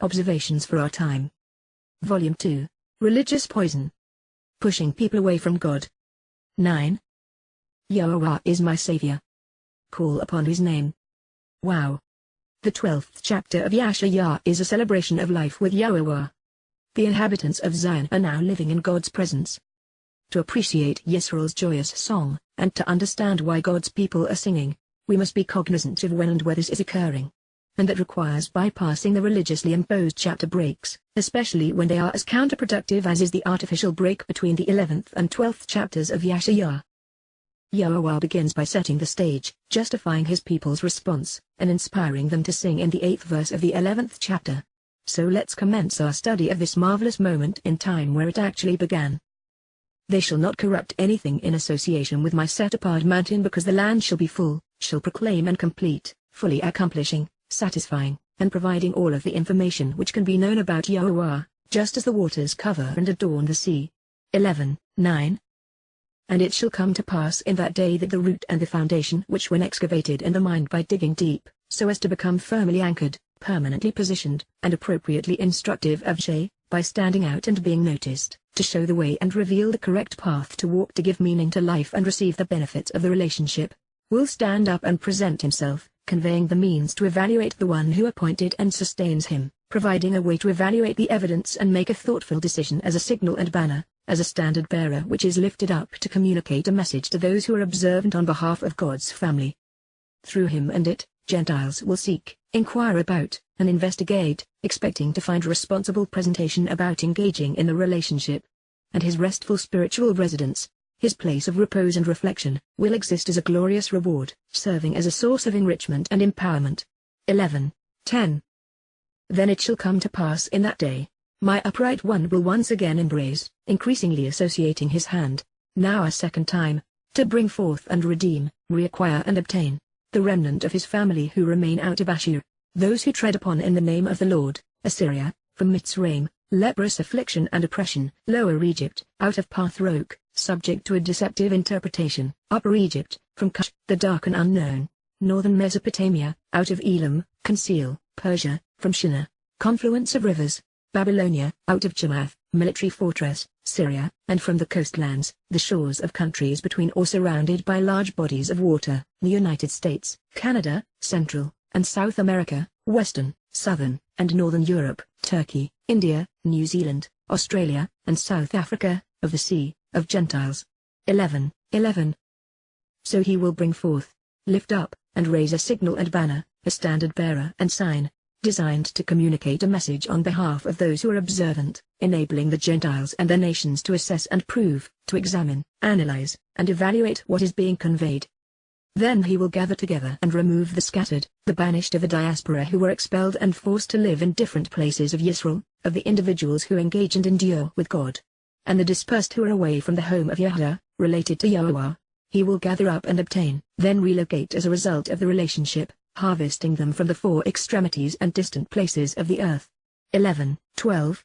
Observations for Our Time. Volume 2. Religious Poison. Pushing People Away from God. 9. Yahowah is my Savior. Call upon His name. Wow. The 12th chapter of Yahweh is a celebration of life with Yahowah. The inhabitants of Zion are now living in God's presence. To appreciate Yisrael's joyous song, and to understand why God's people are singing, we must be cognizant of when and where this is occurring. And that requires bypassing the religiously imposed chapter breaks, especially when they are as counterproductive as is the artificial break between the 11th and 12th chapters of Yahweh. Yahowah begins by setting the stage, justifying his people's response, and inspiring them to sing in the 8th verse of the 11th chapter. So let's commence our study of this marvelous moment in time where it actually began. They shall not corrupt anything in association with my set-apart mountain, because the land shall be full, shall proclaim and complete, fully accomplishing, satisfying, and providing all of the information which can be known about Yahowah, just as the waters cover and adorn the sea. 11:9. And it shall come to pass in that day that the root and the foundation which when excavated in the mind by digging deep, so as to become firmly anchored, permanently positioned, and appropriately instructive of Shay, by standing out and being noticed, to show the way and reveal the correct path to walk to give meaning to life and receive the benefits of the relationship, will stand up and present himself, conveying the means to evaluate the one who appointed and sustains him, providing a way to evaluate the evidence and make a thoughtful decision as a signal and banner, as a standard bearer which is lifted up to communicate a message to those who are observant on behalf of God's family. Through him and it, Gentiles will seek, inquire about, and investigate, expecting to find responsible presentation about engaging in the relationship. And his restful spiritual residence, his place of repose and reflection, will exist as a glorious reward, serving as a source of enrichment and empowerment. 11:10. Then it shall come to pass in that day, my upright one will once again embrace, increasingly associating his hand, now a second time, to bring forth and redeem, reacquire and obtain, the remnant of his family who remain out of Ashur, those who tread upon in the name of the Lord, Assyria, from Mitzrayim, leprous affliction and oppression, Lower Egypt, out of Pathrok, subject to a deceptive interpretation, Upper Egypt, from Cush, the dark and unknown, northern Mesopotamia, out of Elam, conceal, Persia, from Shinar, confluence of rivers, Babylonia, out of Chamath, military fortress, Syria, and from the coastlands, the shores of countries between or surrounded by large bodies of water, the United States, Canada, Central and South America, Western, Southern, and Northern Europe, Turkey, India, New Zealand, Australia, and South Africa, of the sea, of Gentiles. 11:11. So he will bring forth, lift up, and raise a signal and banner, a standard bearer and sign, designed to communicate a message on behalf of those who are observant, enabling the Gentiles and their nations to assess and prove, to examine, analyze, and evaluate what is being conveyed. Then he will gather together and remove the scattered, the banished of the diaspora who were expelled and forced to live in different places of Yisrael, of the individuals who engage and endure with God, and the dispersed who are away from the home of Yahweh, related to Yahowah. He will gather up and obtain, then relocate as a result of the relationship, harvesting them from the four extremities and distant places of the earth. 11:12.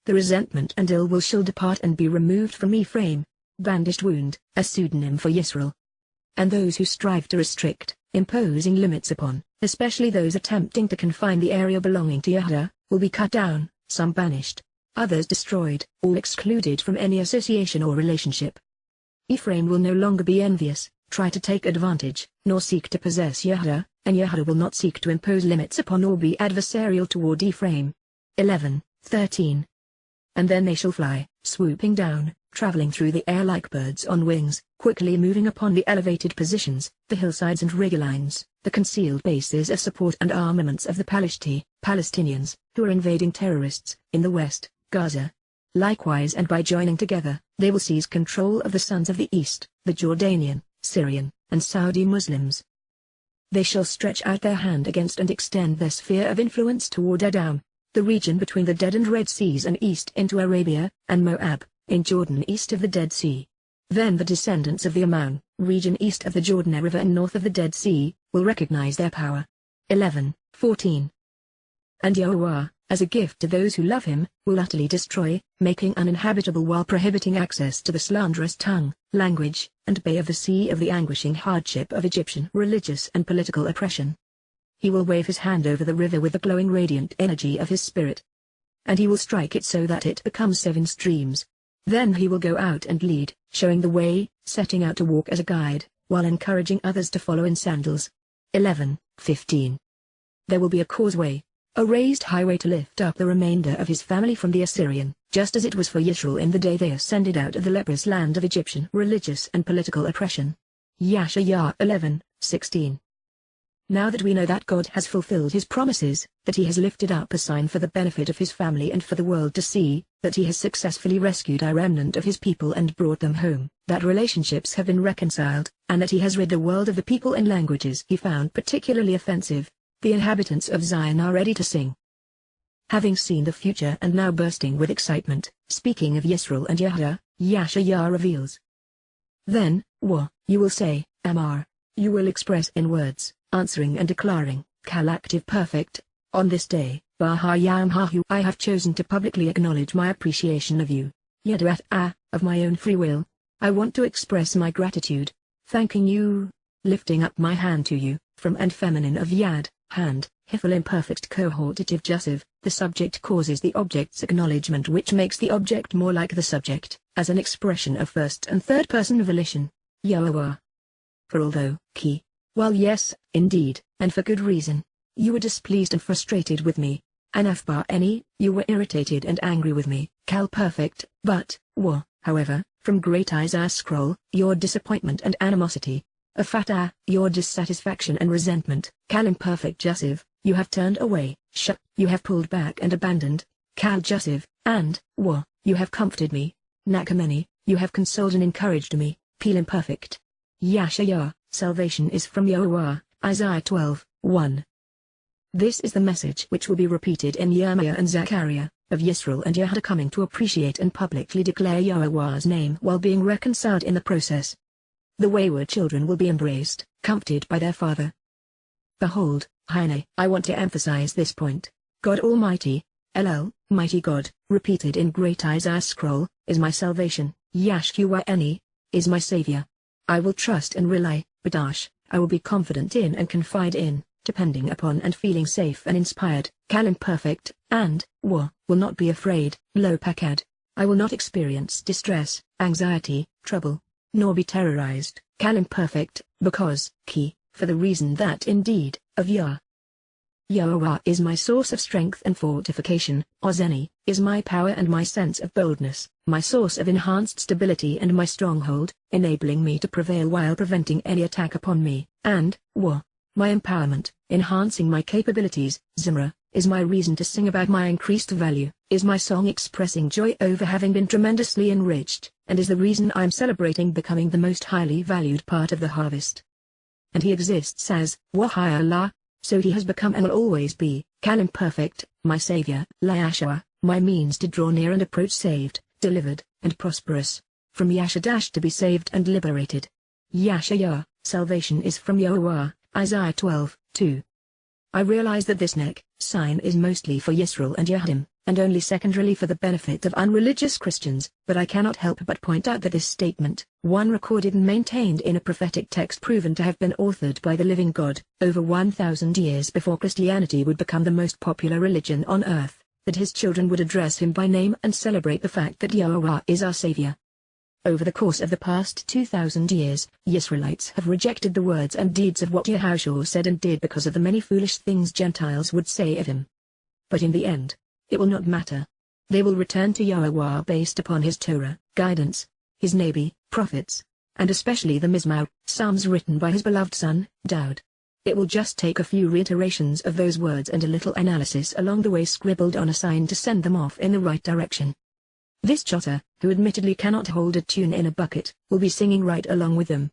The resentment and ill will shall depart and be removed from Ephraim, bandaged wound, a pseudonym for Yisrael. And those who strive to restrict, imposing limits upon, especially those attempting to confine the area belonging to Yahweh, will be cut down, some banished, others destroyed, all excluded from any association or relationship. Ephraim will no longer be envious, try to take advantage, nor seek to possess Yahweh, and Yahweh will not seek to impose limits upon or be adversarial toward Ephraim. 11:13. And then they shall fly, swooping down, traveling through the air like birds on wings, quickly moving upon the elevated positions, the hillsides and ridgelines, the concealed bases of support and armaments of the Palestinians, who are invading terrorists, in the west, Gaza. Likewise, and by joining together, they will seize control of the sons of the east, the Jordanian, Syrian, and Saudi Muslims. They shall stretch out their hand against and extend their sphere of influence toward Edom, the region between the Dead and Red Seas, and east into Arabia, and Moab, in Jordan east of the Dead Sea. Then the descendants of the Ammon, region east of the Jordan River and north of the Dead Sea, will recognize their power. 11:14. And Yahowah, as a gift to those who love him, will utterly destroy, making uninhabitable while prohibiting access to the slanderous tongue, language, and bay of the sea of the anguishing hardship of Egyptian religious and political oppression. he will wave his hand over the river with the glowing radiant energy of his spirit. And he will strike it so that it becomes 7 streams. Then he will go out and lead, showing the way, setting out to walk as a guide, while encouraging others to follow in sandals. 11:15. There will be a causeway, a raised highway to lift up the remainder of his family from the Assyrian, just as it was for Israel in the day they ascended out of the leprous land of Egyptian religious and political oppression. Yahowah 11:16. Now that we know that God has fulfilled his promises, that he has lifted up a sign for the benefit of his family and for the world to see, that he has successfully rescued a remnant of his people and brought them home, that relationships have been reconciled, and that he has rid the world of the people and languages he found particularly offensive, the inhabitants of Zion are ready to sing. Having seen the future and now bursting with excitement, speaking of Yisrael and Yehudah, Yahowah reveals. Then, you will say, Amar. You will express in words, answering and declaring, Kal active perfect. On this day, Bahayam I have chosen to publicly acknowledge my appreciation of you. Yada of my own free will. I want to express my gratitude, thanking you, lifting up my hand to you, from and feminine of Yad, hand, Hifal imperfect cohortative jussive, the subject causes the object's acknowledgement which makes the object more like the subject, as an expression of first and third person volition. Yahowah. For although, while yes, indeed, and for good reason, you were displeased and frustrated with me, Anafbar you were irritated and angry with me, Kal perfect, but, however, from great Isaiah scroll, your disappointment and animosity, Afatah, your dissatisfaction and resentment, Kal imperfect jussive, you have turned away, you have pulled back and abandoned, Kal jussive, and, you have comforted me, Nakameni, you have consoled and encouraged me, Peel imperfect. Yahowah, salvation is from Yahowah, Isaiah 12:1. This is the message which will be repeated in Yirmiah and Zechariah, of Yisrael and Yehudah coming to appreciate and publicly declare Yahowah's name while being reconciled in the process. The wayward children will be embraced, comforted by their father. Behold, Hine, I want to emphasize this point. God Almighty, mighty God, repeated in great Isaiah scroll, is my salvation, Yahowah is my savior. I will trust and rely, Badash, I will be confident in and confide in, depending upon and feeling safe and inspired, Kal imperfect, and, will not be afraid, Lo Pakad. I will not experience distress, anxiety, trouble, nor be terrorized, Kal imperfect, because, for the reason that indeed, of Yahowah is my source of strength and fortification, Ozeni, is my power and my sense of boldness, my source of enhanced stability and my stronghold, enabling me to prevail while preventing any attack upon me, and, my empowerment, enhancing my capabilities, Zimra, is my reason to sing about my increased value, is my song expressing joy over having been tremendously enriched, and is the reason I am celebrating becoming the most highly valued part of the harvest. And he exists as, Wahayallah, so he has become and will always be, Kal imperfect, my savior, Yahowah, my means to draw near and approach saved, delivered, and prosperous. From Yashadash to be saved and liberated. Yahowah, salvation is from Yahowah, Isaiah 12:2. I realize that this sign is mostly for Yisrael and Yehudim, and only secondarily for the benefit of unreligious Christians, but I cannot help but point out that this statement, one recorded and maintained in a prophetic text proven to have been authored by the living God, over 1,000 years before Christianity would become the most popular religion on earth, that his children would address him by name and celebrate the fact that Yahowah is our Savior. Over the course of the past 2,000 years, Israelites have rejected the words and deeds of what Yahushua said and did because of the many foolish things Gentiles would say of him. But in the end, it will not matter. They will return to Yahowah based upon his Torah, guidance, his Nabi, prophets, and especially the Mizmor, psalms written by his beloved son, Daud. It will just take a few reiterations of those words and a little analysis along the way scribbled on a sign to send them off in the right direction. This chotter, who admittedly cannot hold a tune in a bucket, will be singing right along with them.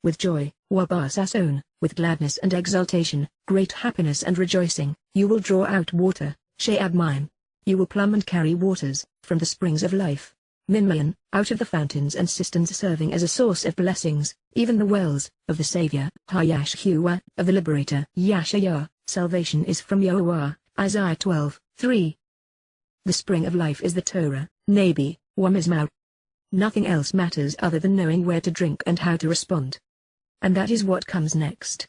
With joy, Wabasason, with gladness and exultation, great happiness and rejoicing, you will draw out water, She'ab Mime. You will plumb and carry waters, from the springs of life. Minmayan, out of the fountains and cisterns serving as a source of blessings, even the wells, of the Savior, Yahowah, of the Liberator. Yahowah, salvation is from Yahowah, Isaiah 12:3. The spring of life is the Torah, Nabi, Mizmor. Nothing else matters other than knowing where to drink and how to respond. And that is what comes next.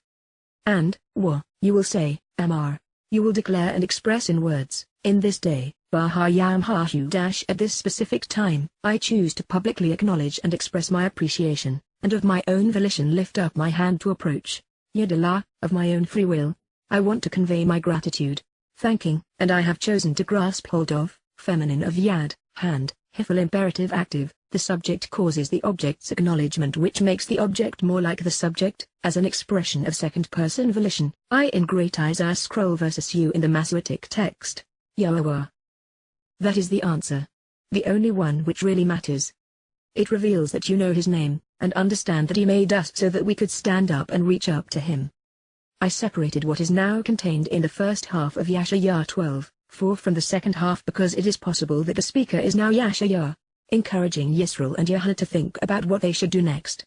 and wa, you will say, Amar. You will declare and express in words, in this day, Bahayam Hahu at this specific time. I choose to publicly acknowledge and express my appreciation, and of my own volition lift up my hand to approach. Yada, of my own free will. I want to convey my gratitude, thanking, and I have chosen to grasp hold of, feminine of yad, hand, hifal imperative active. The subject causes the object's acknowledgement, which makes the object more like the subject, as an expression of second-person volition. I in Great Isaiah scroll versus you in the Masoretic text. Yahowah. That is the answer. The only one which really matters. It reveals that you know his name, and understand that he made us so that we could stand up and reach up to him. I separated what is now contained in the first half of Yahshua 12:4 from the second half because it is possible that the speaker is now Yahshua, encouraging Yisrael and Yahweh to think about what they should do next.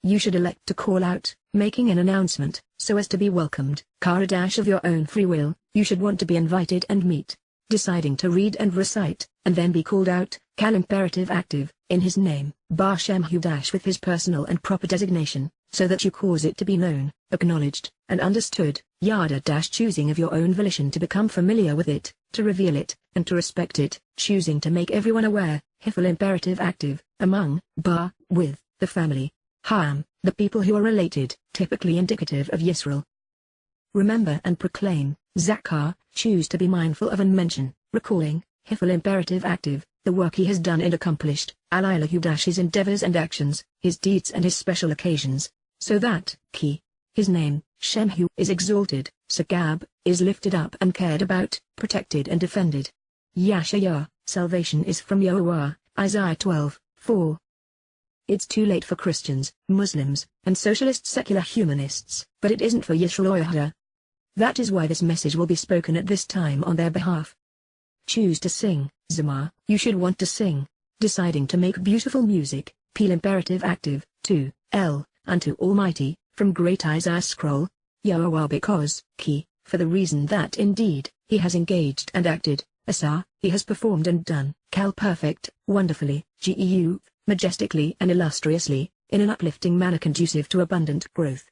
You should elect to call out, making an announcement, so as to be welcomed. Kara- of your own free will, you should want to be invited and meet, deciding to read and recite, and then be called out, Kal imperative active, in his name, Bar Shem Hu- with his personal and proper designation, so that you cause it to be known, acknowledged, and understood. Yada- choosing of your own volition to become familiar with it, to reveal it, and to respect it, choosing to make everyone aware, hifal imperative active, among, Bar, with, the family, Ham, the people who are related, typically indicative of Yisrael. Remember and proclaim, Zakar, choose to be mindful of and mention, recalling, hifal imperative active, the work he has done and accomplished, al-Ilahu- his endeavors and actions, his deeds and his special occasions, so that, Ki, his name, Shemhu, is exalted, Sagab, is lifted up and cared about, protected and defended. Yahshua, salvation is from Yahowah, Isaiah 12:4. It's too late for Christians, Muslims, and socialist secular humanists, but it isn't for Yisrael. That is why this message will be spoken at this time on their behalf. Choose to sing, Zamar, you should want to sing, deciding to make beautiful music, Peel imperative active, 2, L, unto Almighty, from Great Isaiah scroll, Yahowah because, Ki, for the reason that indeed, he has engaged and acted, Asar, he has performed and done, Kal perfect, wonderfully, Geu, majestically and illustriously, in an uplifting manner conducive to abundant growth.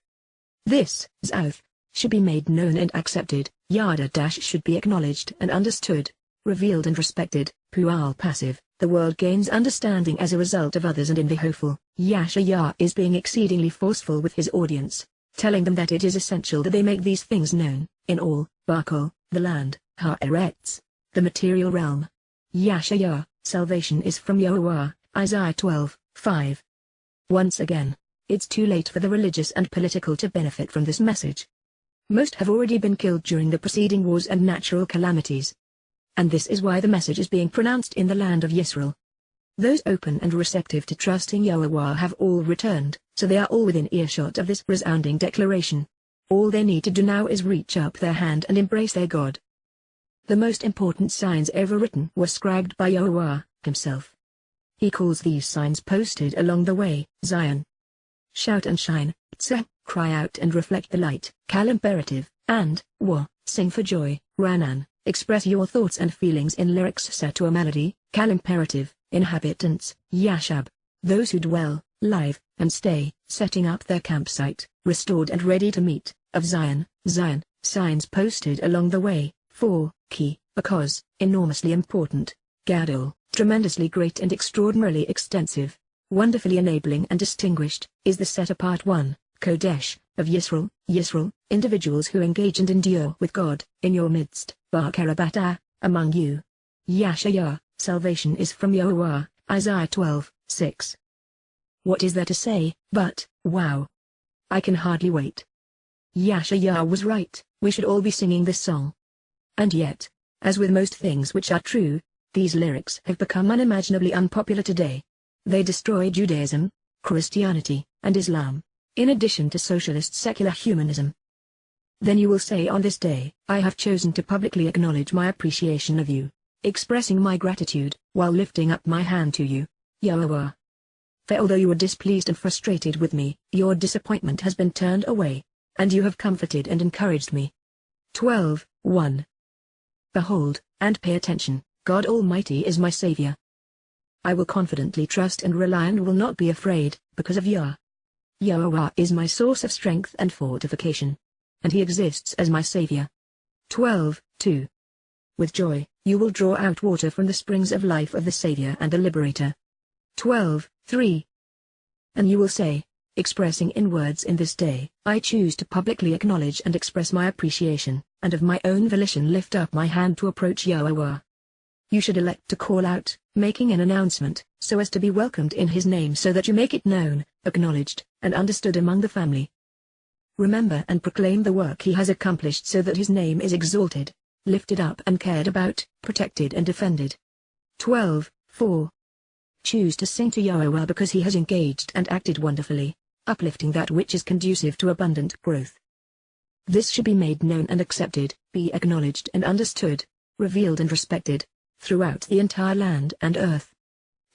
This, Zouth, should be made known and accepted, Yada- should be acknowledged and understood, revealed and respected, Pual passive, the world gains understanding as a result of others and in the hopeful. Yahshua is being exceedingly forceful with his audience, telling them that it is essential that they make these things known, in all, Bakol, the land, Haaretz, the material realm. Yahshua, salvation is from Yahowah, Isaiah 12:5. Once again, it's too late for the religious and political to benefit from this message. Most have already been killed during the preceding wars and natural calamities. And this is why the message is being pronounced in the land of Yisrael. Those open and receptive to trusting Yahowah have all returned, so they are all within earshot of this resounding declaration. All they need to do now is reach up their hand and embrace their God. The most important signs ever written were scribed by Yahowah himself. He calls these signs posted along the way, Zion. Shout and shine, Tzeh, cry out and reflect the light, Kal imperative, and, Wa, sing for joy, Ranan, express your thoughts and feelings in lyrics set to a melody, Kal imperative, inhabitants, Yashab, those who dwell, live, and stay, setting up their campsite, restored and ready to meet, of Zion, Zion, signs posted along the way, for, Ki, because, enormously important, Gadol, tremendously great and extraordinarily extensive, wonderfully enabling and distinguished, is the set-apart one, Kodesh, of Yisrael, Yisrael, individuals who engage and endure with God, in your midst, Bar Karabata, among you. Yahshua, salvation is from Yahowah, Isaiah 12:6. What is there to say, but, wow! I can hardly wait. Yahshua was right, we should all be singing this song. And yet, as with most things which are true, these lyrics have become unimaginably unpopular today. They destroy Judaism, Christianity, and Islam, in addition to socialist secular humanism. Then you will say on this day, I have chosen to publicly acknowledge my appreciation of you, expressing my gratitude, while lifting up my hand to you, Yahowah. For although you were displeased and frustrated with me, your disappointment has been turned away, and you have comforted and encouraged me. 12:1. Behold, and pay attention, God Almighty is my Savior. I will confidently trust and rely and will not be afraid, because of Yah. Yahowah is my source of strength and fortification. and he exists as my Savior. 12:2. With joy, you will draw out water from the springs of life of the Savior and the Liberator. 12:3. And you will say, expressing in words in this day, I choose to publicly acknowledge and express my appreciation, and of my own volition lift up my hand to approach Yahowah. You should elect to call out, making an announcement, so as to be welcomed in his name so that you make it known, acknowledged, and understood among the family. Remember and proclaim the work he has accomplished so that his name is exalted, lifted up and cared about, protected and defended. 12:4. Choose to sing to Yahowah because he has engaged and acted wonderfully, uplifting that which is conducive to abundant growth. This should be made known and accepted, be acknowledged and understood, revealed and respected, throughout the entire land and earth.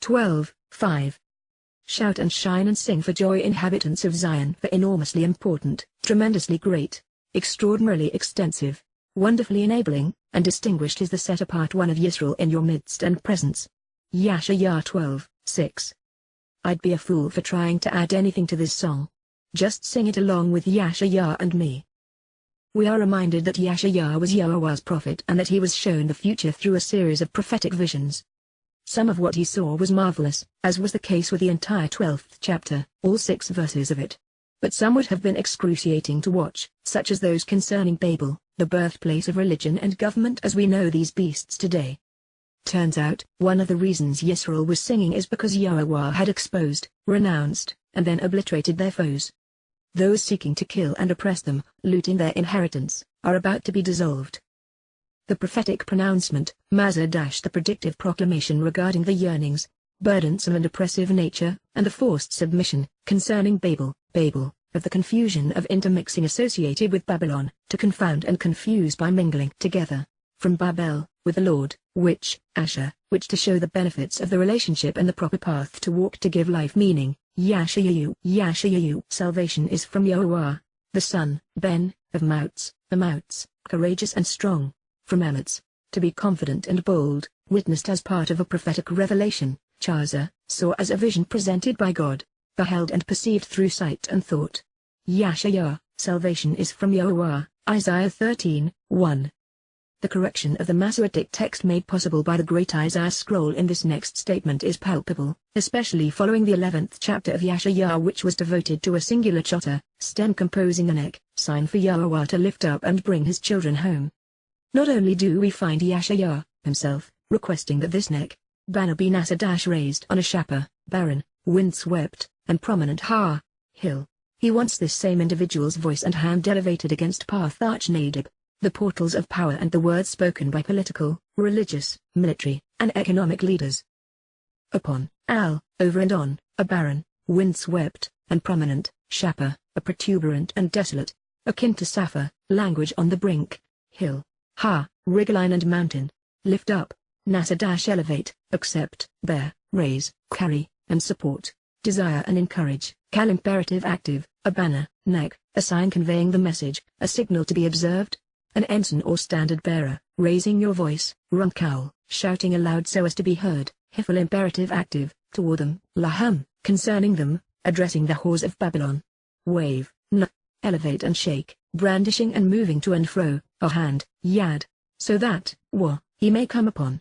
12:5. Shout and shine and sing for joy, inhabitants of Zion, for enormously important, tremendously great, extraordinarily extensive, wonderfully enabling, and distinguished is the set-apart one of Yisrael in your midst and presence. Yahowah 12:6. I'd be a fool for trying to add anything to this song. Just sing it along with Yahowah and me. We are reminded that Yahowah was Yahowah's prophet and that he was shown the future through a series of prophetic visions. Some of what he saw was marvelous, as was the case with the entire 12th chapter, all 6 verses of it. But some would have been excruciating to watch, such as those concerning Babel, the birthplace of religion and government as we know these beasts today. Turns out, one of the reasons Yisrael was singing is because Yahowah had exposed, renounced, and then obliterated their foes. Those seeking to kill and oppress them, looting their inheritance, are about to be dissolved. The prophetic pronouncement, the predictive proclamation regarding the yearnings, burdensome and oppressive nature, and the forced submission, concerning Babel, of the confusion of intermixing associated with Babylon, to confound and confuse by mingling together, from Babel, with the Lord, which to show the benefits of the relationship and the proper path to walk to give life meaning. Yahowah. Salvation is from Yahowah, the son, of Mouts, the Mouts, courageous and strong, from Emets, to be confident and bold, witnessed as part of a prophetic revelation, Chaza, saw as a vision presented by God, beheld and perceived through sight and thought. Yahowah, salvation is from Yahowah, Isaiah 13:1. The correction of the Masoretic text made possible by the Great Isaiah scroll in this next statement is palpable, especially following the 11th chapter of Yahowah, which was devoted to a singular chota, stem composing the neck, sign for Yahowah to lift up and bring his children home. Not only do we find Yahowah himself requesting that this neck, banner be raised on a shapa, barren, windswept, and prominent hill, he wants this same individual's voice and hand elevated against path Nadib, the portals of power and the words spoken by political, religious, military, and economic leaders. Upon, over and on, a barren, windswept, and prominent, shapa, a protuberant and desolate, akin to Sappha, language on the brink, hill, ridgeline and mountain, lift up, elevate, accept, bear, raise, carry, and support, desire and encourage, imperative active, a banner, neck, a sign conveying the message, a signal to be observed, an ensign or standard bearer, raising your voice, runkowl, shouting aloud so as to be heard, hifal imperative active, toward them, laham, concerning them, addressing the whores of Babylon. Wave, elevate and shake, brandishing and moving to and fro, a hand, yad, so that, he may come upon,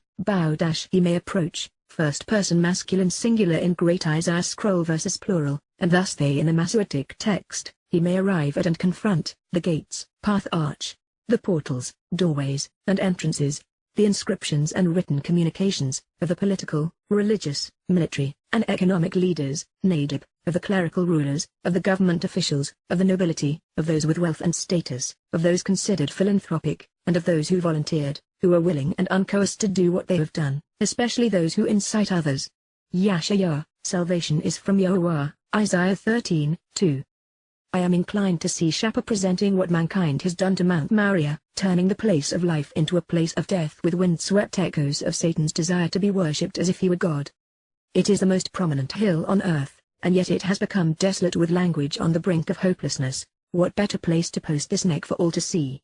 he may approach, first person masculine singular in Great Isaiah scroll versus plural, and thus they in the Masoretic text, he may arrive at and confront, the gates, path arch, the portals, doorways, and entrances, the inscriptions and written communications, of the political, religious, military, and economic leaders, Nadib, of the clerical rulers, of the government officials, of the nobility, of those with wealth and status, of those considered philanthropic, and of those who volunteered, who are willing and uncoerced to do what they have done, especially those who incite others. Yahowah, salvation is from Yahowah, Isaiah 13:2. I am inclined to see Shapa presenting what mankind has done to Mount Moriah, turning the place of life into a place of death with windswept echoes of Satan's desire to be worshipped as if he were God. It is the most prominent hill on earth, and yet it has become desolate with language on the brink of hopelessness. What better place to post this neck for all to see?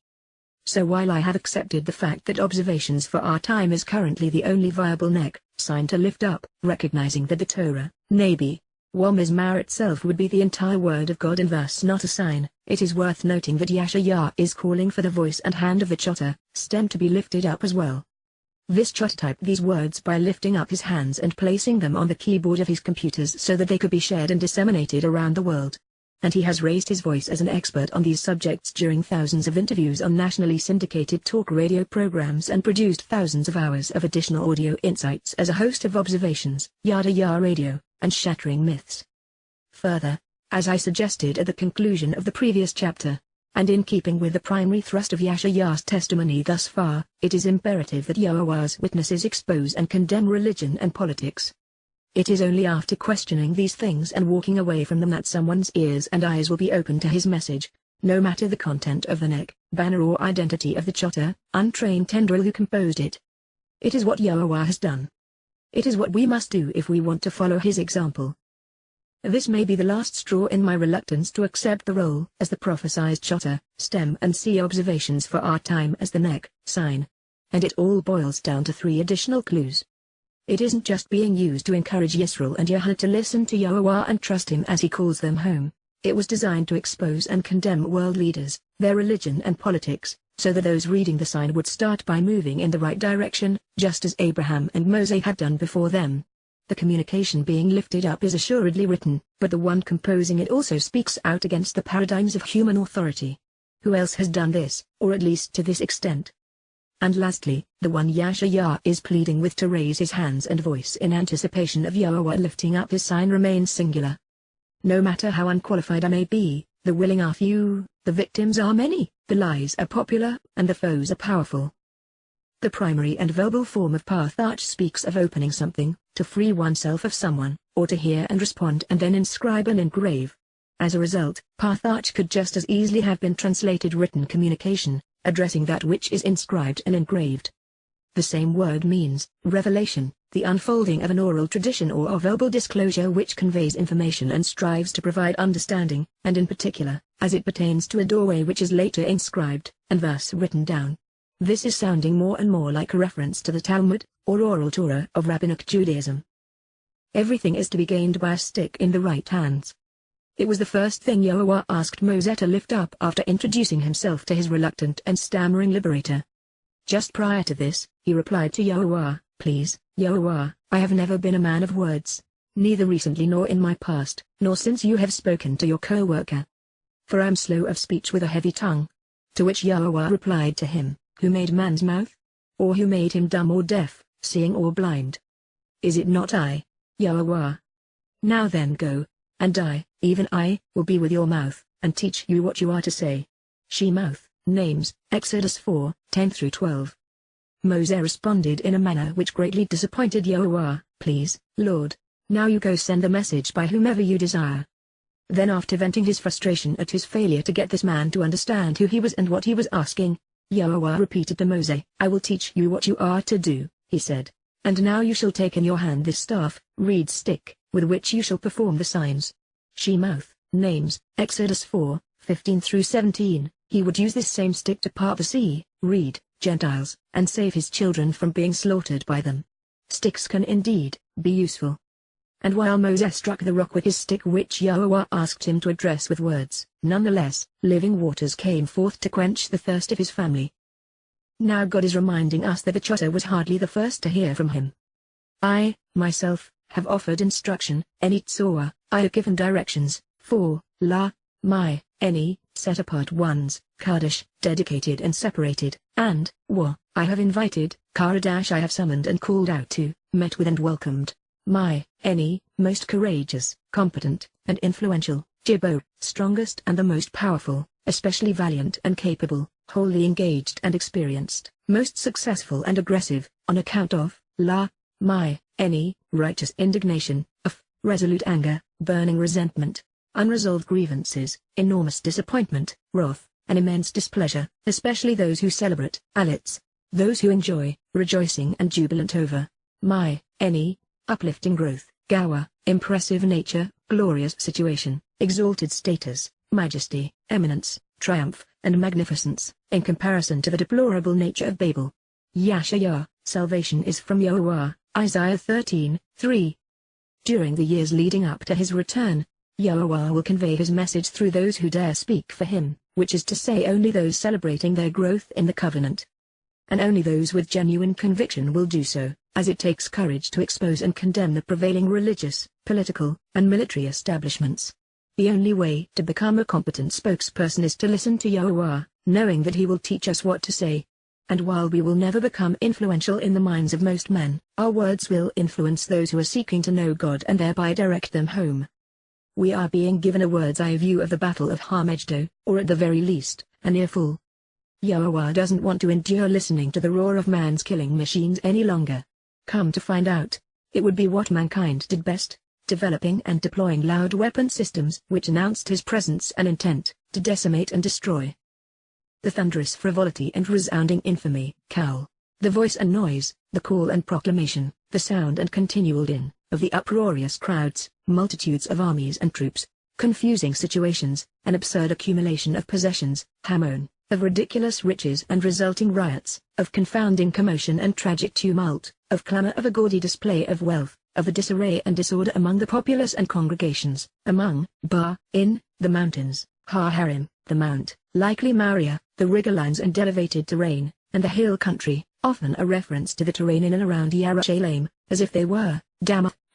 So while I have accepted the fact that observations for our time is currently the only viable neck, sign to lift up, recognizing that the Torah, Nabi, Mizmar itself would be the entire word of God and thus not a sign. It is worth noting that Yahowah is calling for the voice and hand of the Towrah stem to be lifted up as well. This Towrah typed these words by lifting up his hands and placing them on the keyboard of his computers so that they could be shared and disseminated around the world. And he has raised his voice as an expert on these subjects during thousands of interviews on nationally syndicated talk radio programs and produced thousands of hours of additional audio insights as a host of observations, Yada Yahweh radio, and shattering myths. Further, as I suggested at the conclusion of the previous chapter, and in keeping with the primary thrust of Yahowah's testimony thus far, it is imperative that Yahowah's witnesses expose and condemn religion and politics. It is only after questioning these things and walking away from them that someone's ears and eyes will be open to his message, no matter the content of the neck, banner or identity of the Towrah, untrained tendril who composed it. It is what Yahowah has done. It is what we must do if we want to follow his example. This may be the last straw in my reluctance to accept the role as the prophesied Towrah, stem and see observations for our time as the neck, sign. And it all boils down to 3 additional clues. It isn't just being used to encourage Yisrael and Yahweh to listen to Yahowah and trust him as he calls them home. It was designed to expose and condemn world leaders, their religion and politics, so that those reading the sign would start by moving in the right direction, just as Abraham and Moses had done before them. The communication being lifted up is assuredly written, but the one composing it also speaks out against the paradigms of human authority. Who else has done this, or at least to this extent? And lastly, the one Yahowah is pleading with to raise his hands and voice in anticipation of Yahowah lifting up his sign remains singular. No matter how unqualified I may be, the willing are few, the victims are many, the lies are popular, and the foes are powerful. The primary and verbal form of pathach speaks of opening something, to free oneself of someone, or to hear and respond and then inscribe and engrave. As a result, pathach could just as easily have been translated written communication, addressing that which is inscribed and engraved. The same word means revelation, the unfolding of an oral tradition or a verbal disclosure which conveys information and strives to provide understanding, and in particular, as it pertains to a doorway which is later inscribed, and thus written down. This is sounding more and more like a reference to the Talmud, or oral Torah of Rabbinic Judaism. Everything is to be gained by a stick in the right hands. It was the first thing Yahowah asked Moses to lift up after introducing himself to his reluctant and stammering liberator. Just prior to this, he replied to Yahowah, "Please, Yahowah, I have never been a man of words, neither recently nor in my past, nor since you have spoken to your co-worker. For I am slow of speech with a heavy tongue." To which Yahowah replied to him, "Who made man's mouth? Or who made him dumb or deaf, seeing or blind? Is it not I, Yahowah? Now then go, and I, even I, will be with your mouth, and teach you what you are to say." She-mouth, names, Exodus 4:10-12. Moses responded in a manner which greatly disappointed Yahowah, "Please, Lord, now you go send the message by whomever you desire." Then after venting his frustration at his failure to get this man to understand who he was and what he was asking, Yahowah repeated to Moses, "I will teach you what you are to do," he said. "And now you shall take in your hand this staff, reed stick, with which you shall perform the signs." She-mouth, names, Exodus 4:15-17. He would use this same stick to part the sea, reed, Gentiles, and save his children from being slaughtered by them. Sticks can indeed be useful. And while Moses struck the rock with his stick which Yahowah asked him to address with words, nonetheless, living waters came forth to quench the thirst of his family. Now God is reminding us that the Towrah was hardly the first to hear from him. "I, myself, have offered instruction, any Towrah, I have given directions, for, my, any, set apart ones, Kadosh, dedicated and separated, and, I have invited, Karadash I have summoned and called out to, met with and welcomed, my, any, most courageous, competent, and influential, Jibbo, strongest and the most powerful, especially valiant and capable, wholly engaged and experienced, most successful and aggressive, on account of, my, any, righteous indignation, of, resolute anger, burning resentment, unresolved grievances, enormous disappointment, wrath, and immense displeasure, especially those who celebrate, alits, those who enjoy, rejoicing and jubilant over, my, any, uplifting growth, Yahowah, impressive nature, glorious situation, exalted status, majesty, eminence, triumph, and magnificence, in comparison to the deplorable nature of Babel. Yahowah, salvation is from Yahowah, Isaiah 13:3. During the years leading up to his return, Yahowah will convey his message through those who dare speak for him, which is to say only those celebrating their growth in the covenant. And only those with genuine conviction will do so, as it takes courage to expose and condemn the prevailing religious, political, and military establishments. The only way to become a competent spokesperson is to listen to Yahowah, knowing that he will teach us what to say. And while we will never become influential in the minds of most men, our words will influence those who are seeking to know God and thereby direct them home. We are being given a words-eye view of the Battle of Har-Megiddo, or at the very least, an earful. Yahowah doesn't want to endure listening to the roar of man's killing machines any longer. Come to find out, it would be what mankind did best, developing and deploying loud weapon systems which announced his presence and intent to decimate and destroy. The thunderous frivolity and resounding infamy, cowl, the voice and noise, the call and proclamation, the sound and continual din, of the uproarious crowds, multitudes of armies and troops, confusing situations, an absurd accumulation of possessions, Hamon, of ridiculous riches and resulting riots, of confounding commotion and tragic tumult, of clamor of a gaudy display of wealth, of the disarray and disorder among the populace and congregations, among, in, the mountains, Har-Harim, the mount, likely Maria, the rigolines and elevated terrain, and the hill country, often a reference to the terrain in and around Yerushalayim, as if they were,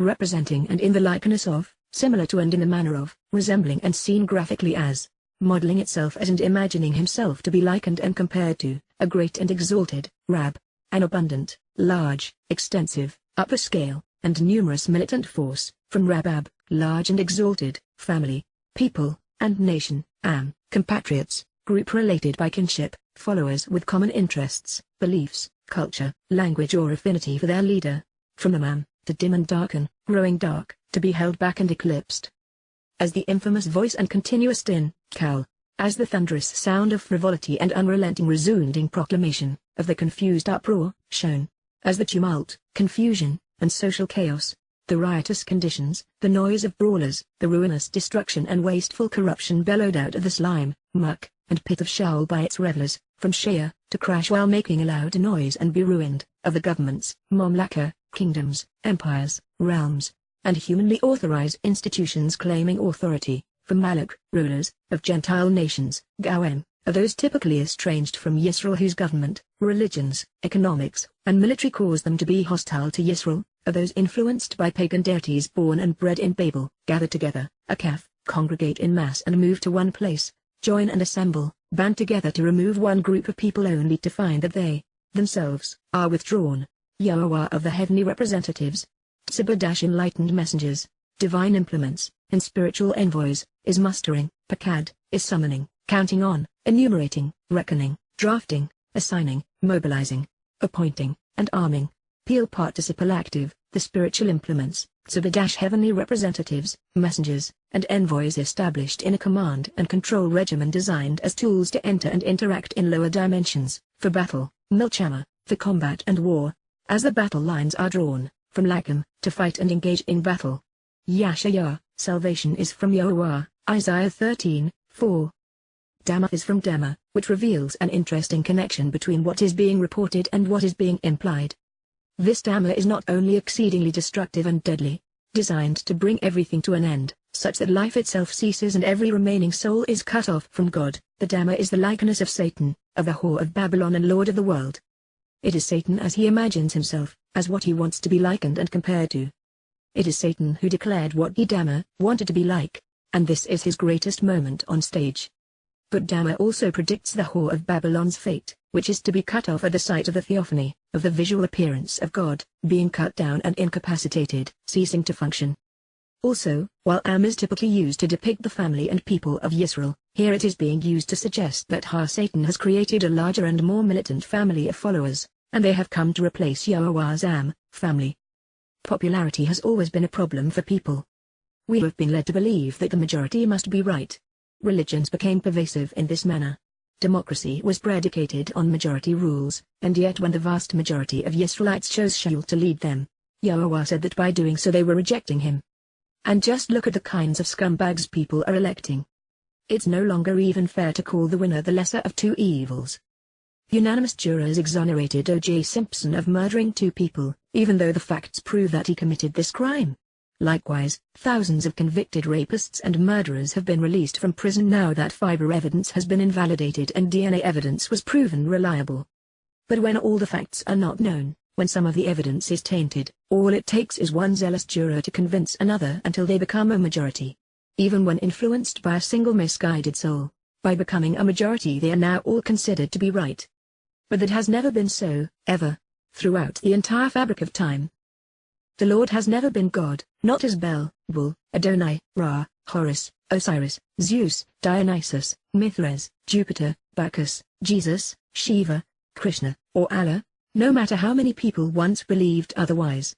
representing and in the likeness of, similar to and in the manner of, resembling and seen graphically as, modeling itself as and imagining himself to be likened and compared to, a great and exalted, an abundant, large, extensive, upper scale, and numerous militant force, from Rabab, large and exalted, family, people, and nation, compatriots, group related by kinship, followers with common interests, beliefs, culture, language or affinity for their leader, from the to dim and darken, growing dark, to be held back and eclipsed. As the infamous voice and continuous din, cowl, as the thunderous sound of frivolity and unrelenting resounding proclamation, of the confused uproar, shone, as the tumult, confusion, and social chaos, the riotous conditions, the noise of brawlers, the ruinous destruction and wasteful corruption bellowed out of the slime, muck, and pit of Sheol by its revelers, from Shea, to crash while making a loud noise and be ruined, of the governments, mamlaka, kingdoms, empires, realms, and humanly authorized institutions claiming authority, from Malak, rulers, of Gentile nations, Goem, of those typically estranged from Yisrael whose government, religions, economics, and military cause them to be hostile to Yisrael, of those influenced by pagan deities born and bred in Babel, gather together, congregate in mass and move to one place, join and assemble, band together to remove one group of people only to find that they, themselves, are withdrawn. Yahowah of the heavenly representatives, Sabbath enlightened messengers, divine implements, and spiritual envoys, is mustering, pakad, is summoning, counting on, enumerating, reckoning, drafting, assigning, mobilizing, appointing, and arming. Peel participle active, the spiritual implements, Sabbath heavenly representatives, messengers, and envoys established in a command and control regimen designed as tools to enter and interact in lower dimensions, for battle, milchama, for combat and war, as the battle lines are drawn, from Lachim, to fight and engage in battle. Yashayah, salvation is from Yahowah, Isaiah 13:4. Dama is from Dema, which reveals an interesting connection between what is being reported and what is being implied. This Dama is not only exceedingly destructive and deadly, designed to bring everything to an end, such that life itself ceases and every remaining soul is cut off from God. The Dama is the likeness of Satan, of the whore of Babylon and Lord of the world. It is Satan as he imagines himself, as what he wants to be likened and compared to. It is Satan who declared what he Dama wanted to be like, and this is his greatest moment on stage. But Dama also predicts the whore of Babylon's fate, which is to be cut off at the sight of the theophany, of the visual appearance of God, being cut down and incapacitated, ceasing to function. Also, while is typically used to depict the family and people of Yisrael, here it is being used to suggest that Satan has created a larger and more militant family of followers, and they have come to replace Yahowah's family. Popularity has always been a problem for people. We have been led to believe that the majority must be right. Religions became pervasive in this manner. Democracy was predicated on majority rules, and yet when the vast majority of Yisraelites chose Shaul to lead them, Yahowah said that by doing so they were rejecting him. And just look at the kinds of scumbags people are electing. It's no longer even fair to call the winner the lesser of two evils. Unanimous jurors exonerated O.J. Simpson of murdering two people, even though the facts prove that he committed this crime. Likewise, thousands of convicted rapists and murderers have been released from prison now that fiber evidence has been invalidated and DNA evidence was proven reliable. But when all the facts are not known, when some of the evidence is tainted, all it takes is one zealous juror to convince another until they become a majority. Even when influenced by a single misguided soul, by becoming a majority they are now all considered to be right. But that has never been so, ever, throughout the entire fabric of time. The Lord has never been God, not as Bel, Bul, Adonai, Ra, Horus, Osiris, Zeus, Dionysus, Mithras, Jupiter, Bacchus, Jesus, Shiva, Krishna, or Allah, no matter how many people once believed otherwise.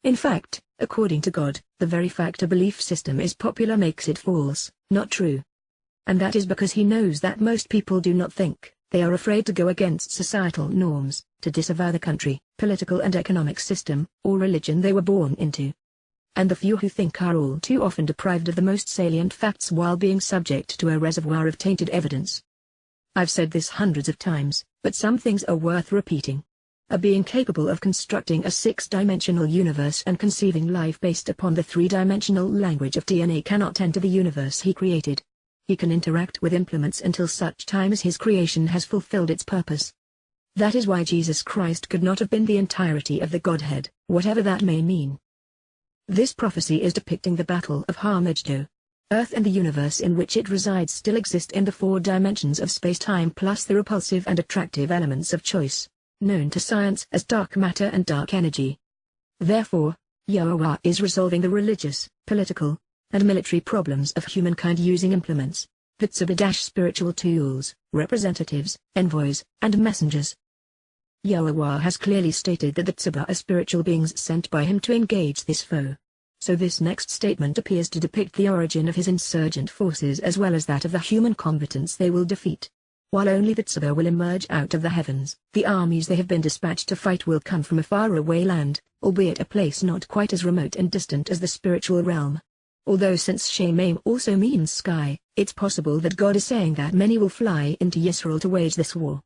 In fact, according to God, the very fact a belief system is popular makes it false, not true. And that is because he knows that most people do not think, they are afraid to go against societal norms, to disavow the country, political and economic system, or religion they were born into. And the few who think are all too often deprived of the most salient facts while being subject to a reservoir of tainted evidence. I've said this hundreds of times, but some things are worth repeating. A being capable of constructing a six-dimensional universe and conceiving life based upon the three-dimensional language of DNA cannot enter the universe he created. He can interact with implements until such time as his creation has fulfilled its purpose. That is why Jesus Christ could not have been the entirety of the Godhead, whatever that may mean. This prophecy is depicting the Battle of Har-Megiddo. Earth and the universe in which it resides still exist in the four dimensions of space-time plus the repulsive and attractive elements of choice, known to science as dark matter and dark energy. Therefore, Yahowah is resolving the religious, political, and military problems of humankind using implements, V2C-spiritual tools, representatives, envoys, and messengers. Yahowah has clearly stated that the V2C are spiritual beings sent by him to engage this foe. So this next statement appears to depict the origin of his insurgent forces as well as that of the human combatants they will defeat. While only the V2C will emerge out of the heavens, the armies they have been dispatched to fight will come from a faraway land, albeit a place not quite as remote and distant as the spiritual realm. Although since Shemaim also means sky, it's possible that God is saying that many will fly into Yisrael to wage this war.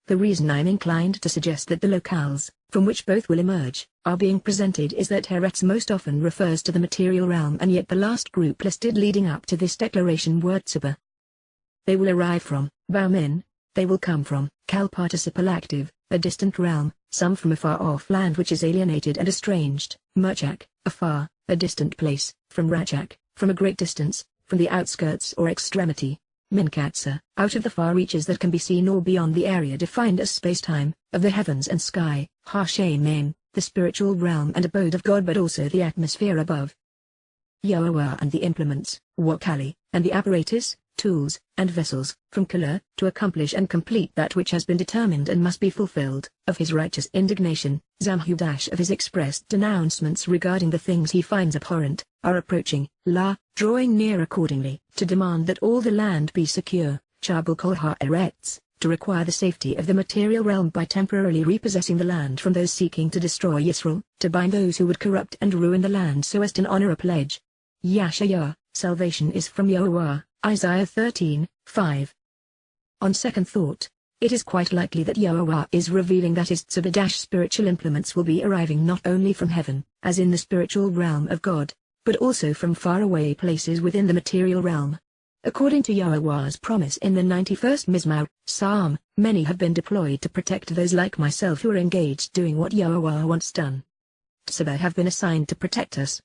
The reason I'm inclined to suggest that the locales, from which both will emerge, are being presented is that Eretz most often refers to the material realm and yet the last group listed leading up to this declaration were V2C. They will arrive from Baumin, they will come from Cal participle active, a distant realm, some from a far-off land which is alienated and estranged, Murchak, afar, a distant place, from Rachak, from a great distance, from the outskirts or extremity, Minkatsa, out of the far reaches that can be seen or beyond the area defined as space-time, of the heavens and sky, Har-Shemaim, the spiritual realm and abode of God but also the atmosphere above. Yahowah and the implements, Wakali, and the apparatus, tools, and vessels, from Kala, to accomplish and complete that which has been determined and must be fulfilled, of his righteous indignation, Zamhu- of his expressed denouncements regarding the things he finds abhorrent, are approaching, drawing near accordingly, to demand that all the land be secure, Chabal Kol Ha-Eretz, to require the safety of the material realm by temporarily repossessing the land from those seeking to destroy Yisrael, to bind those who would corrupt and ruin the land so as to honor a pledge. Yashayah, salvation is from Yahowah, Isaiah 13:5. On second thought, it is quite likely that Yahowah is revealing that his V2C-spiritual implements will be arriving not only from heaven, as in the spiritual realm of God, but also from faraway places within the material realm. According to Yahowah's promise in the 91st Mizmor, Psalm, many have been deployed to protect those like myself who are engaged doing what Yahowah wants done. V2C have been assigned to protect us.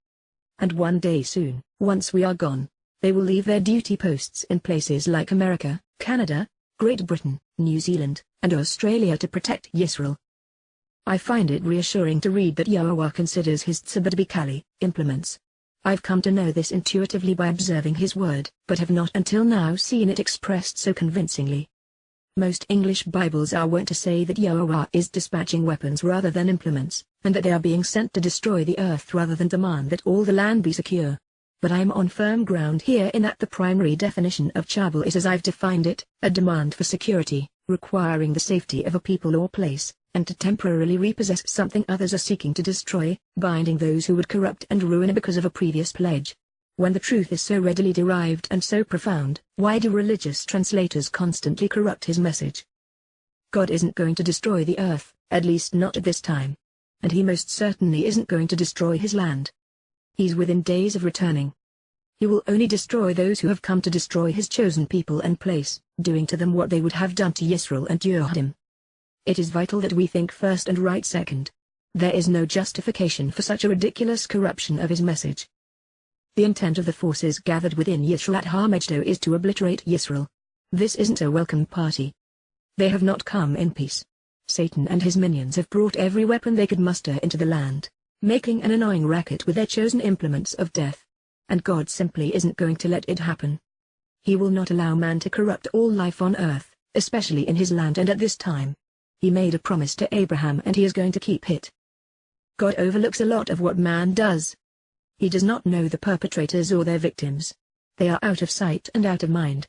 And one day soon, once we are gone, they will leave their duty posts in places like America, Canada, Great Britain, New Zealand, and Australia to protect Yisrael. I find it reassuring to read that Yahowah considers his V2C to be Kali, implements. I've come to know this intuitively by observing his word, but have not until now seen it expressed so convincingly. Most English Bibles are wont to say that Yahowah is dispatching weapons rather than implements, and that they are being sent to destroy the earth rather than demand that all the land be secure. But I am on firm ground here in that the primary definition of Chabal is as I've defined it, a demand for security, requiring the safety of a people or place, and to temporarily repossess something others are seeking to destroy, binding those who would corrupt and ruin it because of a previous pledge. When the truth is so readily derived and so profound, why do religious translators constantly corrupt his message? God isn't going to destroy the earth, at least not at this time. And he most certainly isn't going to destroy his land. He's within days of returning. He will only destroy those who have come to destroy his chosen people and place, doing to them what they would have done to Yisrael and Yehudim. It is vital that we think first and write second. There is no justification for such a ridiculous corruption of his message. The intent of the forces gathered within Yisrael at Har Megiddo is to obliterate Yisrael. This isn't a welcome party. They have not come in peace. Satan and his minions have brought every weapon they could muster into the land, making an annoying racket with their chosen implements of death. And God simply isn't going to let it happen. He will not allow man to corrupt all life on earth, especially in his land and at this time. He made a promise to Abraham and he is going to keep it. God overlooks a lot of what man does. He does not know the perpetrators or their victims. They are out of sight and out of mind.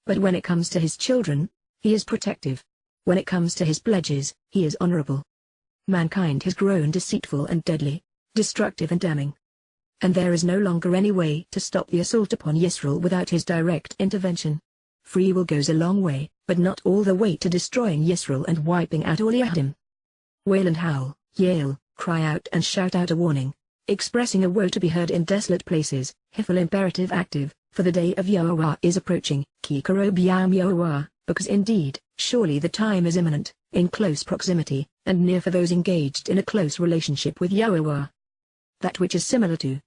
But when it comes to his children, he is protective. When it comes to his pledges, he is honorable. Mankind has grown deceitful and deadly, destructive and damning. And there is no longer any way to stop the assault upon Yisrael without his direct intervention. Free will goes a long way, but not all the way to destroying Yisrael and wiping out all Yehudim. Wail and howl, yell, cry out and shout out a warning, expressing a woe to be heard in desolate places, Hifel imperative active, for the day of Yahowah is approaching, Ki karob yam Yahowah, because indeed, surely the time is imminent, in close proximity, and near for those engaged in a close relationship with Yahowah. That which is similar to,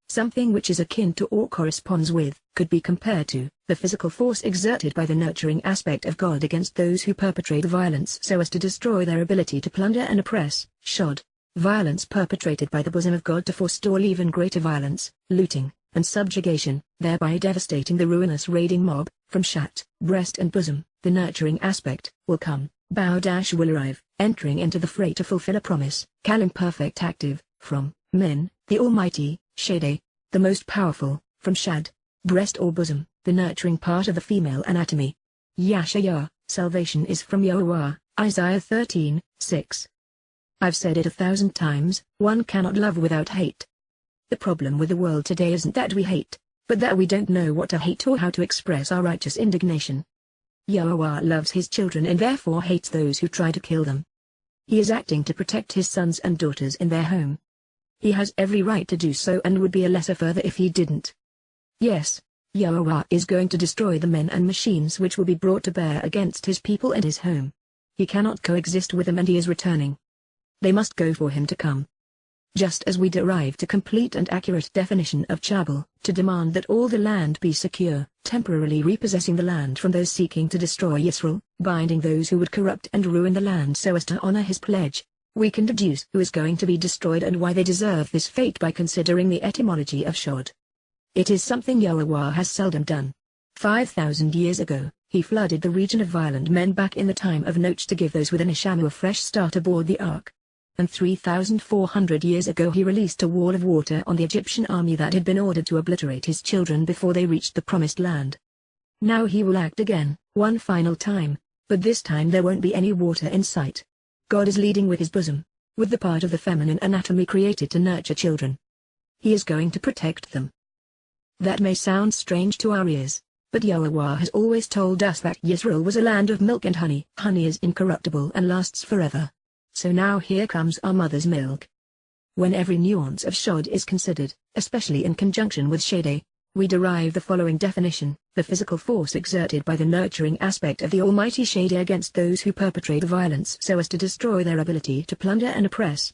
something which is akin to or corresponds with, could be compared to, the physical force exerted by the nurturing aspect of God against those who perpetrate violence so as to destroy their ability to plunder and oppress, shod. Violence perpetrated by the bosom of God to forestall even greater violence, looting, and subjugation, thereby devastating the ruinous raiding mob, from shat, breast and bosom, the nurturing aspect, will come, will arrive, entering into the fray to fulfill a promise, Kalim perfect active, from, Min, the Almighty, Shade, the most powerful, from Shad, breast or bosom, the nurturing part of the female anatomy. Yashayah, salvation is from Yahowah, Isaiah 13:6. I've said it 1,000 times, one cannot love without hate. The problem with the world today isn't that we hate, but that we don't know what to hate or how to express our righteous indignation. Yahowah loves his children and therefore hates those who try to kill them. He is acting to protect his sons and daughters in their home. He has every right to do so and would be a lesser further if he didn't. Yes, Yahowah is going to destroy the men and machines which will be brought to bear against his people and his home. He cannot coexist with them and he is returning. They must go for him to come. Just as we derived a complete and accurate definition of Chabal, to demand that all the land be secure, temporarily repossessing the land from those seeking to destroy Yisrael, binding those who would corrupt and ruin the land so as to honor his pledge, we can deduce who is going to be destroyed and why they deserve this fate by considering the etymology of Shod. It is something Yahowah has seldom done. 5,000 years ago, he flooded the region of violent men back in the time of Noach to give those with an Ishamu a fresh start aboard the ark. And 3,400 years ago he released a wall of water on the Egyptian army that had been ordered to obliterate his children before they reached the promised land. Now he will act again, one final time, but this time there won't be any water in sight. God is leading with his bosom, with the part of the feminine anatomy created to nurture children. He is going to protect them. That may sound strange to our ears, but Yahowah has always told us that Yisrael was a land of milk and honey. Honey is incorruptible and lasts forever. So now here comes our mother's milk. When every nuance of Shod is considered, especially in conjunction with Shade, we derive the following definition: the physical force exerted by the nurturing aspect of the Almighty Shade against those who perpetrate violence so as to destroy their ability to plunder and oppress.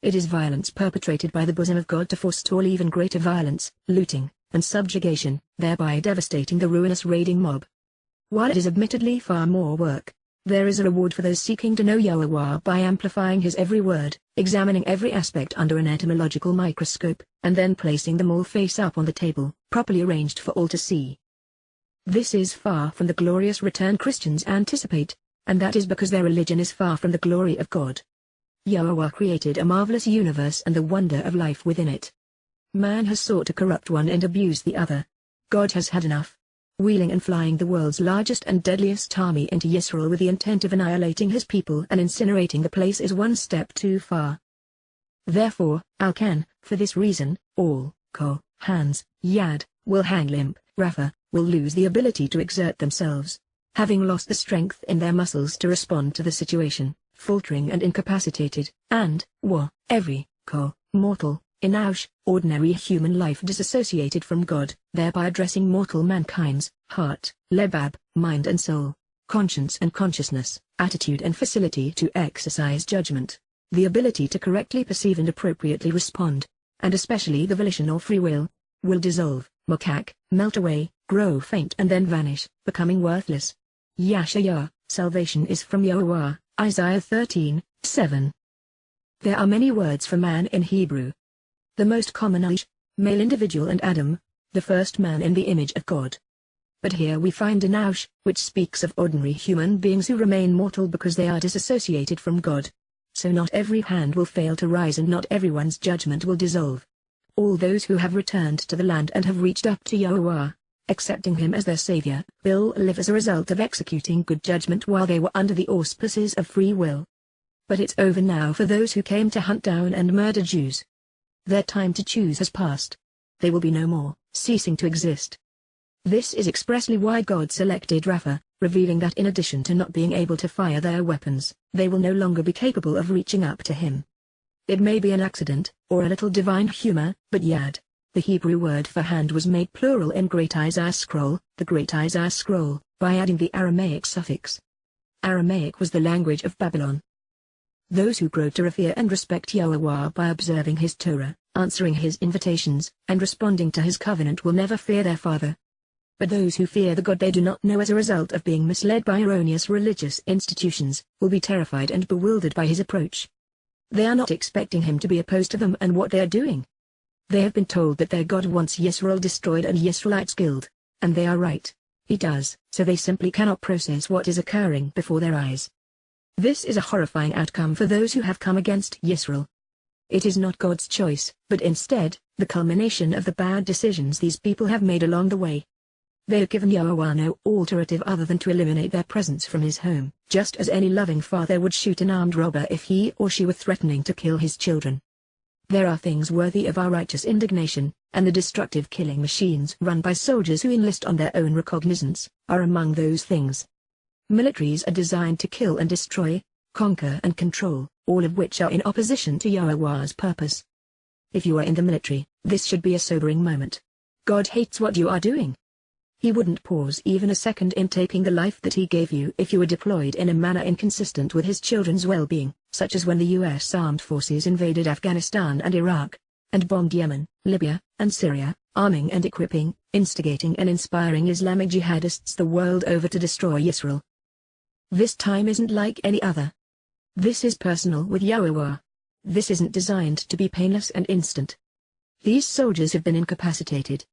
It is violence perpetrated by the bosom of God to forestall even greater violence, looting, and subjugation, thereby devastating the ruinous raiding mob. While it is admittedly far more work, there is a reward for those seeking to know Yahowah by amplifying his every word, examining every aspect under an etymological microscope, and then placing them all face up on the table, properly arranged for all to see. This is far from the glorious return Christians anticipate, and that is because their religion is far from the glory of God. Yahowah created a marvelous universe and the wonder of life within it. Man has sought to corrupt one and abuse the other. God has had enough. Wheeling and flying the world's largest and deadliest army into Yisrael with the intent of annihilating his people and incinerating the place is one step too far. Therefore, for this reason, all, hands, Yad, will hang limp, Rapha, will lose the ability to exert themselves, having lost the strength in their muscles to respond to the situation, faltering and incapacitated, and, every, mortal, Enaush, ordinary human life disassociated from God, thereby addressing mortal mankind's heart, lebab, mind and soul, conscience and consciousness, attitude and facility to exercise judgment, the ability to correctly perceive and appropriately respond, and especially the volition or free will dissolve, mokak, melt away, grow faint and then vanish, becoming worthless. Yahweh, salvation is from Yahowah, Isaiah 13:7. There are many words for man in Hebrew. The most common are male individual and Adam, the first man in the image of God. But here we find Enaush, which speaks of ordinary human beings who remain mortal because they are disassociated from God. So not every hand will fail to rise and not everyone's judgment will dissolve. All those who have returned to the land and have reached up to Yahowah, accepting him as their savior, will live as a result of executing good judgment while they were under the auspices of free will. But it's over now for those who came to hunt down and murder Jews. Their time to choose has passed. They will be no more, ceasing to exist. This is expressly why God selected Rapha, revealing that in addition to not being able to fire their weapons, they will no longer be capable of reaching up to him. It may be an accident, or a little divine humor, but Yad, the Hebrew word for hand, was made plural in Great Isaiah Scroll, the Great Isaiah Scroll, by adding the Aramaic suffix. Aramaic was the language of Babylon. Those who grow to revere and respect Yahowah by observing his Torah, answering his invitations, and responding to his covenant will never fear their father. But those who fear the God they do not know as a result of being misled by erroneous religious institutions, will be terrified and bewildered by his approach. They are not expecting him to be opposed to them and what they are doing. They have been told that their God wants Yisrael destroyed and Yisraelites killed, and they are right. He does, so they simply cannot process what is occurring before their eyes. This is a horrifying outcome for those who have come against Yisrael. It is not God's choice, but instead, the culmination of the bad decisions these people have made along the way. They have given Yahowah no alternative other than to eliminate their presence from his home, just as any loving father would shoot an armed robber if he or she were threatening to kill his children. There are things worthy of our righteous indignation, and the destructive killing machines run by soldiers who enlist on their own recognizance, are among those things. Militaries are designed to kill and destroy, conquer and control, all of which are in opposition to Yahowah's purpose. If you are in the military, this should be a sobering moment. God hates what you are doing. He wouldn't pause even a second in taking the life that he gave you if you were deployed in a manner inconsistent with his children's well-being, such as when the U.S. armed forces invaded Afghanistan and Iraq, and bombed Yemen, Libya, and Syria, arming and equipping, instigating and inspiring Islamic jihadists the world over to destroy Israel. This time isn't like any other. This is personal with Yahowah. This isn't designed to be painless and instant. These soldiers have been incapacitated.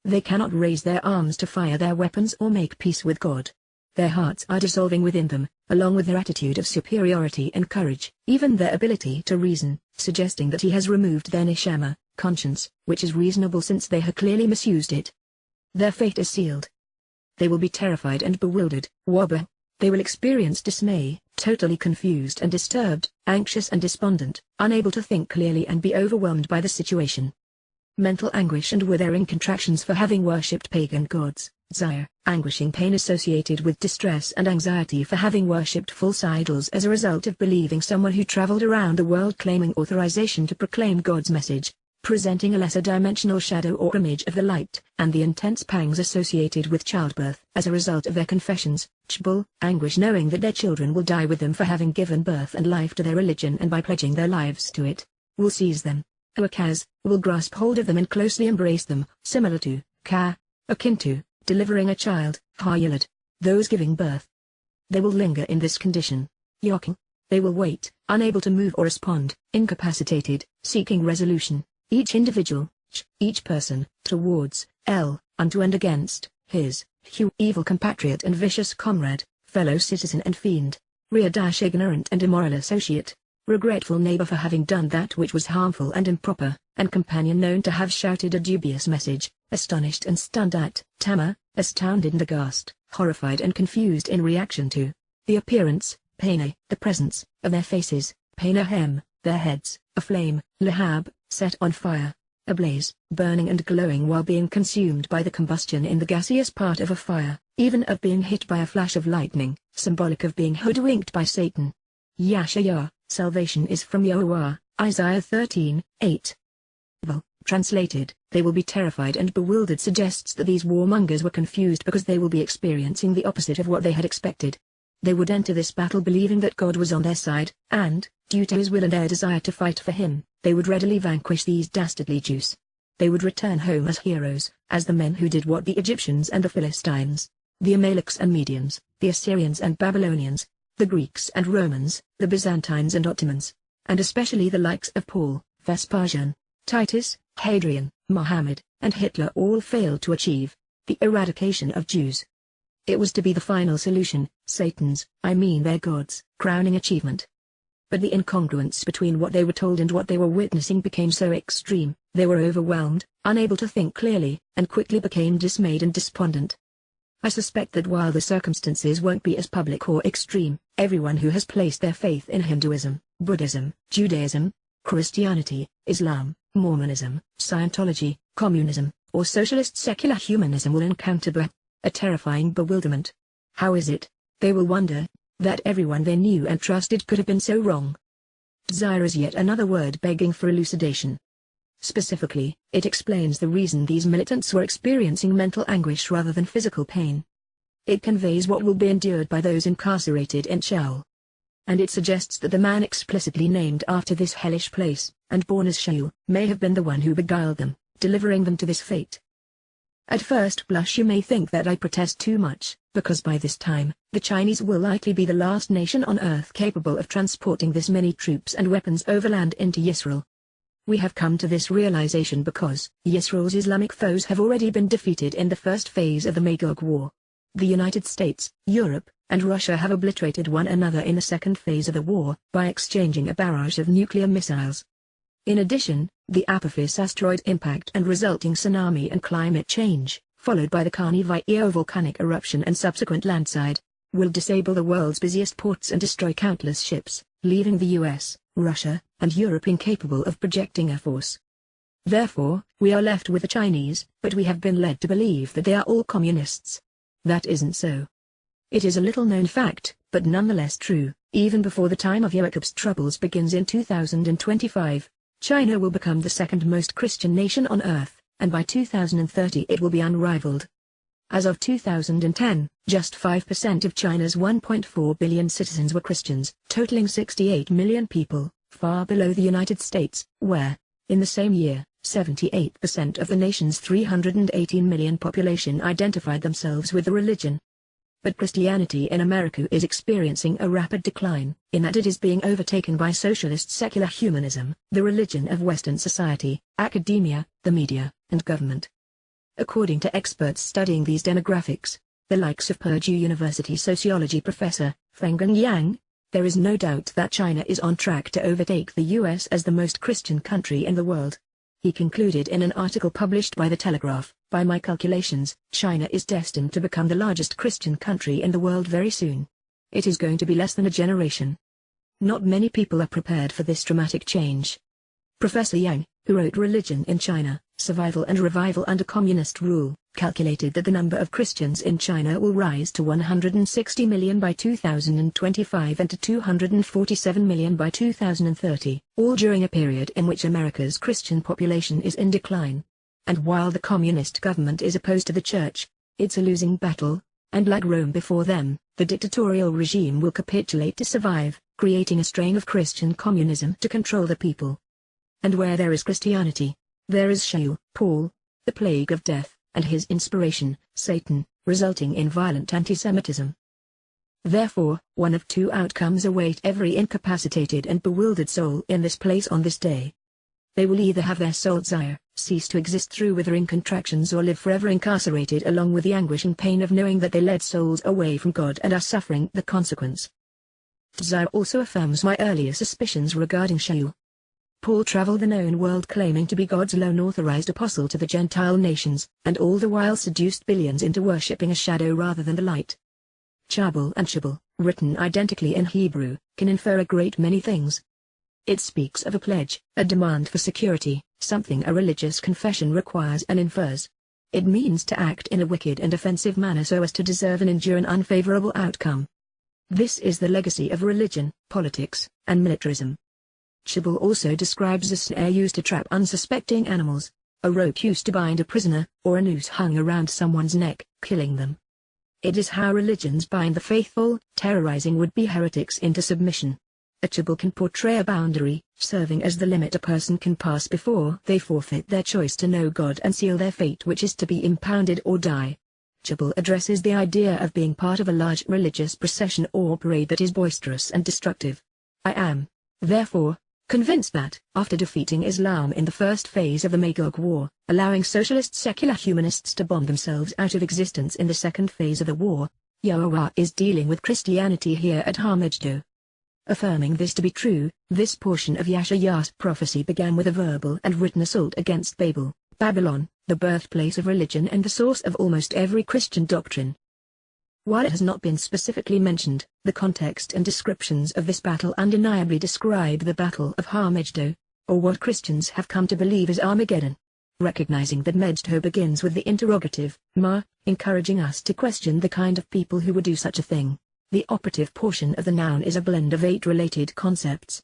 They cannot raise their arms to fire their weapons or make peace with God. Their hearts are dissolving within them, along with their attitude of superiority and courage, even their ability to reason, suggesting that he has removed their neshama, conscience, which is reasonable since they have clearly misused it. Their fate is sealed. They will be terrified and bewildered, wabah. They will experience dismay, totally confused and disturbed, anxious and despondent, unable to think clearly and be overwhelmed by the situation. Mental anguish and withering contractions for having worshipped pagan gods, desire, anguishing pain associated with distress and anxiety for having worshipped false idols as a result of believing someone who traveled around the world claiming authorization to proclaim God's message, presenting a lesser dimensional shadow or image of the light, and the intense pangs associated with childbirth as a result of their confessions, chbul, anguish knowing that their children will die with them for having given birth and life to their religion and by pledging their lives to it, will seize them. Wakaz, will grasp hold of them and closely embrace them, similar to, akin to, delivering a child, hayilad, those giving birth. They will linger in this condition, yoking. They will wait, unable to move or respond, incapacitated, seeking resolution, each individual, each person, towards, unto and against, his, evil compatriot and vicious comrade, fellow citizen and fiend, ignorant and immoral associate, regretful neighbor for having done that which was harmful and improper, and companion known to have shouted a dubious message, astonished and stunned at, astounded and aghast, horrified and confused in reaction to, the appearance, the presence, of their faces, their heads, aflame, lahab, set on fire, ablaze, burning and glowing while being consumed by the combustion in the gaseous part of a fire, even of being hit by a flash of lightning, symbolic of being hoodwinked by Satan. Yahweh, salvation is from Yahowah, Isaiah 13:8. Translated, they will be terrified and bewildered suggests that these warmongers were confused because they will be experiencing the opposite of what they had expected. They would enter this battle believing that God was on their side, and, due to his will and their desire to fight for him, they would readily vanquish these dastardly Jews. They would return home as heroes, as the men who did what the Egyptians and the Philistines, the Amalekites and Medians, the Assyrians and Babylonians, the Greeks and Romans, the Byzantines and Ottomans, and especially the likes of Paul, Vespasian, Titus, Hadrian, Muhammad, and Hitler all failed to achieve, the eradication of Jews. It was to be the final solution, Satan's, their God's, crowning achievement. But the incongruence between what they were told and what they were witnessing became so extreme, they were overwhelmed, unable to think clearly, and quickly became dismayed and despondent. I suspect that while the circumstances won't be as public or extreme, everyone who has placed their faith in Hinduism, Buddhism, Judaism, Christianity, Islam, Mormonism, Scientology, communism, or socialist secular humanism will encounter a terrifying bewilderment. How is it, they will wonder, that everyone they knew and trusted could have been so wrong? Desire is yet another word begging for elucidation. Specifically, it explains the reason these militants were experiencing mental anguish rather than physical pain. It conveys what will be endured by those incarcerated in Sheol. And it suggests that the man explicitly named after this hellish place, and born as Sheol, may have been the one who beguiled them, delivering them to this fate. At first blush you may think that I protest too much, because by this time, the Chinese will likely be the last nation on earth capable of transporting this many troops and weapons overland into Yisrael. We have come to this realization because Yisrael's Islamic foes have already been defeated in the first phase of the Magog War. The United States, Europe, and Russia have obliterated one another in the second phase of the war by exchanging a barrage of nuclear missiles. In addition, the Apophis asteroid impact and resulting tsunami and climate change, followed by the Carnivio volcanic eruption and subsequent landslide, will disable the world's busiest ports and destroy countless ships, leaving the US, Russia, and Europe incapable of projecting a force. Therefore, we are left with the Chinese, but we have been led to believe that they are all communists. That isn't so. It is a little-known fact, but nonetheless true. Even before the time of Jacob's troubles begins in 2025, China will become the second most Christian nation on earth, and by 2030 it will be unrivaled. As of 2010, just 5% of China's 1.4 billion citizens were Christians, totaling 68 million people, far below the United States, where, in the same year, 78% of the nation's 318 million population identified themselves with the religion. But Christianity in America is experiencing a rapid decline, in that it is being overtaken by socialist secular humanism, the religion of Western society, academia, the media, and government. According to experts studying these demographics, the likes of Purdue University sociology professor, Fenggang Yang, there is no doubt that China is on track to overtake the US as the most Christian country in the world. He concluded in an article published by The Telegraph, by my calculations, China is destined to become the largest Christian country in the world very soon. It is going to be less than a generation. Not many people are prepared for this dramatic change. Professor Yang, who wrote Religion in China, Survival and Revival Under Communist Rule, calculated that the number of Christians in China will rise to 160 million by 2025 and to 247 million by 2030, all during a period in which America's Christian population is in decline. And while the communist government is opposed to the church, it's a losing battle, and like Rome before them, the dictatorial regime will capitulate to survive, creating a strain of Christian communism to control the people. And where there is Christianity, there is Sheol, Paul, the plague of death, and his inspiration, Satan, resulting in violent anti-Semitism. Therefore, one of two outcomes await every incapacitated and bewildered soul in this place on this day. They will either have their soul desire cease to exist through withering contractions, or live forever incarcerated along with the anguish and pain of knowing that they led souls away from God and are suffering the consequence. Desire also affirms my earlier suspicions regarding Sheol. Paul traveled the known world claiming to be God's lone authorized apostle to the Gentile nations, and all the while seduced billions into worshipping a shadow rather than the light. Chabal and Shabal, written identically in Hebrew, can infer a great many things. It speaks of a pledge, a demand for security, something a religious confession requires and infers. It means to act in a wicked and offensive manner so as to deserve and endure an unfavorable outcome. This is the legacy of religion, politics, and militarism. Chibble also describes a snare used to trap unsuspecting animals, a rope used to bind a prisoner, or a noose hung around someone's neck, killing them. It is how religions bind the faithful, terrorizing would-be heretics into submission. A chibble can portray a boundary, serving as the limit a person can pass before they forfeit their choice to know God and seal their fate, which is to be impounded or die. Chibble addresses the idea of being part of a large religious procession or parade that is boisterous and destructive. I am, therefore, convinced that, after defeating Islam in the first phase of the Magog War, allowing socialist secular humanists to bomb themselves out of existence in the second phase of the war, Yahowah is dealing with Christianity here at Har-Megiddo. Affirming this to be true, this portion of Yahowah's prophecy began with a verbal and written assault against Babylon, the birthplace of religion and the source of almost every Christian doctrine. While it has not been specifically mentioned, the context and descriptions of this battle undeniably describe the Battle of Har-Megiddo, or what Christians have come to believe is Armageddon. Recognizing that Megiddo begins with the interrogative, ma, encouraging us to question the kind of people who would do such a thing. The operative portion of the noun is a blend of 8 related concepts.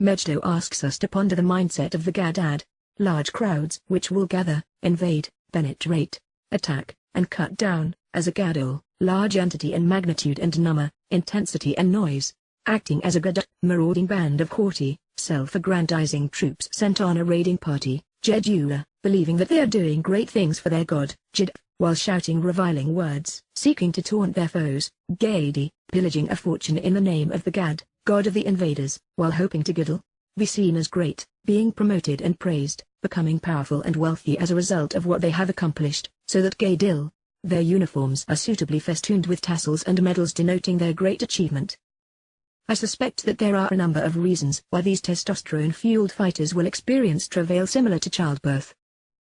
Megiddo asks us to ponder the mindset of the Gadad, large crowds which will gather, invade, penetrate, attack, and cut down, as a gadol, large entity in magnitude and number, intensity and noise, acting as a gadad, marauding band of haughty, self-aggrandizing troops sent on a raiding party, Jedula, believing that they are doing great things for their god, Jid, while shouting reviling words, seeking to taunt their foes, Gadi, pillaging a fortune in the name of the Gad, god of the invaders, while hoping to Gidel, be seen as great, being promoted and praised, becoming powerful and wealthy as a result of what they have accomplished, so that Gadil, their uniforms are suitably festooned with tassels and medals denoting their great achievement. I suspect that there are a number of reasons why these testosterone-fueled fighters will experience travail similar to childbirth.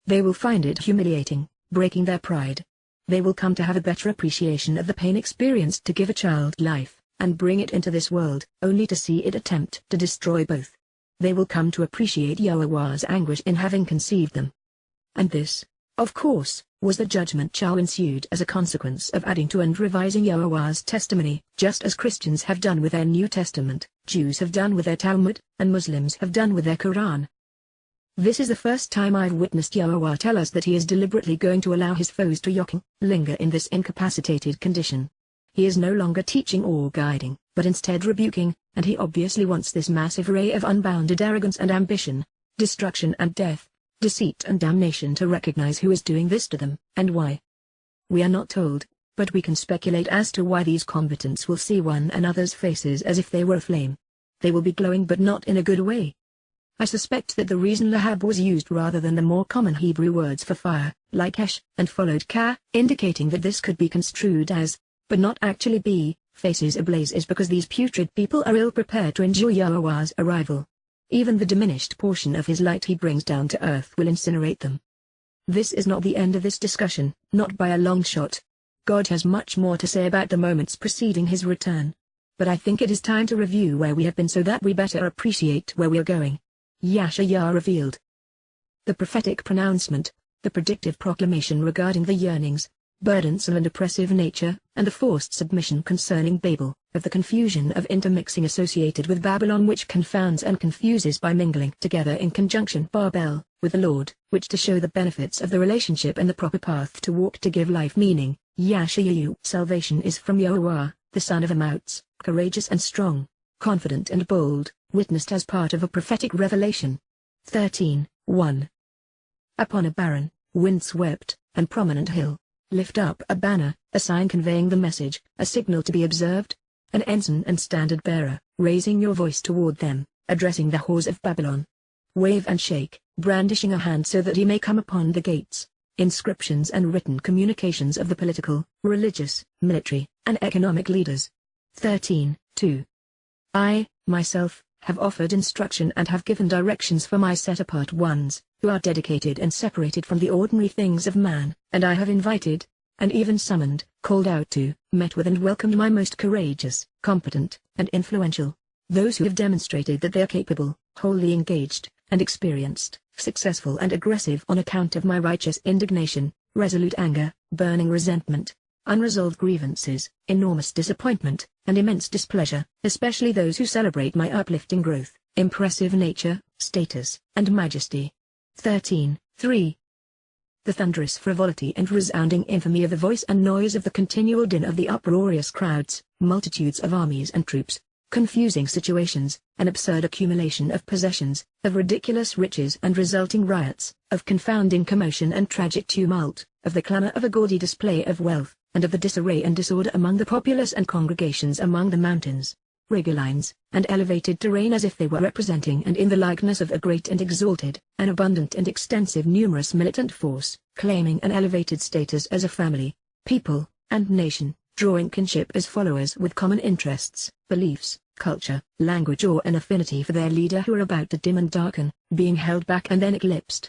They will find it humiliating, breaking their pride. They will come to have a better appreciation of the pain experienced to give a child life, and bring it into this world, only to see it attempt to destroy both. They will come to appreciate Yahowah's anguish in having conceived them. And this, of course, was the judgment which ensued as a consequence of adding to and revising Yahowah's testimony, just as Christians have done with their New Testament, Jews have done with their Talmud, and Muslims have done with their Quran. This is the first time I've witnessed Yahowah tell us that he is deliberately going to allow his foes to linger in this incapacitated condition. He is no longer teaching or guiding, but instead rebuking, and he obviously wants this massive array of unbounded arrogance and ambition, destruction and death, deceit and damnation to recognize who is doing this to them, and why. We are not told, but we can speculate as to why these combatants will see one another's faces as if they were aflame. They will be glowing but not in a good way. I suspect that the reason lahab was used rather than the more common Hebrew words for fire, like esh, and followed ka, indicating that this could be construed as, but not actually be, faces ablaze is because these putrid people are ill-prepared to enjoy Yahowah's arrival. Even the diminished portion of his light he brings down to earth will incinerate them. This is not the end of this discussion, not by a long shot. God has much more to say about the moments preceding his return. But I think it is time to review where we have been so that we better appreciate where we are going. Yahowah revealed. The prophetic pronouncement, the predictive proclamation regarding the yearnings, burdensome and oppressive nature, and the forced submission concerning Babel, of the confusion of intermixing associated with Babylon which confounds and confuses by mingling together in conjunction Babel, with the Lord, which to show the benefits of the relationship and the proper path to walk to give life meaning, Yahowah. Salvation is from Yahowah, the son of Amoutz, courageous and strong, confident and bold, witnessed as part of a prophetic revelation. 13:1. Upon a barren, wind-swept, and prominent hill, lift up a banner, a sign conveying the message, a signal to be observed, an ensign and standard-bearer, raising your voice toward them, addressing the whores of Babylon. Wave and shake, brandishing a hand so that he may come upon the gates. Inscriptions and written communications of the political, religious, military, and economic leaders. 13:2. I, myself, have offered instruction and have given directions for my set-apart ones, who are dedicated and separated from the ordinary things of man, and I have invited, and even summoned, called out to, met with and welcomed my most courageous, competent, and influential, those who have demonstrated that they are capable, wholly engaged, and experienced, successful and aggressive on account of my righteous indignation, resolute anger, burning resentment, unresolved grievances, enormous disappointment, and immense displeasure, especially those who celebrate my uplifting growth, impressive nature, status, and majesty. 13:3. The thunderous frivolity and resounding infamy of the voice and noise of the continual din of the uproarious crowds, multitudes of armies and troops, confusing situations, an absurd accumulation of possessions, of ridiculous riches and resulting riots, of confounding commotion and tragic tumult, of the clamor of a gaudy display of wealth, and of the disarray and disorder among the populace and congregations among the mountains, lines, and elevated terrain as if they were representing and in the likeness of a great and exalted, an abundant and extensive numerous militant force, claiming an elevated status as a family, people, and nation, drawing kinship as followers with common interests, beliefs, culture, language or an affinity for their leader who are about to dim and darken, being held back and then eclipsed.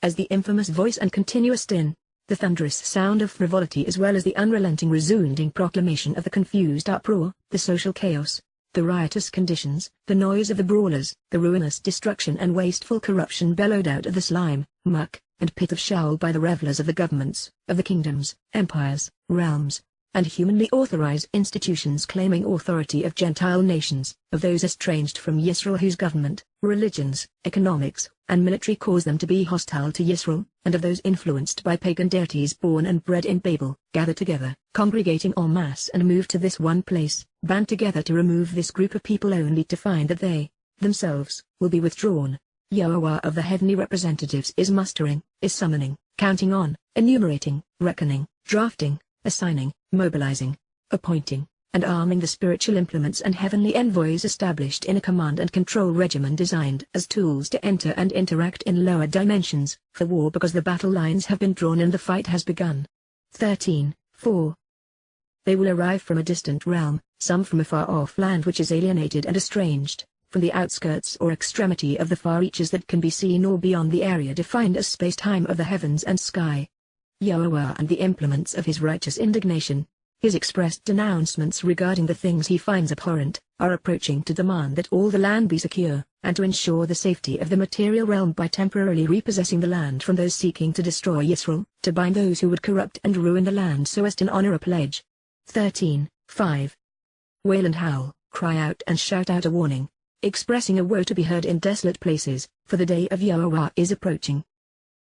As the infamous voice and continuous din, the thunderous sound of frivolity as well as the unrelenting resounding proclamation of the confused uproar, the social chaos, the riotous conditions, the noise of the brawlers, the ruinous destruction and wasteful corruption bellowed out of the slime, muck, and pit of Sheol by the revelers of the governments, of the kingdoms, empires, realms, and humanly authorized institutions claiming authority of Gentile nations, of those estranged from Yisrael whose government, religions, economics, and military cause them to be hostile to Yisrael, and of those influenced by pagan deities born and bred in Babel, gather together, congregating en masse and move to this one place, band together to remove this group of people only to find that they, themselves, will be withdrawn. Yahowah of the heavenly representatives is mustering, is summoning, counting on, enumerating, reckoning, drafting, assigning, mobilizing, appointing, and arming the spiritual implements and heavenly envoys established in a command and control regimen designed as tools to enter and interact in lower dimensions, for war because the battle lines have been drawn and the fight has begun. 13:4. They will arrive from a distant realm, some from a far-off land which is alienated and estranged, from the outskirts or extremity of the far reaches that can be seen or beyond the area defined as space-time of the heavens and sky. Yahowah and the implements of his righteous indignation, his expressed denouncements regarding the things he finds abhorrent, are approaching to demand that all the land be secure, and to ensure the safety of the material realm by temporarily repossessing the land from those seeking to destroy Yisrael, to bind those who would corrupt and ruin the land so as to honor a pledge. 13:5. Wail and howl, cry out and shout out a warning, expressing a woe to be heard in desolate places, for the day of Yahowah is approaching.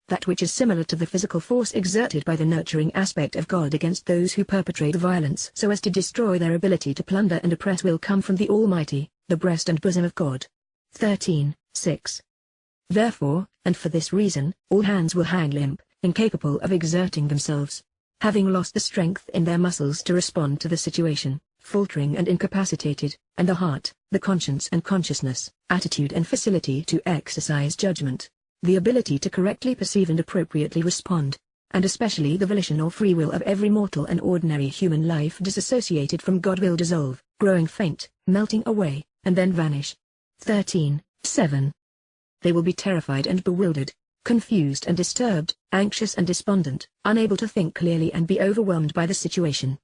That which is similar to the physical force exerted by the nurturing aspect of God against those who perpetrate violence so as to destroy their ability to plunder and oppress will come from the Almighty, the breast and bosom of God. 13:6. Therefore, and for this reason, all hands will hang limp, incapable of exerting themselves, having lost the strength in their muscles to respond to the situation, faltering and incapacitated, and the heart, the conscience and consciousness, attitude and facility to exercise judgment, the ability to correctly perceive and appropriately respond, and especially the volition or free will of every mortal and ordinary human life disassociated from God will dissolve, growing faint, melting away, and then vanish. 13:7. They will be terrified and bewildered, confused and disturbed, anxious and despondent, unable to think clearly and be overwhelmed by the situation.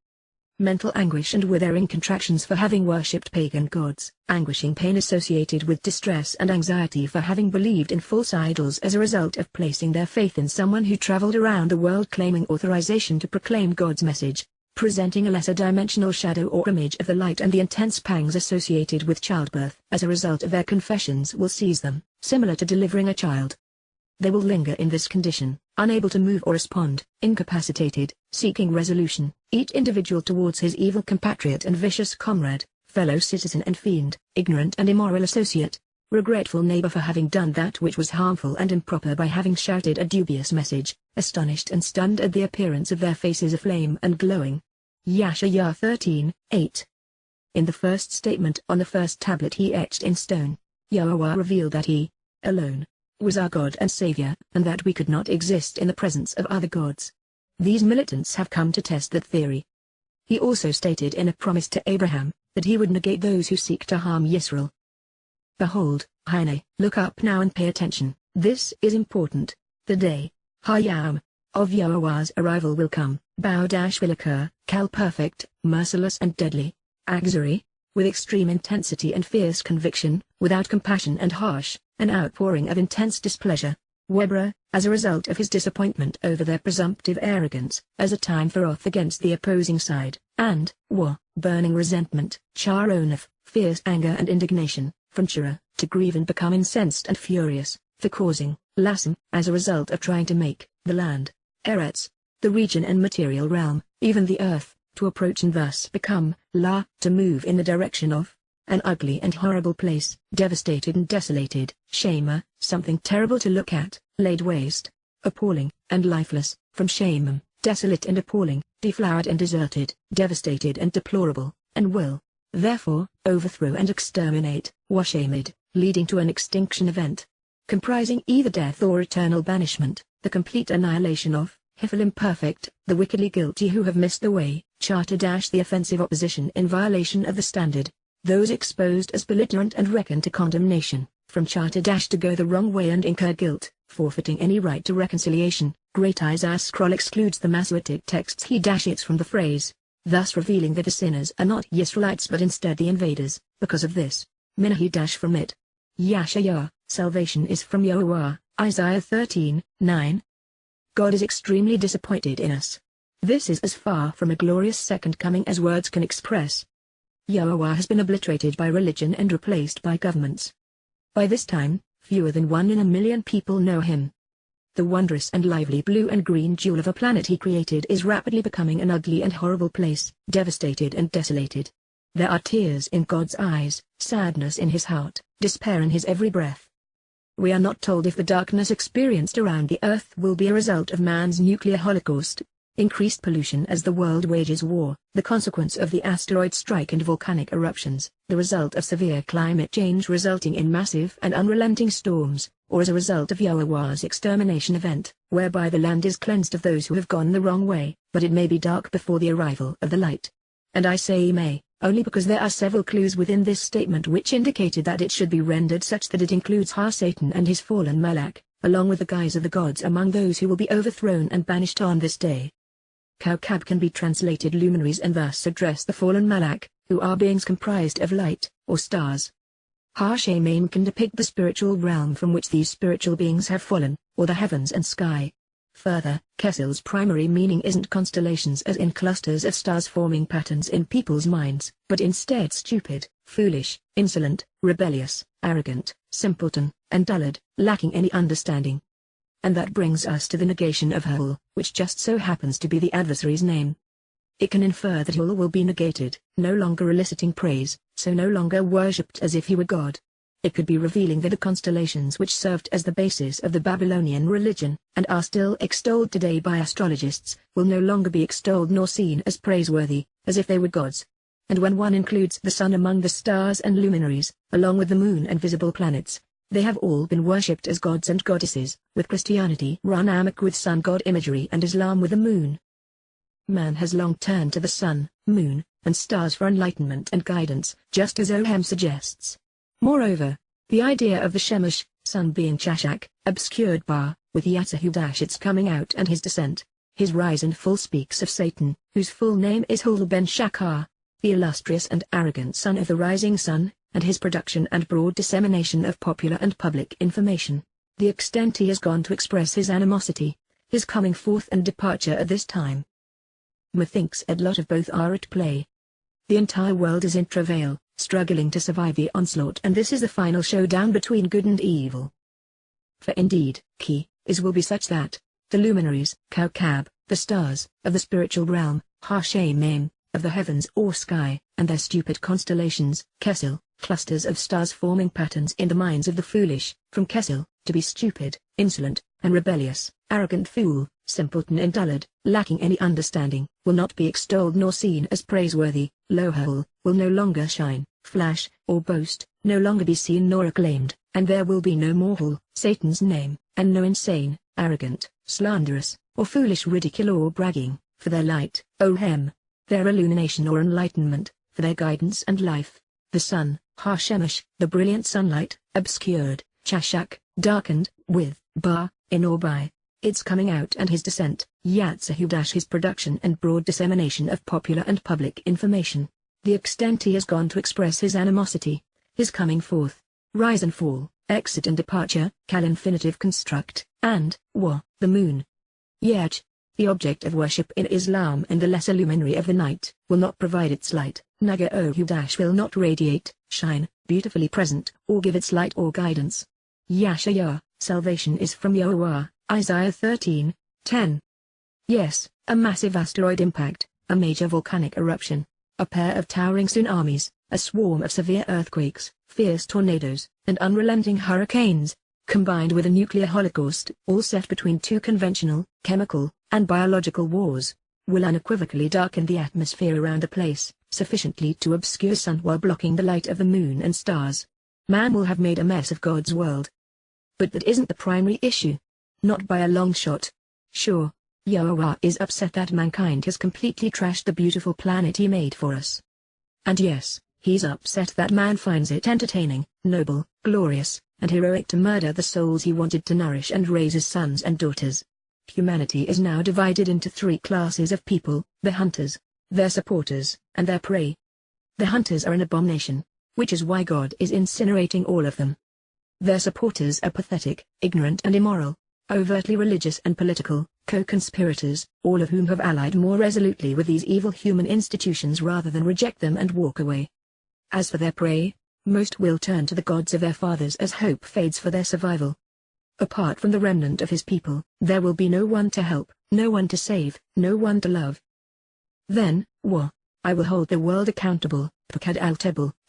Mental anguish and withering contractions for having worshipped pagan gods, anguishing pain associated with distress and anxiety for having believed in false idols as a result of placing their faith in someone who traveled around the world claiming authorization to proclaim God's message, presenting a lesser dimensional shadow or image of the light, and the intense pangs associated with childbirth as a result of their confessions will seize them, similar to delivering a child. They will linger in this condition, unable to move or respond, incapacitated, seeking resolution, each individual towards his evil compatriot and vicious comrade, fellow citizen and fiend, ignorant and immoral associate, regretful neighbor for having done that which was harmful and improper by having shouted a dubious message, astonished and stunned at the appearance of their faces aflame and glowing. Yahowah 13:8. In the first statement on the first tablet he etched in stone, Yahowah revealed that he, alone, was our God and Savior, and that we could not exist in the presence of other gods. These militants have come to test that theory. He also stated in a promise to Abraham, that he would negate those who seek to harm Yisrael. Behold, Hine, look up now and pay attention, this is important. The day, Hayam, of Yahowah's arrival will come, will occur, perfect, merciless and deadly, Axari, with extreme intensity and fierce conviction, without compassion and harsh, an outpouring of intense displeasure. Webra, as a result of his disappointment over their presumptive arrogance, as a time for wrath against the opposing side, and, burning resentment, charoneth, fierce anger and indignation, from Towrah, to grieve and become incensed and furious, for causing, Lasem, as a result of trying to make, the land, Eretz, the region and material realm, even the earth, to approach and thus become, La, to move in the direction of, an ugly and horrible place, devastated and desolated, Shema, something terrible to look at, laid waste, appalling, and lifeless, from Shemam, desolate and appalling, deflowered and deserted, devastated and deplorable, and will, therefore, overthrow and exterminate, Washamid, leading to an extinction event, comprising either death or eternal banishment, the complete annihilation of, Hifil imperfect, the wickedly guilty who have missed the way, charter the offensive opposition in violation of the standard, those exposed as belligerent and reckoned to condemnation, from charter to go the wrong way and incur guilt, forfeiting any right to reconciliation. Great Isaiah scroll excludes the Masoretic texts he its from the phrase, thus revealing that the sinners are not Israelites but instead the invaders. Because of this, Minahi from it. Yahshua, salvation is from Yahowah, Isaiah 13:9. God is extremely disappointed in us. This is as far from a glorious second coming as words can express. Yahowah has been obliterated by religion and replaced by governments. By this time, fewer than 1 in a million people know him. The wondrous and lively blue and green jewel of a planet he created is rapidly becoming an ugly and horrible place, devastated and desolated. There are tears in God's eyes, sadness in his heart, despair in his every breath. We are not told if the darkness experienced around the earth will be a result of man's nuclear holocaust, increased pollution as the world wages war, the consequence of the asteroid strike and volcanic eruptions, the result of severe climate change resulting in massive and unrelenting storms, or as a result of Yahowah's extermination event, whereby the land is cleansed of those who have gone the wrong way, but it may be dark before the arrival of the light. And I say may, only because there are several clues within this statement which indicated that it should be rendered such that it includes Satan and his fallen Malak, along with the guise of the gods among those who will be overthrown and banished on this day. Kaukab can be translated luminaries and thus address the fallen Malak, who are beings comprised of light, or stars. Shemaim can depict the spiritual realm from which these spiritual beings have fallen, or the heavens and sky. Further, Kesil's primary meaning isn't constellations as in clusters of stars forming patterns in people's minds, but instead stupid, foolish, insolent, rebellious, arrogant, simpleton, and dullard, lacking any understanding. And that brings us to the negation of Hul, which just so happens to be the adversary's name. It can infer that Hul will be negated, no longer eliciting praise, so no longer worshipped as if he were God. It could be revealing that the constellations which served as the basis of the Babylonian religion, and are still extolled today by astrologists, will no longer be extolled nor seen as praiseworthy, as if they were gods. And when one includes the sun among the stars and luminaries, along with the moon and visible planets, they have all been worshipped as gods and goddesses, with Christianity run amok with sun god imagery and Islam with the moon. Man has long turned to the sun, moon, and stars for enlightenment and guidance, just as Ohem suggests. Moreover, the idea of the Shemesh, sun being Chashak, obscured Ba, with Yahweh its coming out and his descent. His rise and fall speaks of Satan, whose full name is Hul ben Shakar, the illustrious and arrogant son of the rising sun, and his production and broad dissemination of popular and public information. The extent he has gone to express his animosity, his coming forth and departure at this time. Methinks a lot of both are at play. The entire world is in travail, struggling to survive the onslaught, and this is the final showdown between good and evil. For indeed, will be such that, the luminaries, Kaukab, the stars, of the spiritual realm, Shemaim, of the heavens or sky, and their stupid constellations, Kesil, clusters of stars forming patterns in the minds of the foolish, from Kesil, to be stupid, insolent, and rebellious, arrogant fool, simpleton and dullard, lacking any understanding, will not be extolled nor seen as praiseworthy. Lohul will no longer shine, flash, or boast, no longer be seen nor acclaimed, and there will be no more Hul, Satan's name, and no insane, arrogant, slanderous, or foolish ridicule or bragging, for their light, Ohem, their illumination or enlightenment, for their guidance and life. The sun, Shemesh, the brilliant sunlight, obscured, Chashak, darkened, with, Ba, in or by, its coming out and his descent, Yahweh his production and broad dissemination of popular and public information. The extent he has gone to express his animosity, his coming forth, rise and fall, exit and departure, Kal infinitive construct, and, Wa, the moon. Yet, the object of worship in Islam and the lesser luminary of the night, will not provide its light, Naga will not radiate, shine, beautifully present, or give its light or guidance. Yahweh, salvation is from Yahowah, Isaiah 13:10. Yes, a massive asteroid impact, a major volcanic eruption, a pair of towering tsunamis, a swarm of severe earthquakes, fierce tornadoes, and unrelenting hurricanes, combined with a nuclear holocaust, all set between two conventional, chemical, and biological wars, will unequivocally darken the atmosphere around the place, sufficiently to obscure sun while blocking the light of the moon and stars. Man will have made a mess of God's world. But that isn't the primary issue. Not by a long shot. Sure, Yahowah is upset that mankind has completely trashed the beautiful planet he made for us. And yes, he's upset that man finds it entertaining, noble, glorious, and heroic to murder the souls he wanted to nourish and raise as sons and daughters. Humanity is now divided into three classes of people: the hunters, their supporters, and their prey. The hunters are an abomination, which is why God is incinerating all of them. Their supporters are pathetic, ignorant and immoral, overtly religious and political, co-conspirators, all of whom have allied more resolutely with these evil human institutions rather than reject them and walk away. As for their prey, most will turn to the gods of their fathers as hope fades for their survival. Apart from the remnant of his people, there will be no one to help, no one to save, no one to love. Then, I will hold the world accountable,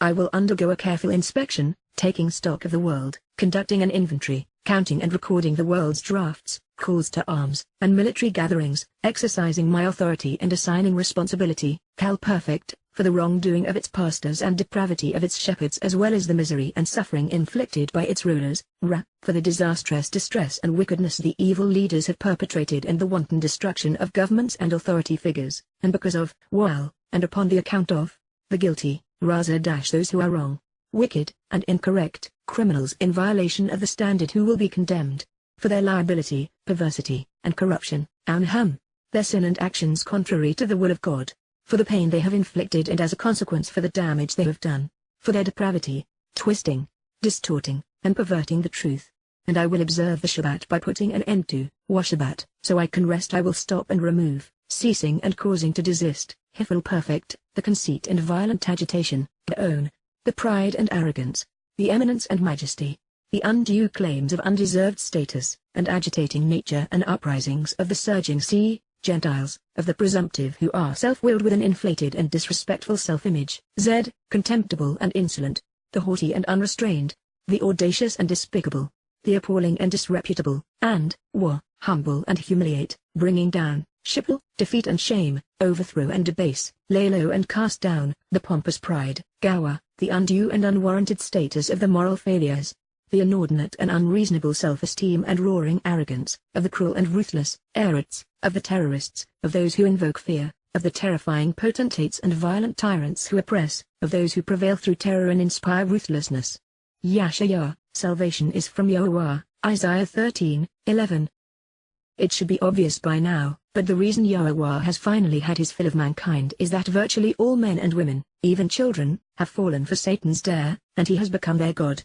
I will undergo a careful inspection, taking stock of the world, conducting an inventory, counting and recording the world's drafts, calls to arms, and military gatherings, exercising my authority and assigning responsibility, perfect, for the wrongdoing of its pastors and depravity of its shepherds as well as the misery and suffering inflicted by its rulers, for the disastrous distress and wickedness the evil leaders have perpetrated and the wanton destruction of governments and authority figures, and because of, while, and upon the account of, the guilty, those who are wrong, wicked, and incorrect, criminals in violation of the standard who will be condemned, for their liability, perversity, and corruption, their sin and actions contrary to the will of God, for the pain they have inflicted and as a consequence for the damage they have done, for their depravity, twisting, distorting, and perverting the truth. And I will observe the Shabbat by putting an end to, Shabbat, so I can rest. I will stop and remove, ceasing and causing to desist, perfect, the conceit and violent agitation, the pride and arrogance, the eminence and majesty, the undue claims of undeserved status, and agitating nature and uprisings of the surging sea, Gentiles, of the presumptive who are self-willed with an inflated and disrespectful self-image, contemptible and insolent, the haughty and unrestrained, the audacious and despicable, the appalling and disreputable, and, humble and humiliate, bringing down, defeat and shame, overthrow and debase, lay low and cast down, the pompous pride, the undue and unwarranted status of the moral failures, the inordinate and unreasonable self-esteem and roaring arrogance, of the cruel and ruthless, of the terrorists, of those who invoke fear, of the terrifying potentates and violent tyrants who oppress, of those who prevail through terror and inspire ruthlessness. Yahweh, salvation is from Yahowah, Isaiah 13:11. It should be obvious by now, but the reason Yahowah has finally had his fill of mankind is that virtually all men and women, even children, have fallen for Satan's dare, and he has become their god.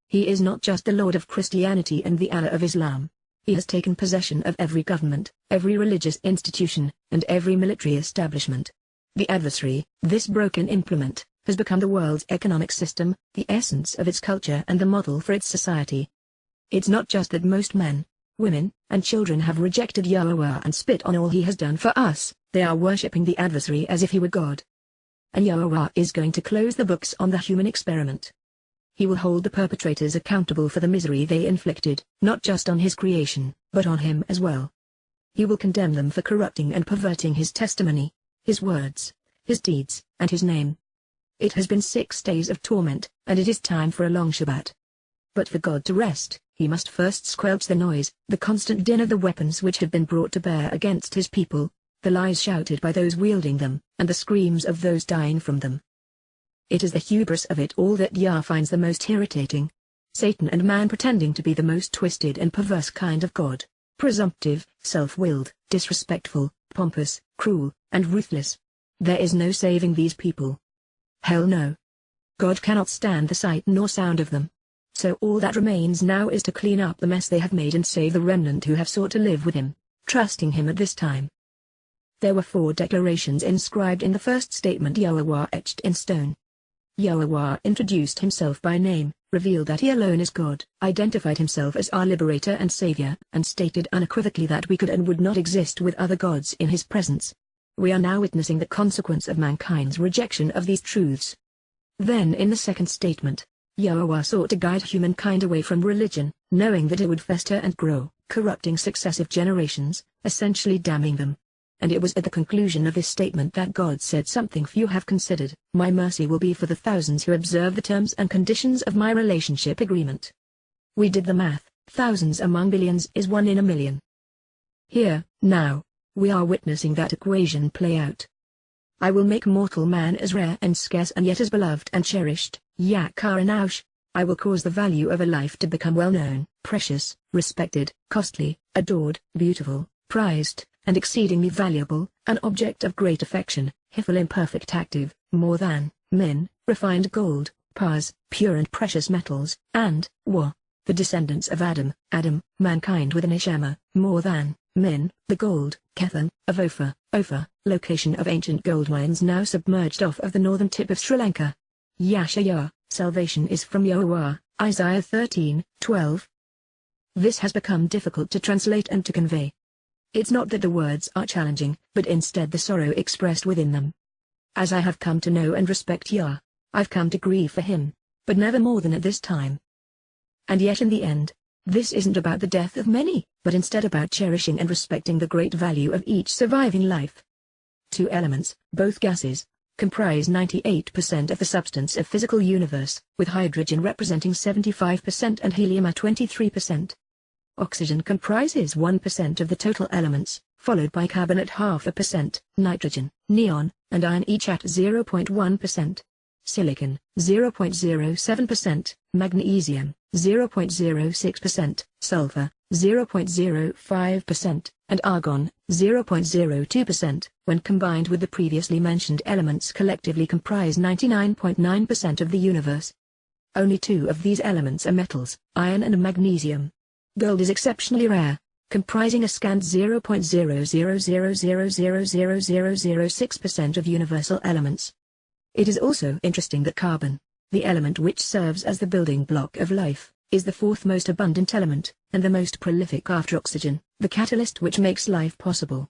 He is not just the Lord of Christianity and the Allah of Islam. He has taken possession of every government, every religious institution, and every military establishment. The adversary, this broken implement, has become the world's economic system, the essence of its culture and the model for its society. It's not just that most men, women, and children have rejected Yahowah and spit on all he has done for us, they are worshipping the adversary as if he were God. And Yahowah is going to close the books on the human experiment. He will hold the perpetrators accountable for the misery they inflicted, not just on his creation, but on him as well. He will condemn them for corrupting and perverting his testimony, his words, his deeds, and his name. It has been 6 days of torment, and it is time for a long Shabbat. But for God to rest, he must first squelch the noise, the constant din of the weapons which have been brought to bear against his people, the lies shouted by those wielding them, and the screams of those dying from them. It is the hubris of it all that Yah finds the most irritating. Satan and man pretending to be the most twisted and perverse kind of God, presumptive, self-willed, disrespectful, pompous, cruel, and ruthless. There is no saving these people. Hell no. God cannot stand the sight nor sound of them. So all that remains now is to clean up the mess they have made and save the remnant who have sought to live with him, trusting him at this time. There were 4 declarations inscribed in the first statement Yahowah etched in stone. Yahowah introduced himself by name, revealed that he alone is God, identified himself as our liberator and savior, and stated unequivocally that we could and would not exist with other gods in his presence. We are now witnessing the consequence of mankind's rejection of these truths. Then in the second statement, Yahowah sought to guide humankind away from religion, knowing that it would fester and grow, corrupting successive generations, essentially damning them. And it was at the conclusion of this statement that God said something few have considered: my mercy will be for the thousands who observe the terms and conditions of my relationship agreement. We did the math: thousands among billions is 1 in a million. Here, now, we are witnessing that equation play out. I will make mortal man as rare and scarce and yet as beloved and cherished, Yakaranash. I will cause the value of a life to become well known, precious, respected, costly, adored, beautiful, prized, and exceedingly valuable, an object of great affection, hifal imperfect active, more than, min, refined gold, pars, pure and precious metals, and, wa, the descendants of Adam, mankind with an ishema, more than, min, the gold, kethan, of Ophir, location of ancient gold mines now submerged off of the northern tip of Sri Lanka. Yashayah, salvation is from Yahowah, Isaiah 13:12. This has become difficult to translate and to convey. It's not that the words are challenging, but instead the sorrow expressed within them. As I have come to know and respect Yah, I've come to grieve for him, but never more than at this time. And yet in the end, this isn't about the death of many, but instead about cherishing and respecting the great value of each surviving life. Two elements, both gases, comprise 98% of the substance of physical universe, with hydrogen representing 75% and helium at 23%. Oxygen comprises 1% of the total elements, followed by carbon at 0.5%, nitrogen, neon, and iron each at 0.1%. Silicon, 0.07%, magnesium, 0.06%, sulfur, 0.05%, and argon, 0.02%, when combined with the previously mentioned elements collectively comprise 99.9% of the universe. Only two of these elements are metals, iron and magnesium. Gold is exceptionally rare, comprising a scant 0.0000000006% of universal elements. It is also interesting that carbon, the element which serves as the building block of life, is the fourth most abundant element, and the most prolific after oxygen, the catalyst which makes life possible.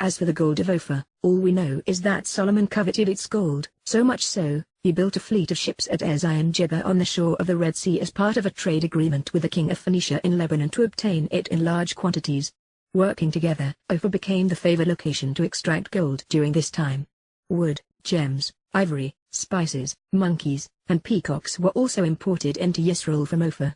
As for the gold of Ophir, all we know is that Solomon coveted its gold, so much so, he built a fleet of ships at Ezion-Geber on the shore of the Red Sea as part of a trade agreement with the king of Phoenicia in Lebanon to obtain it in large quantities. Working together, Ophir became the favored location to extract gold during this time. Wood, gems, ivory, spices, monkeys, and peacocks were also imported into Yisrael from Ophir.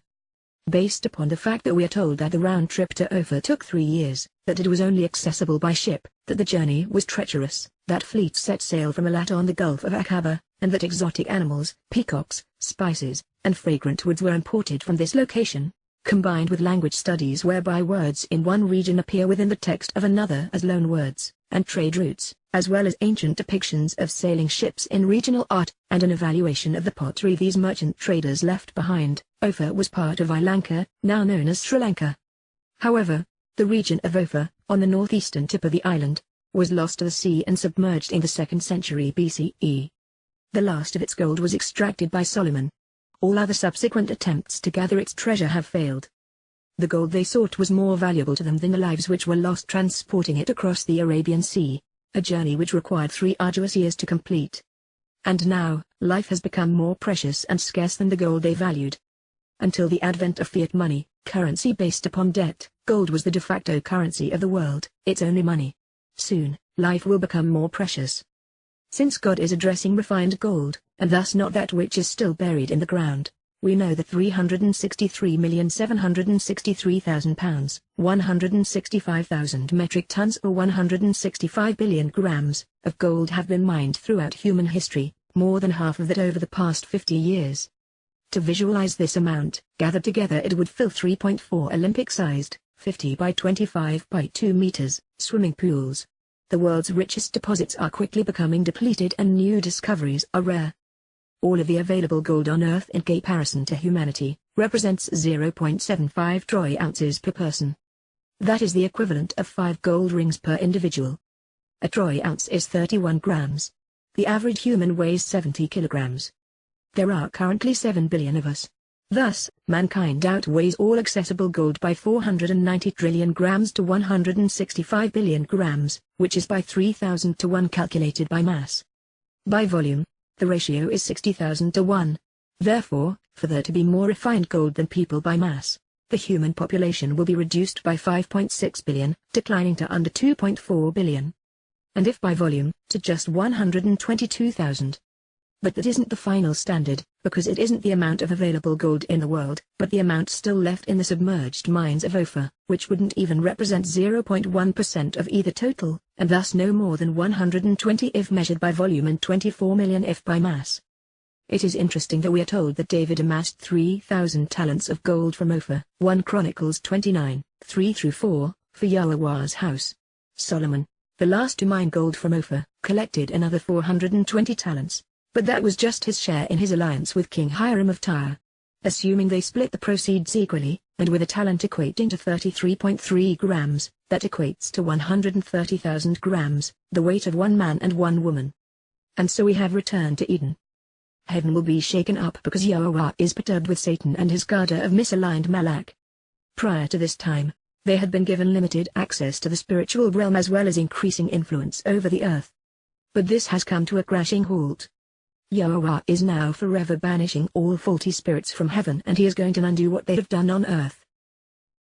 Based upon the fact that we are told that the round trip to Ophir took 3 years, that it was only accessible by ship, that the journey was treacherous, that fleets set sail from Eilat on the Gulf of Aqaba, and that exotic animals, peacocks, spices, and fragrant woods were imported from this location, combined with language studies whereby words in one region appear within the text of another as loan words, and trade routes, as well as ancient depictions of sailing ships in regional art, and an evaluation of the pottery these merchant traders left behind, Ophir was part of Lanka, now known as Sri Lanka. However, the region of Ophir, on the northeastern tip of the island, was lost to the sea and submerged in the 2nd century BCE. The last of its gold was extracted by Solomon. All other subsequent attempts to gather its treasure have failed. The gold they sought was more valuable to them than the lives which were lost transporting it across the Arabian Sea, a journey which required 3 arduous years to complete. And now, life has become more precious and scarce than the gold they valued. Until the advent of fiat money, currency based upon debt, gold was the de facto currency of the world, its only money. Soon, life will become more precious. Since God is addressing refined gold, and thus not that which is still buried in the ground, we know that 363,763,000 pounds, 165,000 metric tons or 165 billion grams, of gold have been mined throughout human history, more than half of that over the past 50 years. To visualize this amount, gathered together it would fill 3.4 Olympic-sized, 50 by 25 by 2 meters, swimming pools. The world's richest deposits are quickly becoming depleted and new discoveries are rare. All of the available gold on Earth in comparison to humanity, represents 0.75 troy ounces per person. That is the equivalent of 5 gold rings per individual. A troy ounce is 31 grams. The average human weighs 70 kilograms. There are currently 7 billion of us. Thus, mankind outweighs all accessible gold by 490 trillion grams to 165 billion grams, which is by 3,000 to 1 calculated by mass. By volume, the ratio is 60,000 to 1. Therefore, for there to be more refined gold than people by mass, the human population will be reduced by 5.6 billion, declining to under 2.4 billion. And if by volume, to just 122,000. But that isn't the final standard, because it isn't the amount of available gold in the world, but the amount still left in the submerged mines of Ophir, which wouldn't even represent 0.1% of either total, and thus no more than 120 if measured by volume and 24 million if by mass. It is interesting that we are told that David amassed 3,000 talents of gold from Ophir, 1 Chronicles 29, 3-4, for Yahowah's house. Solomon, the last to mine gold from Ophir, collected another 420 talents. But that was just his share in his alliance with King Hiram of Tyre. Assuming they split the proceeds equally, and with a talent equating to 33.3 grams, that equates to 130,000 grams, the weight of one man and one woman. And so we have returned to Eden. Heaven will be shaken up because Yahowah is perturbed with Satan and his garter of misaligned Malak. Prior to this time, they had been given limited access to the spiritual realm as well as increasing influence over the earth. But this has come to a crashing halt. Yahowah is now forever banishing all faulty spirits from heaven, and he is going to undo what they have done on earth.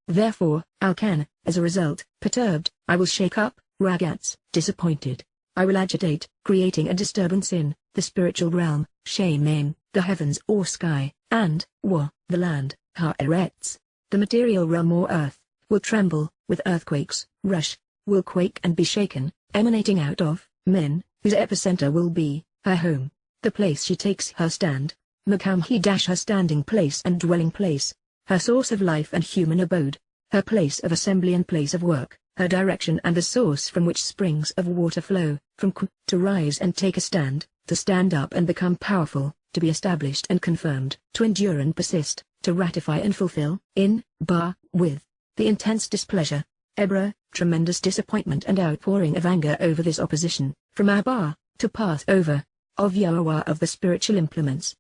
Therefore, Alcan, as a result, perturbed, I will shake up, Ragats, disappointed. I will agitate, creating a disturbance in the spiritual realm, Shemaim, the heavens or sky, and Wa, the land, Haaretz, the material realm or earth, will tremble, with earthquakes, Rush, will quake and be shaken, emanating out of Min, whose epicenter will be her home. The place she takes her stand, Makam her standing place and dwelling place, her source of life and human abode, her place of assembly and place of work, her direction and the source from which springs of water flow, from to rise and take a stand, to stand up and become powerful, to be established and confirmed, to endure and persist, to ratify and fulfill, in, with, the intense displeasure, Ebra, tremendous disappointment and outpouring of anger over this opposition, from Abba, to pass over. Of Yahowah of the spiritual implements,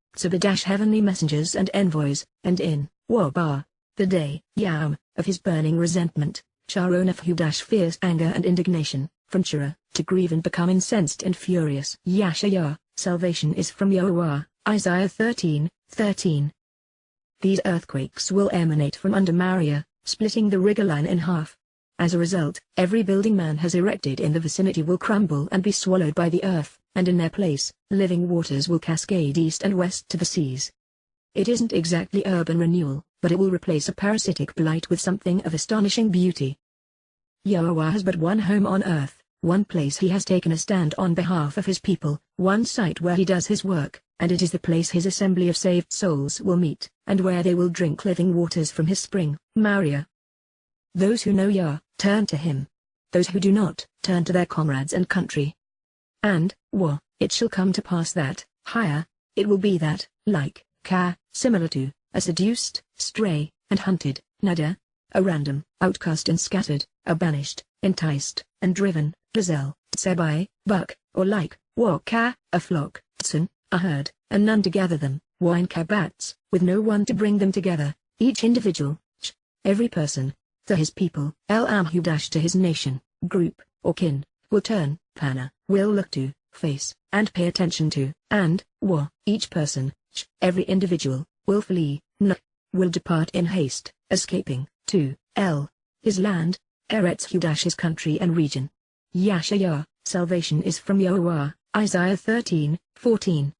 heavenly messengers and envoys, and in Wabah, the day, Yam, of his burning resentment, Charonaphu fierce anger and indignation, from Chira, to grieve and become incensed and furious. Yashayah, salvation is from Yahowah, Isaiah 13:13. These earthquakes will emanate from under Maria, splitting the Rigaline in half. As a result, every building man has erected in the vicinity will crumble and be swallowed by the earth, and in their place, living waters will cascade east and west to the seas. It isn't exactly urban renewal, but it will replace a parasitic blight with something of astonishing beauty. Yahowah has but one home on earth, one place he has taken a stand on behalf of his people, one site where he does his work, and it is the place his assembly of saved souls will meet, and where they will drink living waters from his spring, Maria. Those who know Yah, turn to him. Those who do not, turn to their comrades and country. And, it shall come to pass that, higher, it will be that, like, similar to, a seduced, stray, and hunted, Nada, a random, outcast and scattered, a banished, enticed, and driven, gazelle, tsebai, buck, or like, a flock, tsun, a herd, and none to gather them, wine kabats, with no one to bring them together, each individual, every person, to his people, to his nation, group, or kin, will turn, Pana, will look to, face, and pay attention to, and, each person, every individual, will flee, will depart in haste, escaping, to, his land, Eretz his country and region. Yashayah, salvation is from Yahowah, Isaiah 13:14.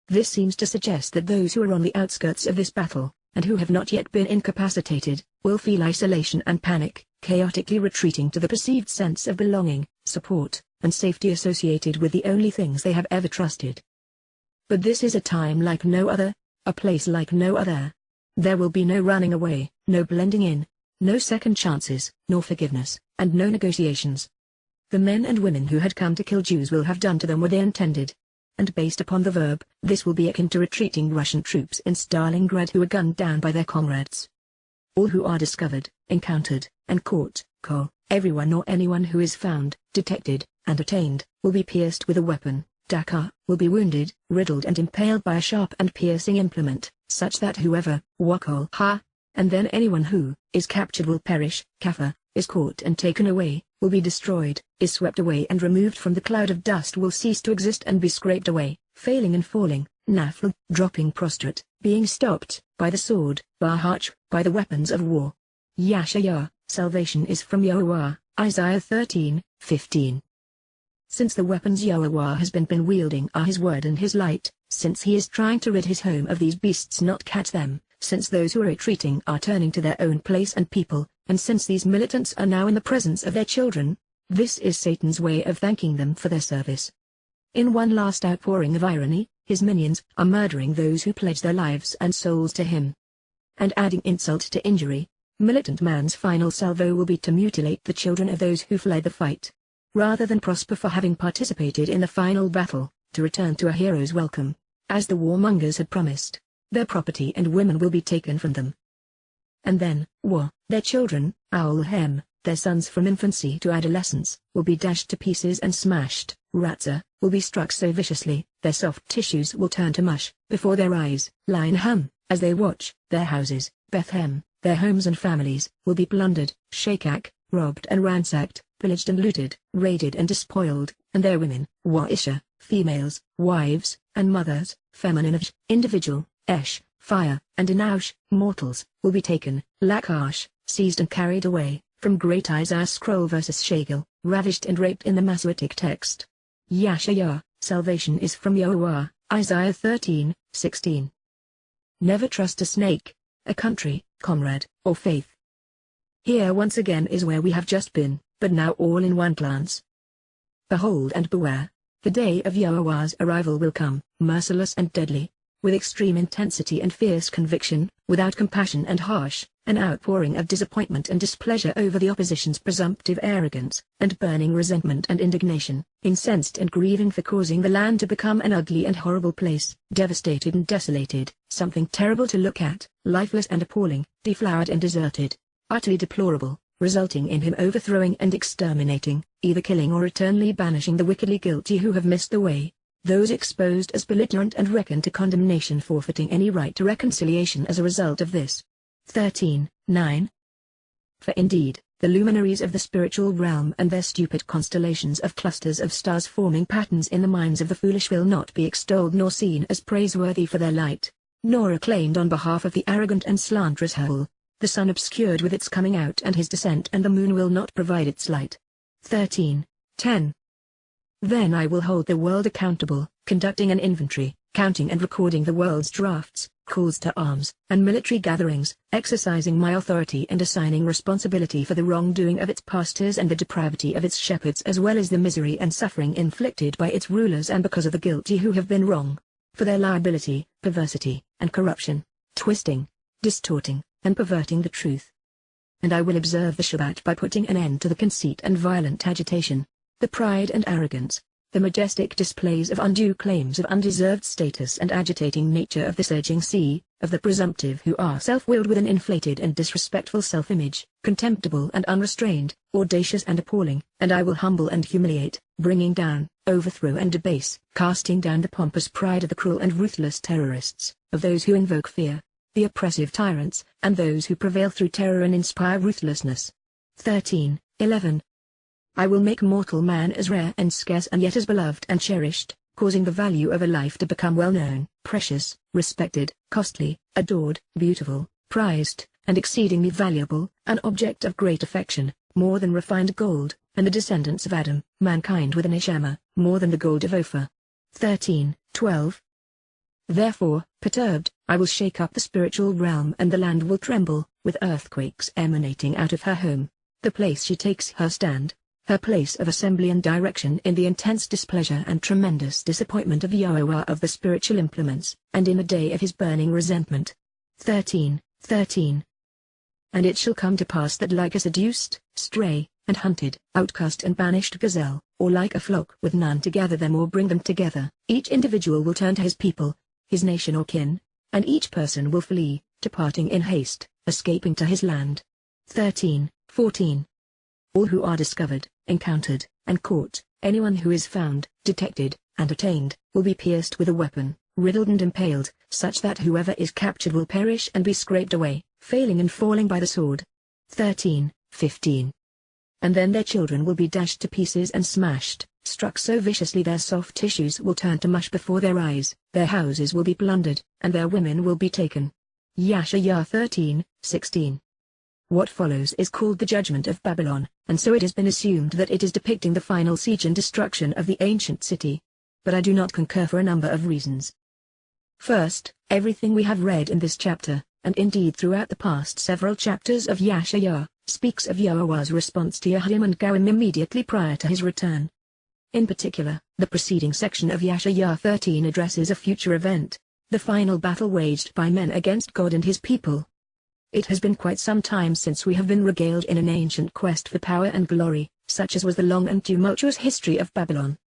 This seems to suggest that those who are on the outskirts of this battle, and who have not yet been incapacitated, will feel isolation and panic, chaotically retreating to the perceived sense of belonging, support, and safety associated with the only things they have ever trusted. But this is a time like no other, a place like no other. There will be no running away, no blending in, no second chances, nor forgiveness, and no negotiations. The men and women who had come to kill Jews will have done to them what they intended. And based upon the verb, this will be akin to retreating Russian troops in Stalingrad who were gunned down by their comrades. All who are discovered, encountered, and caught, everyone or anyone who is found, detected, and attained, will be pierced with a weapon, Dakar, will be wounded, riddled and impaled by a sharp and piercing implement, such that whoever, Wakol ha, and then anyone who is captured will perish, Kafir, is caught and taken away, will be destroyed, is swept away and removed from the cloud of dust, will cease to exist and be scraped away, failing and falling, Nafl, dropping prostrate, being stopped, by the sword, Bahach, by the weapons of war. Yahshua, salvation is from Yahowah, Isaiah 13:15. Since the weapons Yahowah has been wielding are his word and his light, since he is trying to rid his home of these beasts, not catch them, since those who are retreating are turning to their own place and people, and since these militants are now in the presence of their children, this is Satan's way of thanking them for their service. In one last outpouring of irony, his minions are murdering those who pledge their lives and souls to him. And adding insult to injury, militant man's final salvo will be to mutilate the children of those who fled the fight. Rather than prosper for having participated in the final battle, to return to a hero's welcome, as the warmongers had promised, their property and women will be taken from them. And then, their children, Aulhem, their sons from infancy to adolescence, will be dashed to pieces and smashed, Ratzah, will be struck so viciously, their soft tissues will turn to mush, before their eyes, Linham, as they watch, their houses, Bethlehem, their homes and families, will be plundered, Shakak, robbed and ransacked, pillaged and looted, raided and despoiled, and their women, Waisha, females, wives, and mothers, feminine of individual, Esh, fire, and Enaush, mortals, will be taken, Lakash, seized and carried away, from Great Isaiah scroll versus Shagil, ravished and raped in the Masoretic text. Yahshua, salvation is from Yahowah, Isaiah 13:16. Never trust a snake, a country, comrade, or faith. Here once again is where we have just been, but now all in one glance. Behold and beware, the day of Yahowah's arrival will come, merciless and deadly, with extreme intensity and fierce conviction, without compassion and harsh, an outpouring of disappointment and displeasure over the opposition's presumptive arrogance, and burning resentment and indignation, incensed and grieving for causing the land to become an ugly and horrible place, devastated and desolated, something terrible to look at, lifeless and appalling, deflowered and deserted, utterly deplorable, resulting in him overthrowing and exterminating, either killing or eternally banishing the wickedly guilty who have missed the way, those exposed as belligerent and reckoned to condemnation, forfeiting any right to reconciliation as a result of this. 13:9. For indeed, the luminaries of the spiritual realm and their stupid constellations of clusters of stars forming patterns in the minds of the foolish will not be extolled nor seen as praiseworthy for their light, nor acclaimed on behalf of the arrogant and slanderous whole, the sun obscured with its coming out and his descent, and the moon will not provide its light. 13:10. Then I will hold the world accountable, conducting an inventory, counting and recording the world's drafts, calls to arms, and military gatherings, exercising my authority and assigning responsibility for the wrongdoing of its pastors and the depravity of its shepherds, as well as the misery and suffering inflicted by its rulers and because of the guilty who have been wrong, for their liability, perversity, and corruption, twisting, distorting, and perverting the truth. And I will observe the Shabbat by putting an end to the conceit and violent agitation, the pride and arrogance, the majestic displays of undue claims of undeserved status and agitating nature of the surging sea, of the presumptive who are self-willed with an inflated and disrespectful self-image, contemptible and unrestrained, audacious and appalling, and I will humble and humiliate, bringing down, overthrow and debase, casting down the pompous pride of the cruel and ruthless terrorists, of those who invoke fear, the oppressive tyrants, and those who prevail through terror and inspire ruthlessness. 13:11. I will make mortal man as rare and scarce and yet as beloved and cherished, causing the value of a life to become well known, precious, respected, costly, adored, beautiful, prized, and exceedingly valuable, an object of great affection, more than refined gold, and the descendants of Adam, mankind with an neshama, more than the gold of Ophir. 13:12. Therefore, perturbed, I will shake up the spiritual realm, and the land will tremble, with earthquakes emanating out of her home, the place she takes her stand, her place of assembly and direction, in the intense displeasure and tremendous disappointment of Yahowah of the spiritual implements, and in the day of his burning resentment. 13:13. And it shall come to pass that like a seduced, stray, and hunted, outcast and banished gazelle, or like a flock with none to gather them or bring them together, each individual will turn to his people, his nation or kin, and each person will flee, departing in haste, escaping to his land. 13:14. All who are discovered, encountered, and caught, anyone who is found, detected, and attained, will be pierced with a weapon, riddled and impaled, such that whoever is captured will perish and be scraped away, failing and falling by the sword. 13:15. And then their children will be dashed to pieces and smashed, struck so viciously their soft tissues will turn to mush before their eyes, their houses will be plundered, and their women will be taken. Yahowah 13:16. What follows is called the judgment of Babylon, and so it has been assumed that it is depicting the final siege and destruction of the ancient city. But I do not concur for a number of reasons. First, everything we have read in this chapter, and indeed throughout the past several chapters of Yahowah, speaks of Yahowah's response to Yahdim and Gawim immediately prior to his return. In particular, the preceding section of Yahowah 13 addresses a future event, the final battle waged by men against God and his people. It has been quite some time since we have been regaled in an ancient quest for power and glory, such as was the long and tumultuous history of Babylon.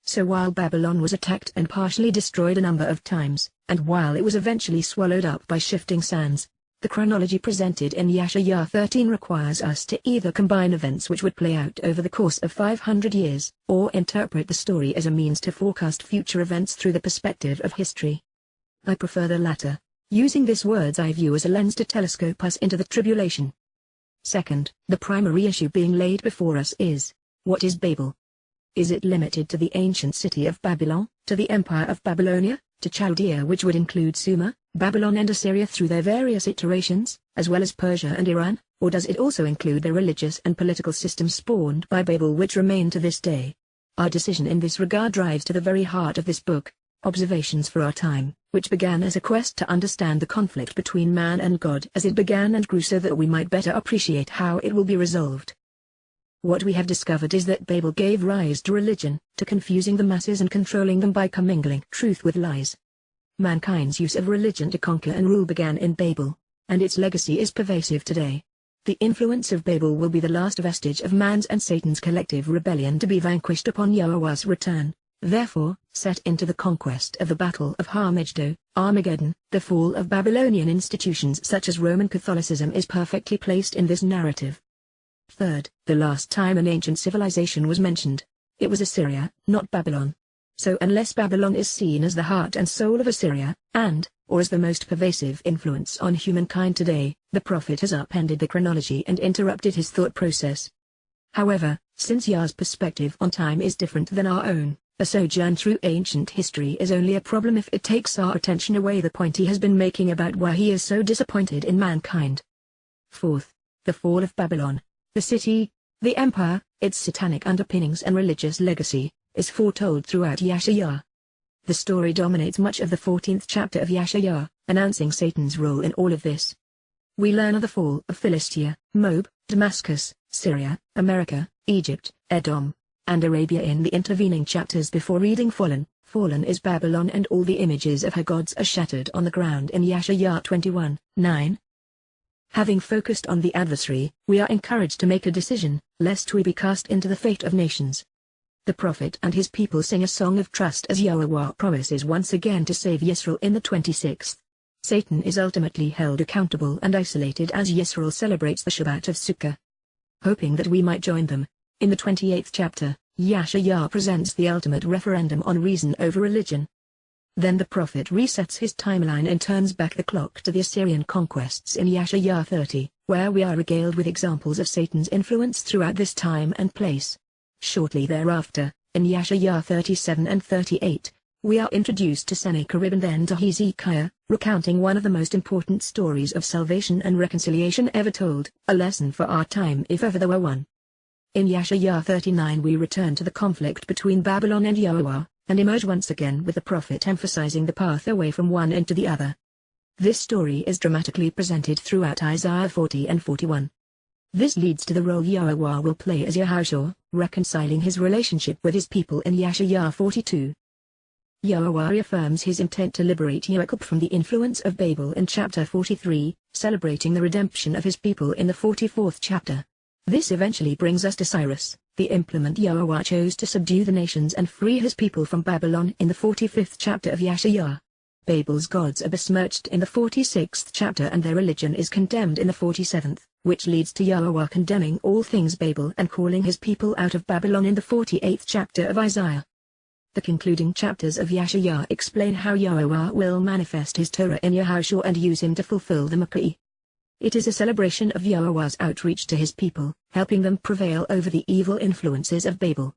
So while Babylon was attacked and partially destroyed a number of times, and while it was eventually swallowed up by shifting sands, the chronology presented in Yahowah 13 requires us to either combine events which would play out over the course of 500 years, or interpret the story as a means to forecast future events through the perspective of history. I prefer the latter, using this word's eye view as a lens to telescope us into the tribulation. Second, the primary issue being laid before us is, what is Babel? Is it limited to the ancient city of Babylon, to the empire of Babylonia, to Chaldea, which would include Sumer, Babylon and Assyria through their various iterations, as well as Persia and Iran, or does it also include the religious and political systems spawned by Babel which remain to this day? Our decision in this regard drives to the very heart of this book, Observations for Our Time, which began as a quest to understand the conflict between man and God as it began and grew so that we might better appreciate how it will be resolved. What we have discovered is that Babel gave rise to religion, to confusing the masses and controlling them by commingling truth with lies. Mankind's use of religion to conquer and rule began in Babel, and its legacy is pervasive today. The influence of Babel will be the last vestige of man's and Satan's collective rebellion to be vanquished upon Yahowah's return, therefore, set into the conquest of the Battle of Armageddon. The fall of Babylonian institutions such as Roman Catholicism is perfectly placed in this narrative. Third, the last time an ancient civilization was mentioned, it was Assyria, not Babylon. So unless Babylon is seen as the heart and soul of Assyria, or as the most pervasive influence on humankind today, the prophet has upended the chronology and interrupted his thought process. However, since Yah's perspective on time is different than our own, a sojourn through ancient history is only a problem if it takes our attention away the point he has been making about why he is so disappointed in mankind. Fourth, the fall of Babylon. The city, the empire, its satanic underpinnings and religious legacy, is foretold throughout Yahowah. The story dominates much of the 14th chapter of Yahowah, announcing Satan's role in all of this. We learn of the fall of Philistia, Moab, Damascus, Syria, America, Egypt, Edom, and Arabia in the intervening chapters before reading Fallen. Fallen is Babylon and all the images of her gods are shattered on the ground in Yahowah 21:9. Having focused on the adversary, we are encouraged to make a decision, lest we be cast into the fate of nations. The prophet and his people sing a song of trust as Yahowah promises once again to save Yisrael in the 26th. Satan is ultimately held accountable and isolated as Yisrael celebrates the Shabbat of Sukkah. Hoping that we might join them, in the 28th chapter, Yahowah presents the ultimate referendum on reason over religion. Then the prophet resets his timeline and turns back the clock to the Assyrian conquests in Yahowah 30, where we are regaled with examples of Satan's influence throughout this time and place. Shortly thereafter, in Yahowah 37 and 38, we are introduced to Sennacherib and then to Hezekiah, recounting one of the most important stories of salvation and reconciliation ever told, a lesson for our time if ever there were one. In Yahowah 39 we return to the conflict between Babylon and Yahowah, and emerge once again with the prophet emphasizing the path away from one into the other. This story is dramatically presented throughout Isaiah 40 and 41. This leads to the role Yahowah will play as Yahushua, reconciling his relationship with his people in Yahowah 42. Yahowah reaffirms his intent to liberate Yaakov from the influence of Babel in chapter 43, celebrating the redemption of his people in the 44th chapter. This eventually brings us to Cyrus, the implement Yahowah chose to subdue the nations and free his people from Babylon in the 45th chapter of Yahowah. Babel's gods are besmirched in the 46th chapter and their religion is condemned in the 47th, which leads to Yahowah condemning all things Babel and calling his people out of Babylon in the 48th chapter of Isaiah. The concluding chapters of Yahowah explain how Yahowah will manifest his Torah in Yahushua and use him to fulfill the Makkah. It is a celebration of Yahowah's outreach to his people, helping them prevail over the evil influences of Babel.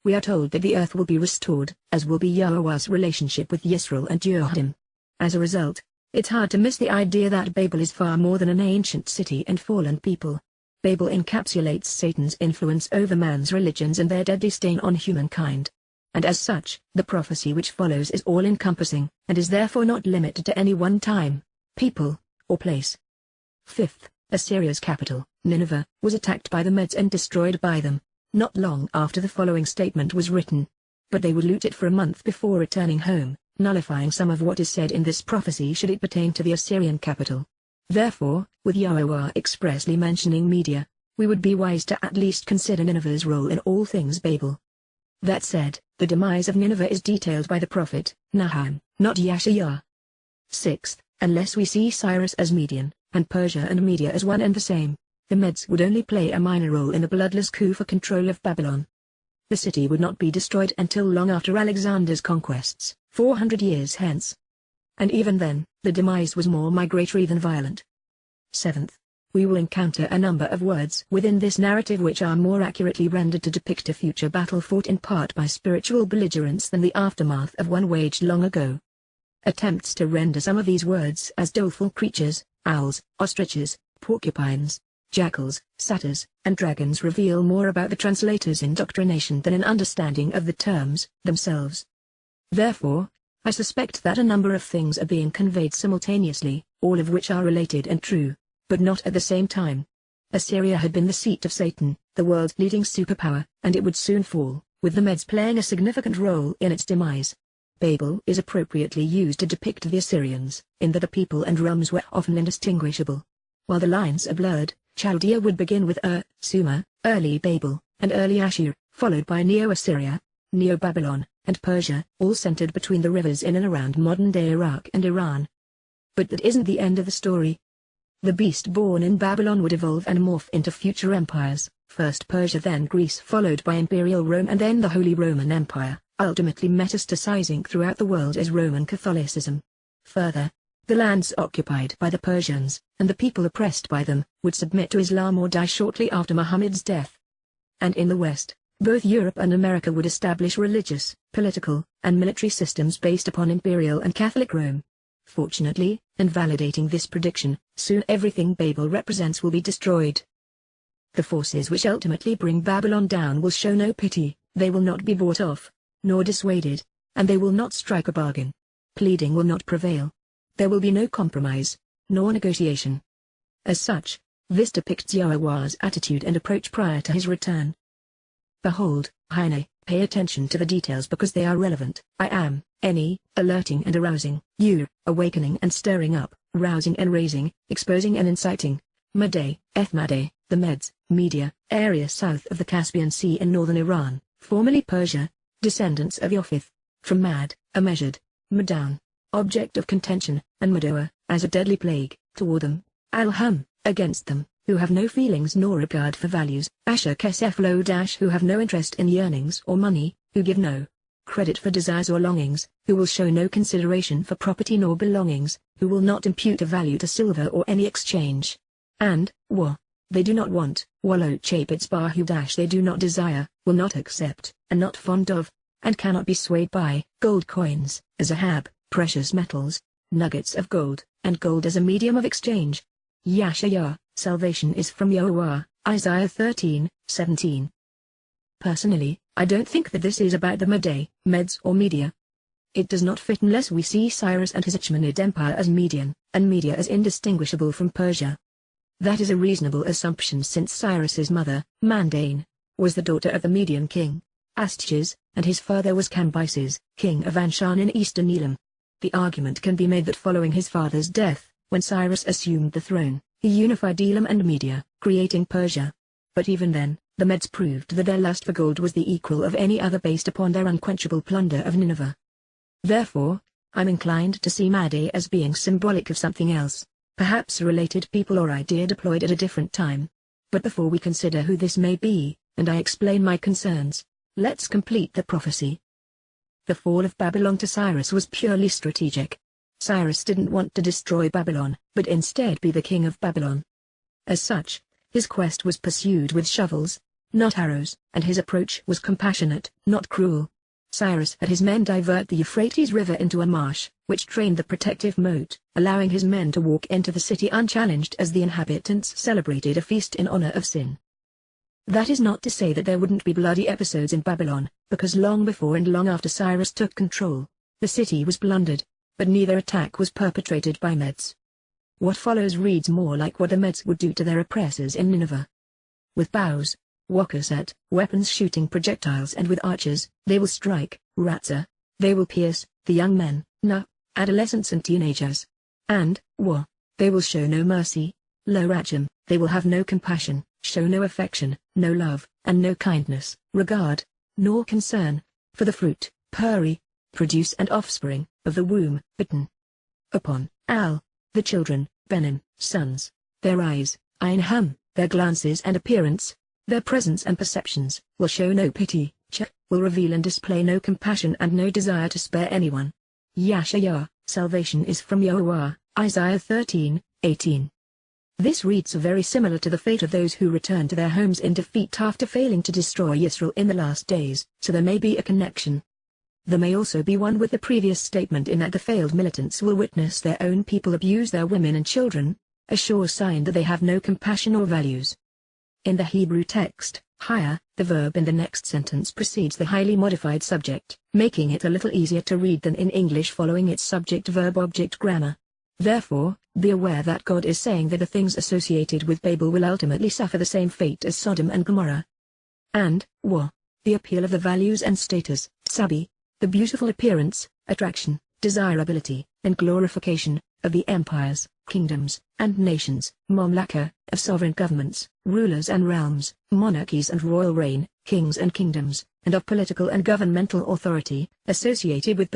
We are told that the earth will be restored, as will be Yahowah's relationship with Yisrael and Yehudim. As a result, it's hard to miss the idea that Babel is far more than an ancient city and fallen people. Babel encapsulates Satan's influence over man's religions and their deadly stain on humankind. And as such, the prophecy which follows is all-encompassing, and is therefore not limited to any one time, people, or place. 5th, Assyria's capital, Nineveh, was attacked by the Medes and destroyed by them, not long after the following statement was written. But they would loot it for a month before returning home, nullifying some of what is said in this prophecy should it pertain to the Assyrian capital. Therefore, with Yahowah expressly mentioning Media, we would be wise to at least consider Nineveh's role in all things Babel. That said, the demise of Nineveh is detailed by the prophet, Nahum, not Yahowah. 6th, unless we see Cyrus as Median, and Persia and Media as one and the same, the Medes would only play a minor role in the bloodless coup for control of Babylon. The city would not be destroyed until long after Alexander's conquests, 400 years hence. And even then, the demise was more migratory than violent. 7th, we will encounter a number of words within this narrative which are more accurately rendered to depict a future battle fought in part by spiritual belligerents than the aftermath of one waged long ago. Attempts to render some of these words as doleful creatures, owls, ostriches, porcupines, jackals, satyrs, and dragons reveal more about the translator's indoctrination than an understanding of the terms themselves. Therefore, I suspect that a number of things are being conveyed simultaneously, all of which are related and true, but not at the same time. Assyria had been the seat of Satan, the world's leading superpower, and it would soon fall, with the Medes playing a significant role in its demise. Babel is appropriately used to depict the Assyrians, in that the people and realms were often indistinguishable. While the lines are blurred, Chaldea would begin with Sumer, early Babel, and early Ashur, followed by Neo-Assyria, Neo-Babylon, and Persia, all centered between the rivers in and around modern-day Iraq and Iran. But that isn't the end of the story. The beast born in Babylon would evolve and morph into future empires, first Persia, then Greece, followed by Imperial Rome and then the Holy Roman Empire, ultimately metastasizing throughout the world as Roman Catholicism. Further, the lands occupied by the Persians, and the people oppressed by them, would submit to Islam or die shortly after Muhammad's death. And in the West, both Europe and America would establish religious, political, and military systems based upon Imperial and Catholic Rome. Fortunately, in validating this prediction, soon everything Babel represents will be destroyed. The forces which ultimately bring Babylon down will show no pity, they will not be bought off, nor dissuaded, and they will not strike a bargain. Pleading will not prevail. There will be no compromise, nor negotiation. As such, this depicts Yahowah's attitude and approach prior to his return. Behold, Hine, pay attention to the details because they are relevant. I am, any, alerting and arousing, you, awakening and stirring up, rousing and raising, exposing and inciting. Made, Ethmade, the Medes, Media, area south of the Caspian Sea in northern Iran, formerly Persia, descendants of Yophith, from Mad, a measured, Madown, object of contention, and Madoa, as a deadly plague, toward them, Alham, against them, who have no feelings nor regard for values, Asher Kesef Lo Dash, who have no interest in yearnings or money, who give no credit for desires or longings, who will show no consideration for property nor belongings, who will not impute a value to silver or any exchange. And, Wa, they do not want, Wallo Chapits Bahu Dash, they do not desire, will not accept, and not fond of, and cannot be swayed by, gold coins, as a hab, precious metals, nuggets of gold, and gold as a medium of exchange. Yahshua, salvation is from Yahowah, Isaiah 13:17. Personally, I don't think that this is about the Medes or Media. It does not fit unless we see Cyrus and his Achaemenid Empire as Median, and Media as indistinguishable from Persia. That is a reasonable assumption since Cyrus's mother, Mandane, was the daughter of the Median king, Astyages, and his father was Cambyses, king of Anshan in eastern Elam. The argument can be made that following his father's death, when Cyrus assumed the throne, he unified Elam and Media, creating Persia. But even then, the Medes proved that their lust for gold was the equal of any other based upon their unquenchable plunder of Nineveh. Therefore, I'm inclined to see Made as being symbolic of something else, perhaps a related people or idea deployed at a different time. But before we consider who this may be, and I explain my concerns, let's complete the prophecy. the fall of Babylon to Cyrus was purely strategic. Cyrus didn't want to destroy Babylon, but instead be the king of Babylon. As such, his quest was pursued with shovels, not arrows, and his approach was compassionate, not cruel. Cyrus had his men divert the Euphrates River into a marsh, which drained the protective moat, allowing his men to walk into the city unchallenged as the inhabitants celebrated a feast in honor of sin. That is not to say that there wouldn't be bloody episodes in Babylon, because long before and long after Cyrus took control, the city was plundered, but neither attack was perpetrated by Medes. What follows reads more like what the Medes would do to their oppressors in Nineveh. With bows, wakoset, weapons shooting projectiles, and with archers, they will strike, ratza, they will pierce, the young men, adolescents and teenagers. And, they will show no mercy, lo racham, they will have no compassion, show no affection, no love, and no kindness, regard, nor concern, for the fruit, puri, produce and offspring, of the womb, bitten. Upon, the children, benim, sons, their eyes, ein their glances and appearance, their presence and perceptions, will show no pity, will reveal and display no compassion and no desire to spare anyone. Yahweh, salvation is from Yahowah, Isaiah 13:18. This reads very similar to the fate of those who return to their homes in defeat after failing to destroy Israel in the last days, so there may be a connection. There may also be one with the previous statement in that the failed militants will witness their own people abuse their women and children, a sure sign that they have no compassion or values. In the Hebrew text, higher, the verb in the next sentence precedes the highly modified subject, making it a little easier to read than in English following its subject-verb-object grammar. Therefore, be aware that God is saying that the things associated with Babel will ultimately suffer the same fate as Sodom and Gomorrah. And, the appeal of the values and status, sabi, the beautiful appearance, attraction, desirability, and glorification, of the empires, kingdoms, and nations, mamlaka, of sovereign governments, rulers and realms, monarchies and royal reign, kings and kingdoms, and of political and governmental authority, associated with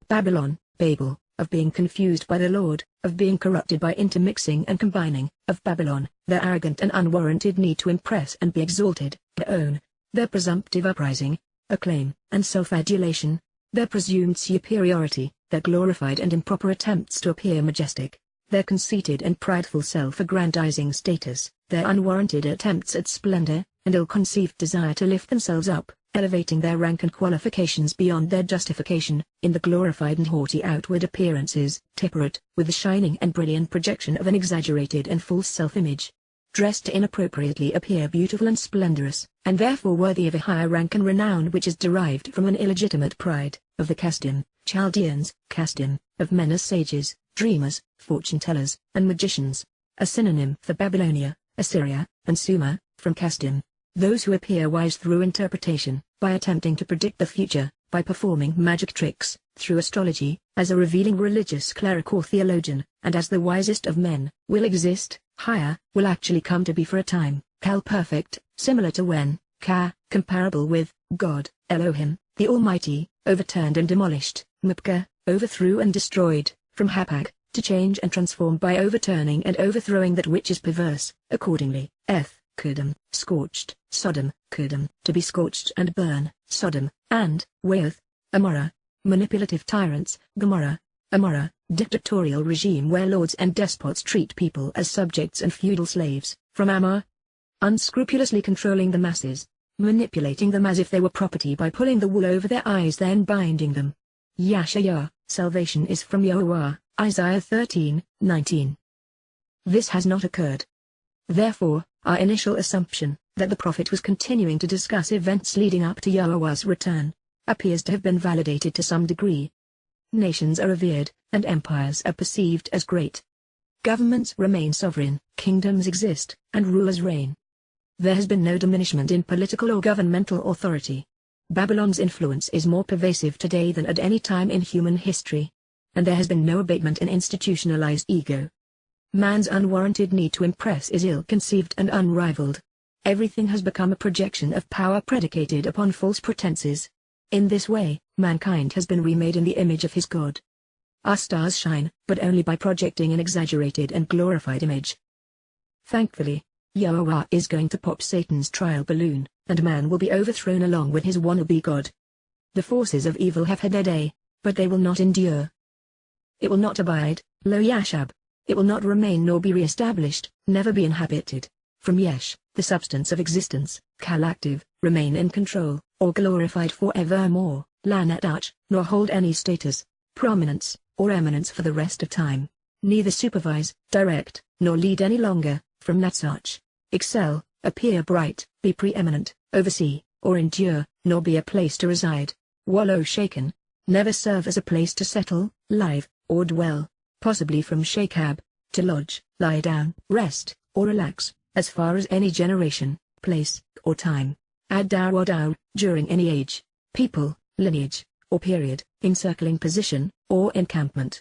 Babylon, Babel, of being confused by the Lord, of being corrupted by intermixing and combining, of Babylon, their arrogant and unwarranted need to impress and be exalted, their own, their presumptive uprising, acclaim, and self-adulation, their presumed superiority, their glorified and improper attempts to appear majestic, their conceited and prideful self-aggrandizing status, their unwarranted attempts at splendor, and ill-conceived desire to lift themselves up, elevating their rank and qualifications beyond their justification, in the glorified and haughty outward appearances, tipperate, with the shining and brilliant projection of an exaggerated and false self-image. Dressed to inappropriately appear beautiful and splendorous, and therefore worthy of a higher rank and renown which is derived from an illegitimate pride, of the Kasdim, Chaldeans, Kasdim, of men as sages, dreamers, fortune-tellers, and magicians, a synonym for Babylonia, Assyria, and Sumer, from Kasdim. Those who appear wise through interpretation, by attempting to predict the future, by performing magic tricks, through astrology, as a revealing religious cleric or theologian, and as the wisest of men, will exist, higher, will actually come to be for a time, perfect, similar to when, comparable with, God, Elohim, the Almighty, overturned and demolished, Mupka, overthrew and destroyed, from Hapag, to change and transform by overturning and overthrowing that which is perverse, accordingly, Kudam, scorched, Sodom, Kudam, to be scorched and burn, Sodom, and, Weoth, Amorah, manipulative tyrants, Gomorrah, Amorah, dictatorial regime where lords and despots treat people as subjects and feudal slaves, from Ammah, unscrupulously controlling the masses, manipulating them as if they were property by pulling the wool over their eyes then binding them. Yahweh, salvation is from Yahowah, Isaiah 13:19. This has not occurred. Therefore, our initial assumption, that the prophet was continuing to discuss events leading up to Yahowah's return, appears to have been validated to some degree. Nations are revered, and empires are perceived as great. Governments remain sovereign, kingdoms exist, and rulers reign. There has been no diminishment in political or governmental authority. Babylon's influence is more pervasive today than at any time in human history. And there has been no abatement in institutionalized ego. Man's unwarranted need to impress is ill-conceived and unrivaled. Everything has become a projection of power predicated upon false pretenses. In this way, mankind has been remade in the image of his God. Our stars shine, but only by projecting an exaggerated and glorified image. Thankfully, Yahowah is going to pop Satan's trial balloon, and man will be overthrown along with his wannabe God. The forces of evil have had their day, but they will not endure. It will not abide, lo yashab. It will not remain nor be re-established, never be inhabited. From yesh, the substance of existence, kal active, remain in control, or glorified forevermore, lanatach, nor hold any status, prominence, or eminence for the rest of time. Neither supervise, direct, nor lead any longer, from natsach, excel, appear bright, be preeminent, oversee, or endure, nor be a place to reside. Wallow shaken, never serve as a place to settle, live, or dwell, possibly from shakab, to lodge, lie down, rest, or relax, as far as any generation, place, or time. Ad-daw, during any age, people, lineage, or period, encircling position, or encampment.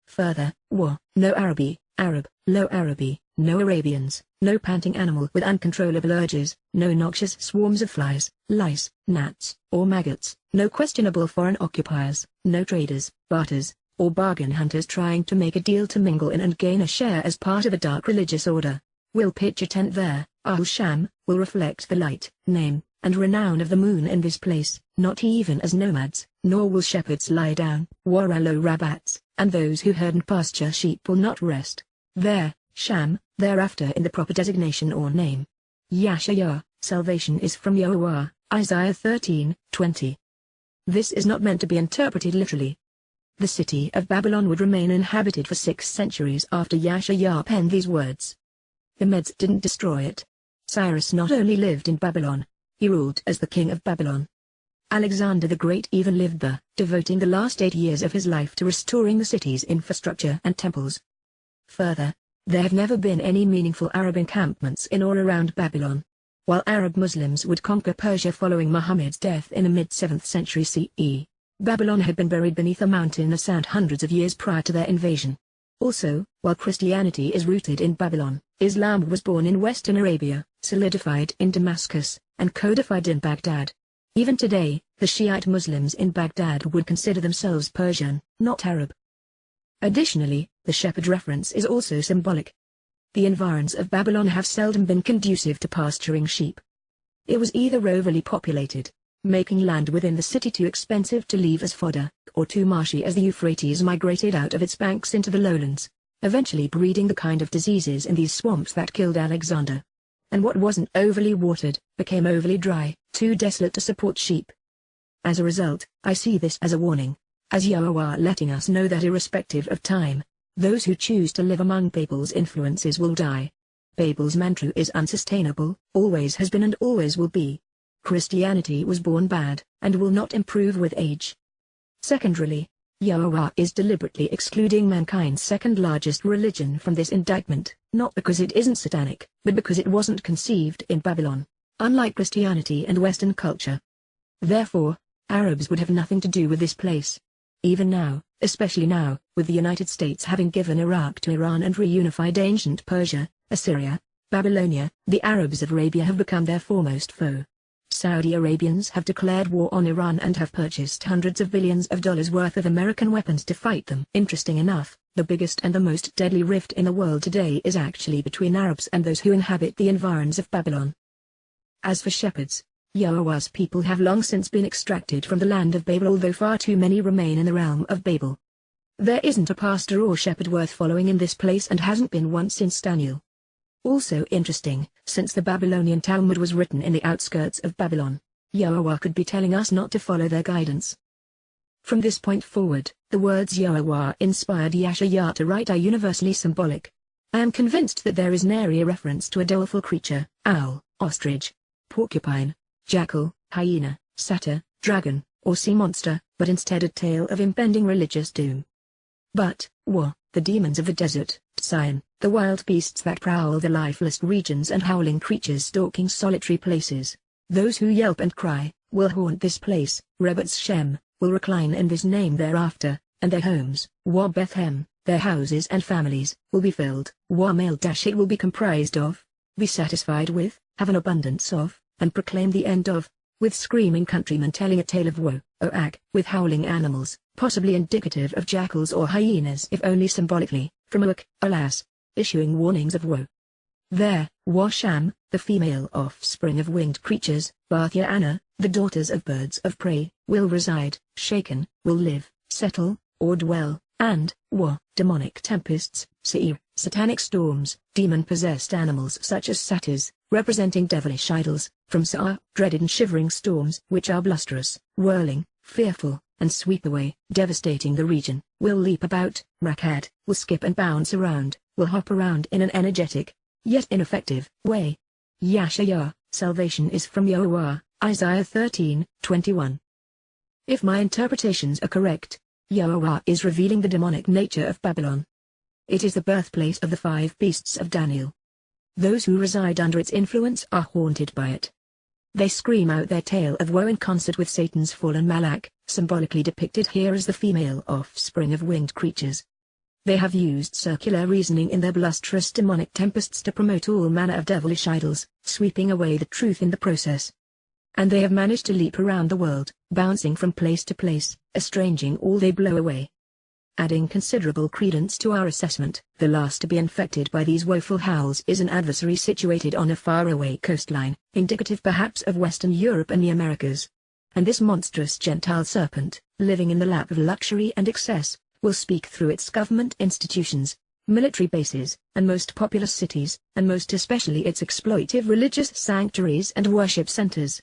Further, no Arabi, Arab, lo Arabi, no Arabians, no panting animal with uncontrollable urges, no noxious swarms of flies, lice, gnats, or maggots, no questionable foreign occupiers, no traders, barters, or bargain hunters trying to make a deal to mingle in and gain a share as part of a dark religious order. Will pitch a tent there, Al-Sham, will reflect the light, name, and renown of the moon in this place, not even as nomads, nor will shepherds lie down, waralo rabbats, and those who herd and pasture sheep will not rest. There, Sham, thereafter in the proper designation or name. Yahshua, salvation is from Yahowah, Isaiah 13:20. This is not meant to be interpreted literally. The city of Babylon would remain inhabited for 6 centuries after Yahshua penned these words. The Medes didn't destroy it. Cyrus not only lived in Babylon, he ruled as the king of Babylon. Alexander the Great even lived there, devoting the last 8 years of his life to restoring the city's infrastructure and temples. Further, there have never been any meaningful Arab encampments in or around Babylon. While Arab Muslims would conquer Persia following Muhammad's death in the mid-7th century CE, Babylon had been buried beneath a mountain of sand hundreds of years prior to their invasion. Also, while Christianity is rooted in Babylon, Islam was born in Western Arabia, solidified in Damascus, and codified in Baghdad. Even today, the Shiite Muslims in Baghdad would consider themselves Persian, not Arab. Additionally, the shepherd reference is also symbolic. The environs of Babylon have seldom been conducive to pasturing sheep. It was either overly populated, making land within the city too expensive to leave as fodder, or too marshy as the Euphrates migrated out of its banks into the lowlands, eventually breeding the kind of diseases in these swamps that killed Alexander. And what wasn't overly watered, became overly dry, too desolate to support sheep. As a result, I see this as a warning, as Yahowah letting us know that irrespective of time, those who choose to live among Babel's influences will die. Babel's mantra is unsustainable, always has been and always will be. Christianity was born bad, and will not improve with age. Secondarily, Yahowah is deliberately excluding mankind's second largest religion from this indictment, not because it isn't satanic, but because it wasn't conceived in Babylon, unlike Christianity and Western culture. Therefore, Arabs would have nothing to do with this place. Even now, especially now, with the United States having given Iraq to Iran and reunified ancient Persia, Assyria, Babylonia, the Arabs of Arabia have become their foremost foe. Saudi Arabians have declared war on Iran and have purchased hundreds of billions of dollars worth of American weapons to fight them. Interesting enough, the biggest and the most deadly rift in the world today is actually between Arabs and those who inhabit the environs of Babylon. As for shepherds, Yahowah's people have long since been extracted from the land of Babel, although far too many remain in the realm of Babel. There isn't a pastor or shepherd worth following in this place and hasn't been once since Daniel. Also interesting, since the Babylonian Talmud was written in the outskirts of Babylon, Yahowah could be telling us not to follow their guidance. From this point forward, the words Yahowah inspired Yahshua to write are universally symbolic. I am convinced that there is nary a reference to a doleful creature, owl, ostrich, porcupine, jackal, hyena, satyr, dragon, or sea monster, but instead a tale of impending religious doom. But, the demons of the desert, Sion, the wild beasts that prowl the lifeless regions and howling creatures stalking solitary places, those who yelp and cry, will haunt this place, Rebbetz's Shem, will recline in this name thereafter, and their homes, Bethem, their houses and families, will be filled, it will be comprised of, be satisfied with, have an abundance of, and proclaim the end of, with screaming countrymen telling a tale of woe, with howling animals, possibly indicative of jackals or hyenas if only symbolically, from alas, issuing warnings of woe. There, Sham, the female offspring of winged creatures, Bathia Anna, The daughters of birds of prey will reside, shaken, will live, settle, or dwell, and, demonic tempests, satanic storms, demon-possessed animals such as satyrs, representing devilish idols, from dreaded and shivering storms which are blusterous, whirling, fearful, and sweep away, devastating the region, will leap about, rakad, will skip and bounce around, will hop around in an energetic, yet ineffective, way. Yahweh, salvation is from Yahowah, Isaiah 13:21. If my interpretations are correct, Yahowah is revealing the demonic nature of Babylon. It is the birthplace of the 5 beasts of Daniel. Those who reside under its influence are haunted by it. They scream out their tale of woe in concert with Satan's fallen Malak, symbolically depicted here as the female offspring of winged creatures. They have used circular reasoning in their blusterous demonic tempests to promote all manner of devilish idols, sweeping away the truth in the process. And they have managed to leap around the world, bouncing from place to place, estranging all they blow away. Adding considerable credence to our assessment, the last to be infected by these woeful howls is an adversary situated on a faraway coastline, indicative perhaps of Western Europe and the Americas. And this monstrous Gentile serpent, living in the lap of luxury and excess, will speak through its government institutions, military bases, and most populous cities, and most especially its exploitive religious sanctuaries and worship centers.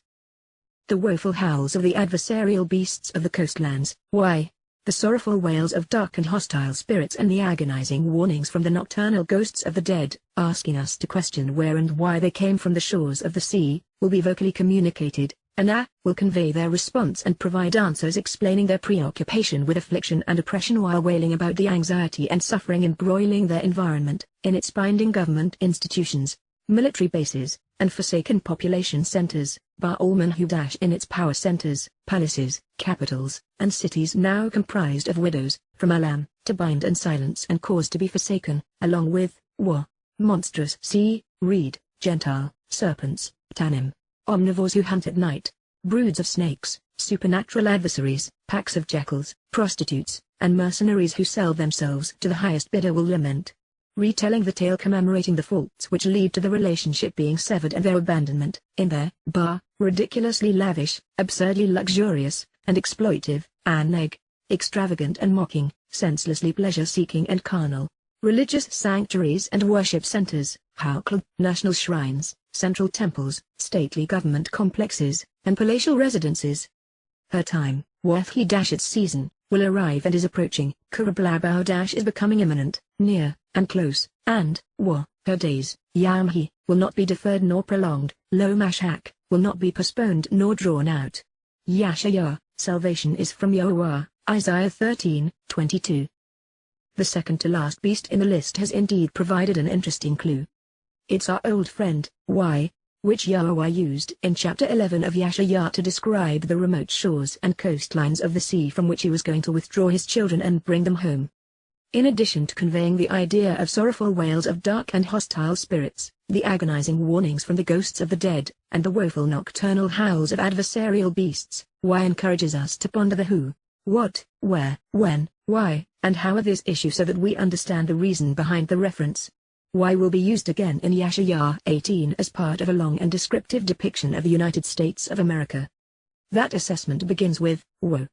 The woeful howls of the adversarial beasts of the coastlands, why? The sorrowful wails of dark and hostile spirits and the agonizing warnings from the nocturnal ghosts of the dead, asking us to question where and why they came from the shores of the sea, will be vocally communicated, and will convey their response and provide answers explaining their preoccupation with affliction and oppression while wailing about the anxiety and suffering embroiling their environment, in its binding government institutions, military bases, and forsaken population centers, in its power centers, palaces, capitals, and cities now comprised of widows, from Alam, to bind and silence and cause to be forsaken, along with, monstrous reed, Gentile, serpents, Tanim, omnivores who hunt at night, broods of snakes, supernatural adversaries, packs of jackals, prostitutes, and mercenaries who sell themselves to the highest bidder will lament, retelling the tale commemorating the faults which lead to the relationship being severed and their abandonment, in their ridiculously lavish, absurdly luxurious, and exploitive, extravagant and mocking, senselessly pleasure-seeking and carnal, religious sanctuaries and worship centers, national shrines, central temples, stately government complexes, and palatial residences. Her time, its season, will arrive and is approaching. Kurablabao is becoming imminent, near, and close, and, her days, Yamhi, will not be deferred nor prolonged, Lo Mashak, will not be postponed nor drawn out. Yahweh, salvation is from Yahowah, Isaiah 13:22. The second to last beast in the list has indeed provided an interesting clue. It's our old friend, which Yahowah used in chapter 11 of Yahweh to describe the remote shores and coastlines of the sea from which he was going to withdraw his children and bring them home. In addition to conveying the idea of sorrowful wails of dark and hostile spirits, the agonizing warnings from the ghosts of the dead, and the woeful nocturnal howls of adversarial beasts, encourages us to ponder the who, what, where, when, why, and how of this issue so that we understand the reason behind the reference. Why will be used again in Yahweh 18 as part of a long and descriptive depiction of the United States of America. That assessment begins with, woe.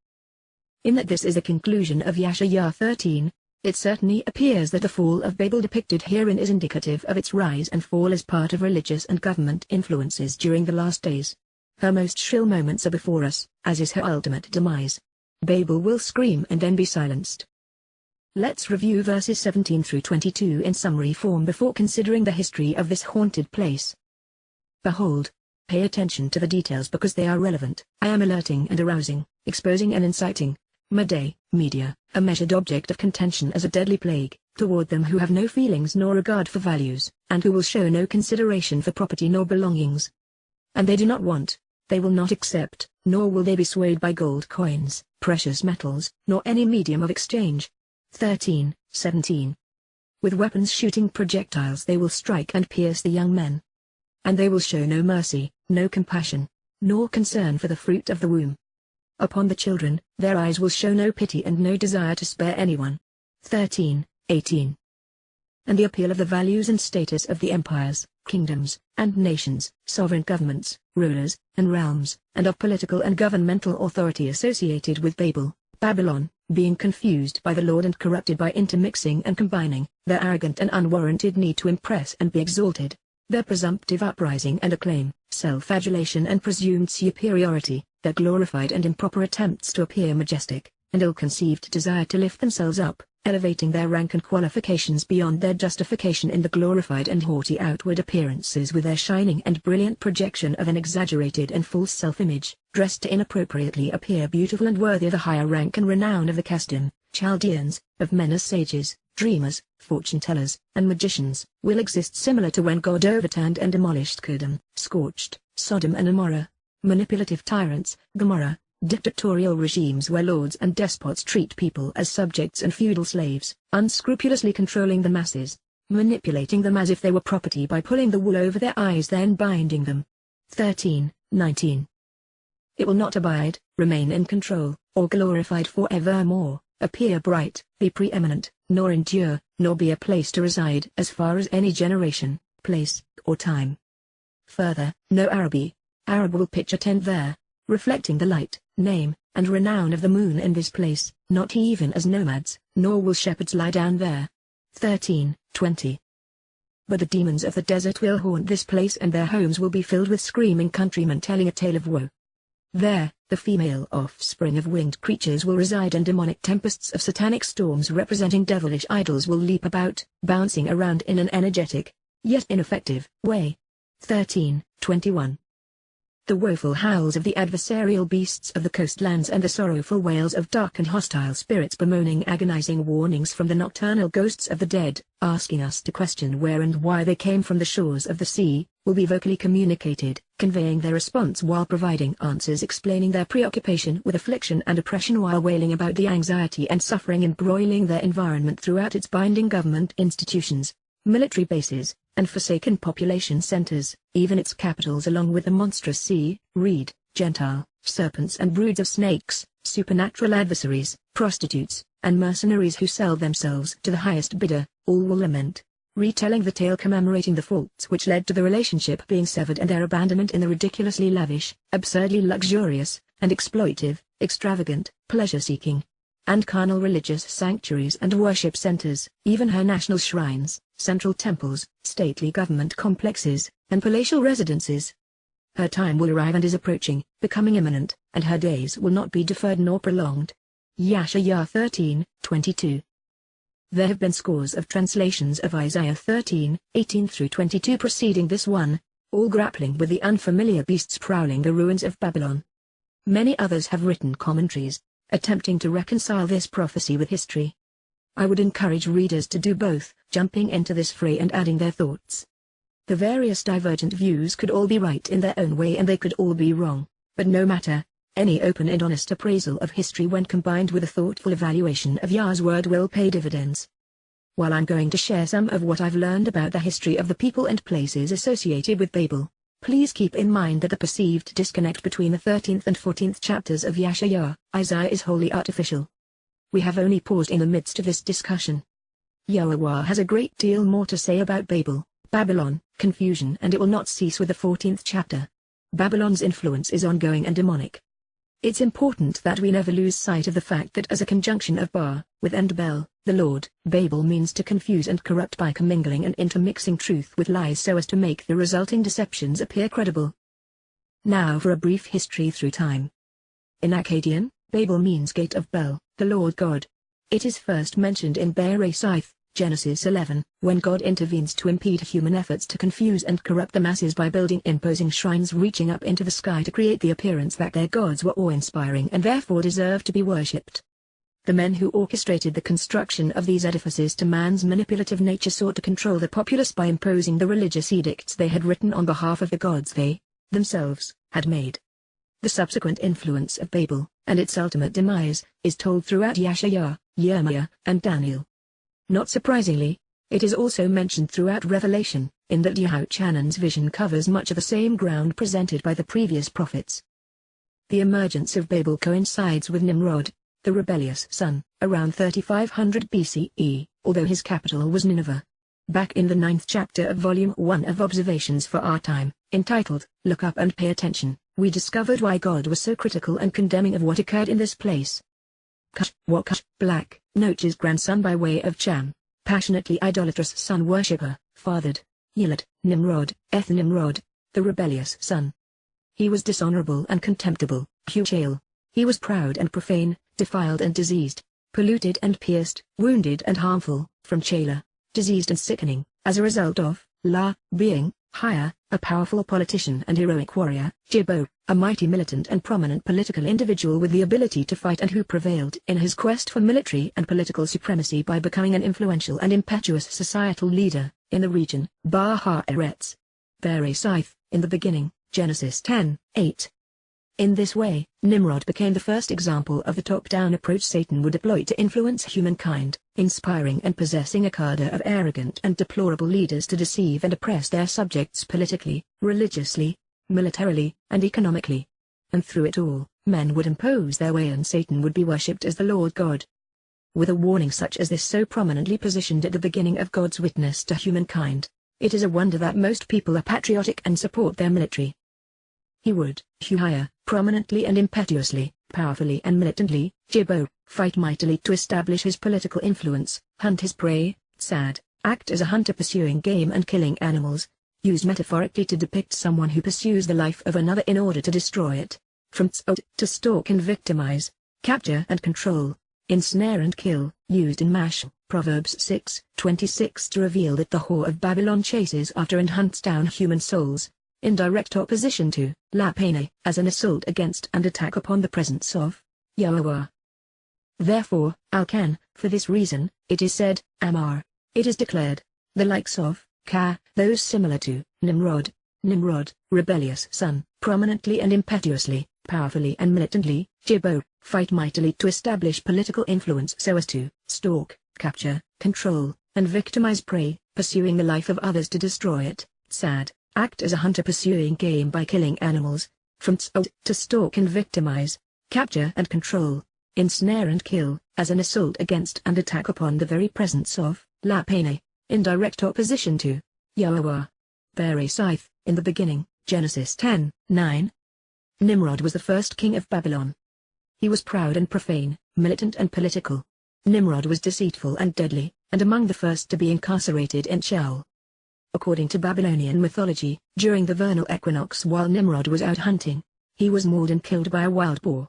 In that this is a conclusion of Yahweh 13, it certainly appears that the fall of Babel depicted herein is indicative of its rise and fall as part of religious and government influences during the last days. Her most shrill moments are before us, as is her ultimate demise. Babel will scream and then be silenced. Let's review verses 17 through 22 in summary form before considering the history of this haunted place. Behold, pay attention to the details because they are relevant. I am alerting and arousing, exposing and inciting, media, a measured object of contention as a deadly plague, toward them who have no feelings nor regard for values, and who will show no consideration for property nor belongings. And they do not want, they will not accept, nor will they be swayed by gold coins, precious metals, nor any medium of exchange. 13:17. With weapons shooting projectiles they will strike and pierce the young men. And they will show no mercy, no compassion, nor concern for the fruit of the womb. Upon the children, their eyes will show no pity and no desire to spare anyone. 13:18. and the appeal of the values and status of the empires, kingdoms, and nations, sovereign governments, rulers, and realms, and of political and governmental authority associated with Babylon, being confused by the Lord and corrupted by intermixing and combining, their arrogant and unwarranted need to impress and be exalted, their presumptive uprising and acclaim, self-adulation and presumed superiority, their glorified and improper attempts to appear majestic, and ill-conceived desire to lift themselves up, elevating their rank and qualifications beyond their justification in the glorified and haughty outward appearances with their shining and brilliant projection of an exaggerated and false self-image, dressed to inappropriately appear beautiful and worthy of the higher rank and renown of the Kasdim, Chaldeans, of men as sages, dreamers, fortune-tellers, and magicians, will exist similar to when God overturned and demolished Kedem, scorched, Sodom and Amorrah, manipulative tyrants, Gomorrah, dictatorial regimes where lords and despots treat people as subjects and feudal slaves, unscrupulously controlling the masses, manipulating them as if they were property by pulling the wool over their eyes then binding them. 13:19. It will not abide, remain in control, or glorified forevermore, appear bright, be preeminent, nor endure, nor be a place to reside as far as any generation, place, or time. Further, no Arab will pitch a tent there, reflecting the light, name, and renown of the moon in this place, not even as nomads, nor will shepherds lie down there. 13:20. But the demons of the desert will haunt this place and their homes will be filled with screaming countrymen telling a tale of woe. There, the female offspring of winged creatures will reside and demonic tempests of satanic storms representing devilish idols will leap about, bouncing around in an energetic, yet ineffective, way. 13:21. The woeful howls of the adversarial beasts of the coastlands and the sorrowful wails of dark and hostile spirits bemoaning agonizing warnings from the nocturnal ghosts of the dead, asking us to question where and why they came from the shores of the sea, will be vocally communicated, conveying their response while providing answers explaining their preoccupation with affliction and oppression while wailing about the anxiety and suffering embroiling their environment throughout its binding government institutions, military bases, and forsaken population centers, even its capitals along with the monstrous sea, reed, Gentile, serpents and broods of snakes, supernatural adversaries, prostitutes, and mercenaries who sell themselves to the highest bidder, all will lament, retelling the tale commemorating the faults which led to the relationship being severed and their abandonment in the ridiculously lavish, absurdly luxurious, and exploitive, extravagant, pleasure-seeking, and carnal religious sanctuaries and worship centers, even her national shrines, central temples, stately government complexes, and palatial residences. Her time will arrive and is approaching, becoming imminent, and her days will not be deferred nor prolonged. Yahowah 13:22. There have been scores of translations of Isaiah 13:18-22 preceding this one, all grappling with the unfamiliar beasts prowling the ruins of Babylon. Many others have written commentaries, attempting to reconcile this prophecy with history. I would encourage readers to do both, jumping into this fray and adding their thoughts. The various divergent views could all be right in their own way and they could all be wrong, but no matter, any open and honest appraisal of history when combined with a thoughtful evaluation of Yah's word will pay dividends. While I'm going to share some of what I've learned about the history of the people and places associated with Babel, please keep in mind that the perceived disconnect between the 13th and 14th chapters of Yahowah, Isaiah is wholly artificial. We have only paused in the midst of this discussion. Yahowah has a great deal more to say about Babylon, confusion, and it will not cease with the 14th chapter. Babylon's influence is ongoing and demonic. It's important that we never lose sight of the fact that as a conjunction of Ba, with and Bel, the Lord, Babel means to confuse and corrupt by commingling and intermixing truth with lies so as to make the resulting deceptions appear credible. Now for a brief history through time. In Akkadian, Babel means gate of Bel, the Lord God. It is first mentioned in Bereshith, Genesis 11, when God intervenes to impede human efforts to confuse and corrupt the masses by building imposing shrines reaching up into the sky to create the appearance that their gods were awe-inspiring and therefore deserved to be worshipped. The men who orchestrated the construction of these edifices to man's manipulative nature sought to control the populace by imposing the religious edicts they had written on behalf of the gods they, themselves, had made. The subsequent influence of Babel, and its ultimate demise, is told throughout Yahowah, Jeremiah, and Daniel. Not surprisingly, it is also mentioned throughout Revelation, in that Yahweh's vision covers much of the same ground presented by the previous prophets. The emergence of Babel coincides with Nimrod, the rebellious son, around 3500 BCE, although his capital was Nineveh. Back in the 9th chapter of Volume 1 of Observations for Our Time, entitled, Look Up and Pay Attention, we discovered why God was so critical and condemning of what occurred in this place. Cush, Black, Noach's grandson by way of Cham, passionately idolatrous sun worshipper, fathered, Yilad, Nimrod, Nimrod, the rebellious son. He was dishonorable and contemptible, Huchael. He was proud and profane, defiled and diseased, polluted and pierced, wounded and harmful, from Chala, diseased and sickening, as a result of, La, being, higher, a powerful politician and heroic warrior, Jibbo, a mighty militant and prominent political individual with the ability to fight and who prevailed in his quest for military and political supremacy by becoming an influential and impetuous societal leader, in the region, Eretz. Bere Scythe, in the beginning, Genesis 10:8. In this way, Nimrod became the first example of the top-down approach Satan would deploy to influence humankind, inspiring and possessing a cadre of arrogant and deplorable leaders to deceive and oppress their subjects politically, religiously, militarily, and economically. And through it all, men would impose their way and Satan would be worshipped as the Lord God. With a warning such as this so prominently positioned at the beginning of God's witness to humankind, it is a wonder that most people are patriotic and support their military. He would, higher, prominently and impetuously, powerfully and militantly, Jibbo, fight mightily to establish his political influence, hunt his prey, sad, act as a hunter pursuing game and killing animals, used metaphorically to depict someone who pursues the life of another in order to destroy it, from to stalk and victimize, capture and control, ensnare and kill, used in Mash, Proverbs 6:26 to reveal that the whore of Babylon chases after and hunts down human souls, in direct opposition to, Lapane, as an assault against and attack upon the presence of, Yahowah. Therefore, Alkan, for this reason, it is said, Amar, it is declared, the likes of, Ka, those similar to, Nimrod, rebellious son, prominently and impetuously, powerfully and militantly, Jibbo, fight mightily to establish political influence so as to, stalk, capture, control, and victimize prey, pursuing the life of others to destroy it, sad, act as a hunter pursuing game by killing animals, from to stalk and victimize, capture and control, ensnare and kill, as an assault against and attack upon the very presence of, Lapane, in direct opposition to, Yahowah. Bere Scythe, in the beginning, Genesis 10:9. Nimrod was the first king of Babylon. He was proud and profane, militant and political. Nimrod was deceitful and deadly, and among the first to be incarcerated in Sheol. According to Babylonian mythology, during the vernal equinox while Nimrod was out hunting, he was mauled and killed by a wild boar.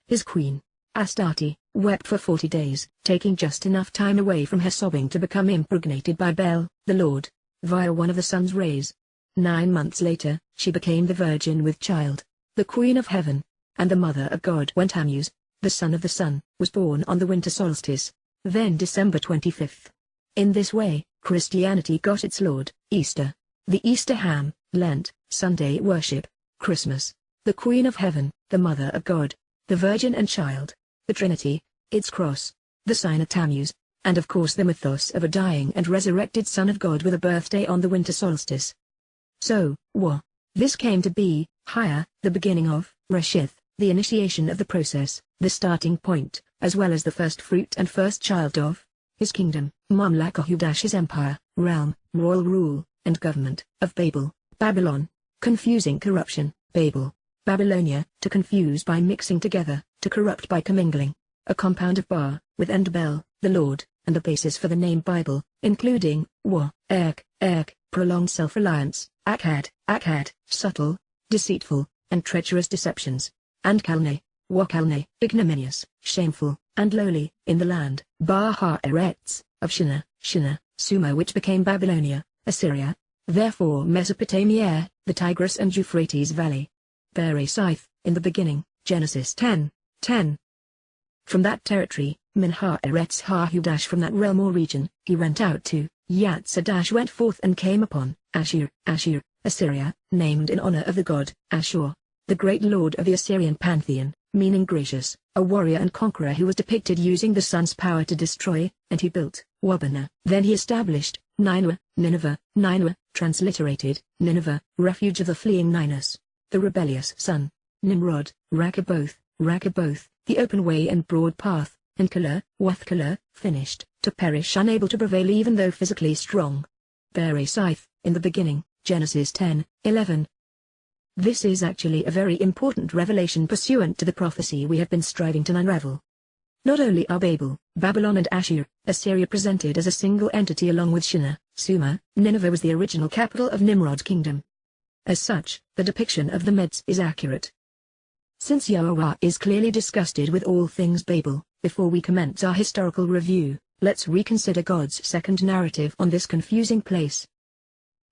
His queen, Astarte, wept for 40 days, taking just enough time away from her sobbing to become impregnated by Bel, the Lord, via one of the sun's rays. 9 months later, she became the virgin with child, the queen of heaven, and the mother of God when Tammuz, the son of the sun, was born on the winter solstice, then December 25th. In this way, Christianity got its Lord, Easter, the Easter ham, Lent, Sunday worship, Christmas, the Queen of Heaven, the Mother of God, the Virgin and Child, the Trinity, its cross, the sign of Tammuz, and of course the mythos of a dying and resurrected Son of God with a birthday on the winter solstice. So, this came to be, the beginning of, Reshith, the initiation of the process, the starting point, as well as the first fruit and first child of, his kingdom, Mamlakahu his empire, realm, royal rule, and government, of Babel, Babylon, confusing corruption, Babel, Babylonia, to confuse by mixing together, to corrupt by commingling, a compound of Bar, with and Bel, the Lord, and the basis for the name Bible, including, prolonged self-reliance, Akkad, subtle, deceitful, and treacherous deceptions, and Kalne, ignominious, shameful, and lowly, in the land, Eretz, of Shinar, Sumer which became Babylonia, Assyria, therefore Mesopotamia, the Tigris and Euphrates Valley. Bere Scythe, in the beginning, Genesis 10:10. From that territory, Eretz from that realm or region, he went out to, Yatsa went forth and came upon, Ashur, Assyria, named in honor of the god, Ashur, the great lord of the Assyrian pantheon, meaning gracious, a warrior and conqueror who was depicted using the sun's power to destroy, and he built, Wabana. Then he established, Nineveh, transliterated, Nineveh, refuge of the fleeing Ninus, the rebellious son, Nimrod, Rehoboth, the open way and broad path, and Kala, Wathkala, finished, to perish unable to prevail even though physically strong. Bereshith, in the beginning, Genesis 10:11. This is actually a very important revelation pursuant to the prophecy we have been striving to unravel. Not only are Babylon and Assyria presented as a single entity along with Shinar, Sumer, Nineveh was the original capital of Nimrod's kingdom. As such, the depiction of the Medes is accurate. Since Yahowah is clearly disgusted with all things Babel, before we commence our historical review, let's reconsider God's second narrative on this confusing place.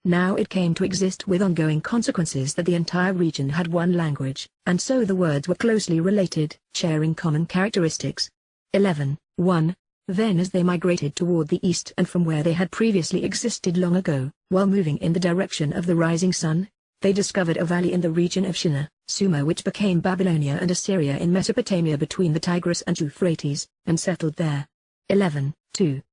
Now it came to exist with ongoing consequences that the entire region had one language, and so the words were closely related, sharing common characteristics. 11:1. Then as they migrated toward the east and from where they had previously existed long ago, while moving in the direction of the rising sun, they discovered a valley in the region of Shinar, Sumer which became Babylonia and Assyria in Mesopotamia between the Tigris and Euphrates, and settled there. 11:2.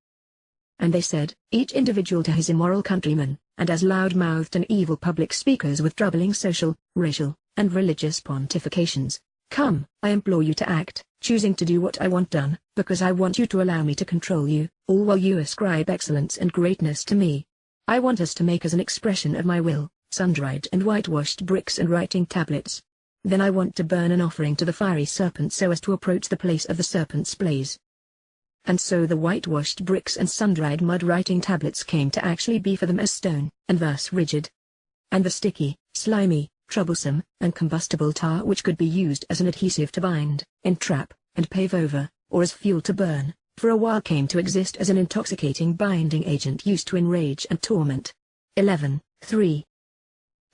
And they said, each individual to his immoral countrymen, and as loud-mouthed and evil public speakers with troubling social, racial, and religious pontifications, come, I implore you to act, choosing to do what I want done, because I want you to allow me to control you, all while you ascribe excellence and greatness to me. I want us to make as an expression of my will, sun-dried and whitewashed bricks and writing tablets. Then I want to burn an offering to the fiery serpent so as to approach the place of the serpent's blaze. And so the whitewashed bricks and sun-dried mud writing tablets came to actually be for them as stone, and thus rigid. And the sticky, slimy, troublesome, and combustible tar which could be used as an adhesive to bind, entrap, and pave over, or as fuel to burn, for a while came to exist as an intoxicating binding agent used to enrage and torment. 11:3.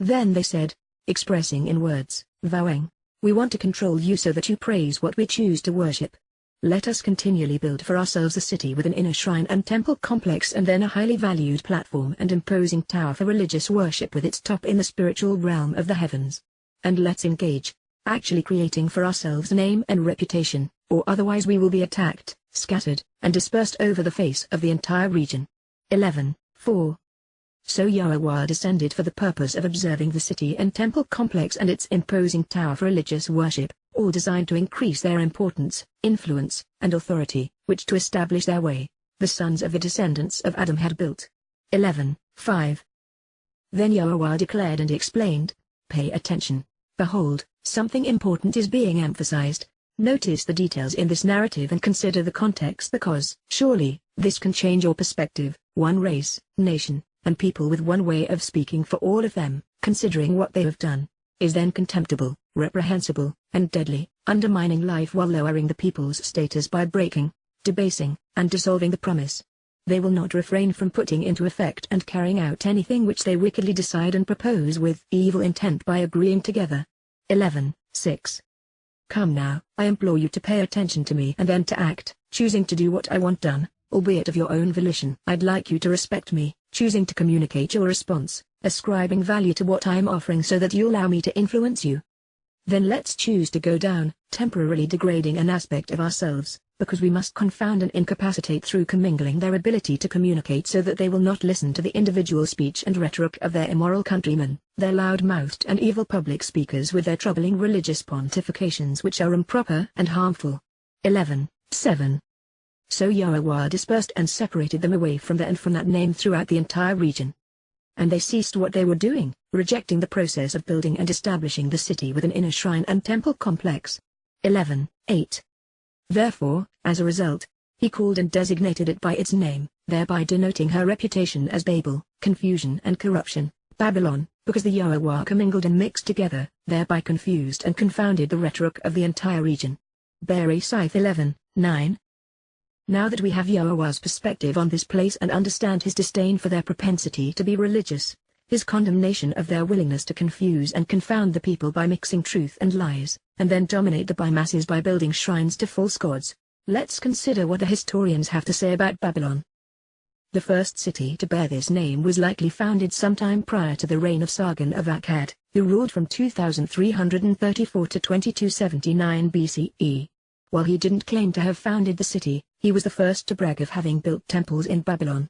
Then they said, expressing in words, vowing, we want to control you so that you praise what we choose to worship. Let us continually build for ourselves a city with an inner shrine and temple complex and then a highly valued platform and imposing tower for religious worship with its top in the spiritual realm of the heavens. And let's engage, actually creating for ourselves a name and reputation, or otherwise we will be attacked, scattered, and dispersed over the face of the entire region. 11:4. So Yahowah descended for the purpose of observing the city and temple complex and its imposing tower for religious worship, all designed to increase their importance, influence, and authority, which to establish their way, the sons of the descendants of Adam had built. 11:5. Then Yahowah declared and explained, pay attention, behold, something important is being emphasized. Notice the details in this narrative and consider the context because, surely, this can change your perspective, one race, nation, and people with one way of speaking for all of them, considering what they have done, is then contemptible, reprehensible, and deadly, undermining life while lowering the people's status by breaking, debasing, and dissolving the promise. They will not refrain from putting into effect and carrying out anything which they wickedly decide and propose with evil intent by agreeing together. 11:6. Come now, I implore you to pay attention to me and then to act, choosing to do what I want done, albeit of your own volition. I'd like you to respect me, choosing to communicate your response, ascribing value to what I am offering so that you allow me to influence you. Then let's choose to go down, temporarily degrading an aspect of ourselves, because we must confound and incapacitate through commingling their ability to communicate so that they will not listen to the individual speech and rhetoric of their immoral countrymen, their loud-mouthed and evil public speakers with their troubling religious pontifications which are improper and harmful. 11:7. So Yahowah dispersed and separated them away from there and from that name throughout the entire region. And they ceased what they were doing, rejecting the process of building and establishing the city with an inner shrine and temple complex. 11:8. Therefore, as a result, he called and designated it by its name, thereby denoting her reputation as Babel, confusion and corruption, Babylon, because the Yahowah commingled and mixed together, thereby confused and confounded the rhetoric of the entire region. Bereshith 11:9. Now that we have Yahowah's perspective on this place and understand his disdain for their propensity to be religious, his condemnation of their willingness to confuse and confound the people by mixing truth and lies, and then dominate the masses by building shrines to false gods, let's consider what the historians have to say about Babylon. The first city to bear this name was likely founded sometime prior to the reign of Sargon of Akkad, who ruled from 2334 to 2279 BCE. While he didn't claim to have founded the city, he was the first to brag of having built temples in Babylon.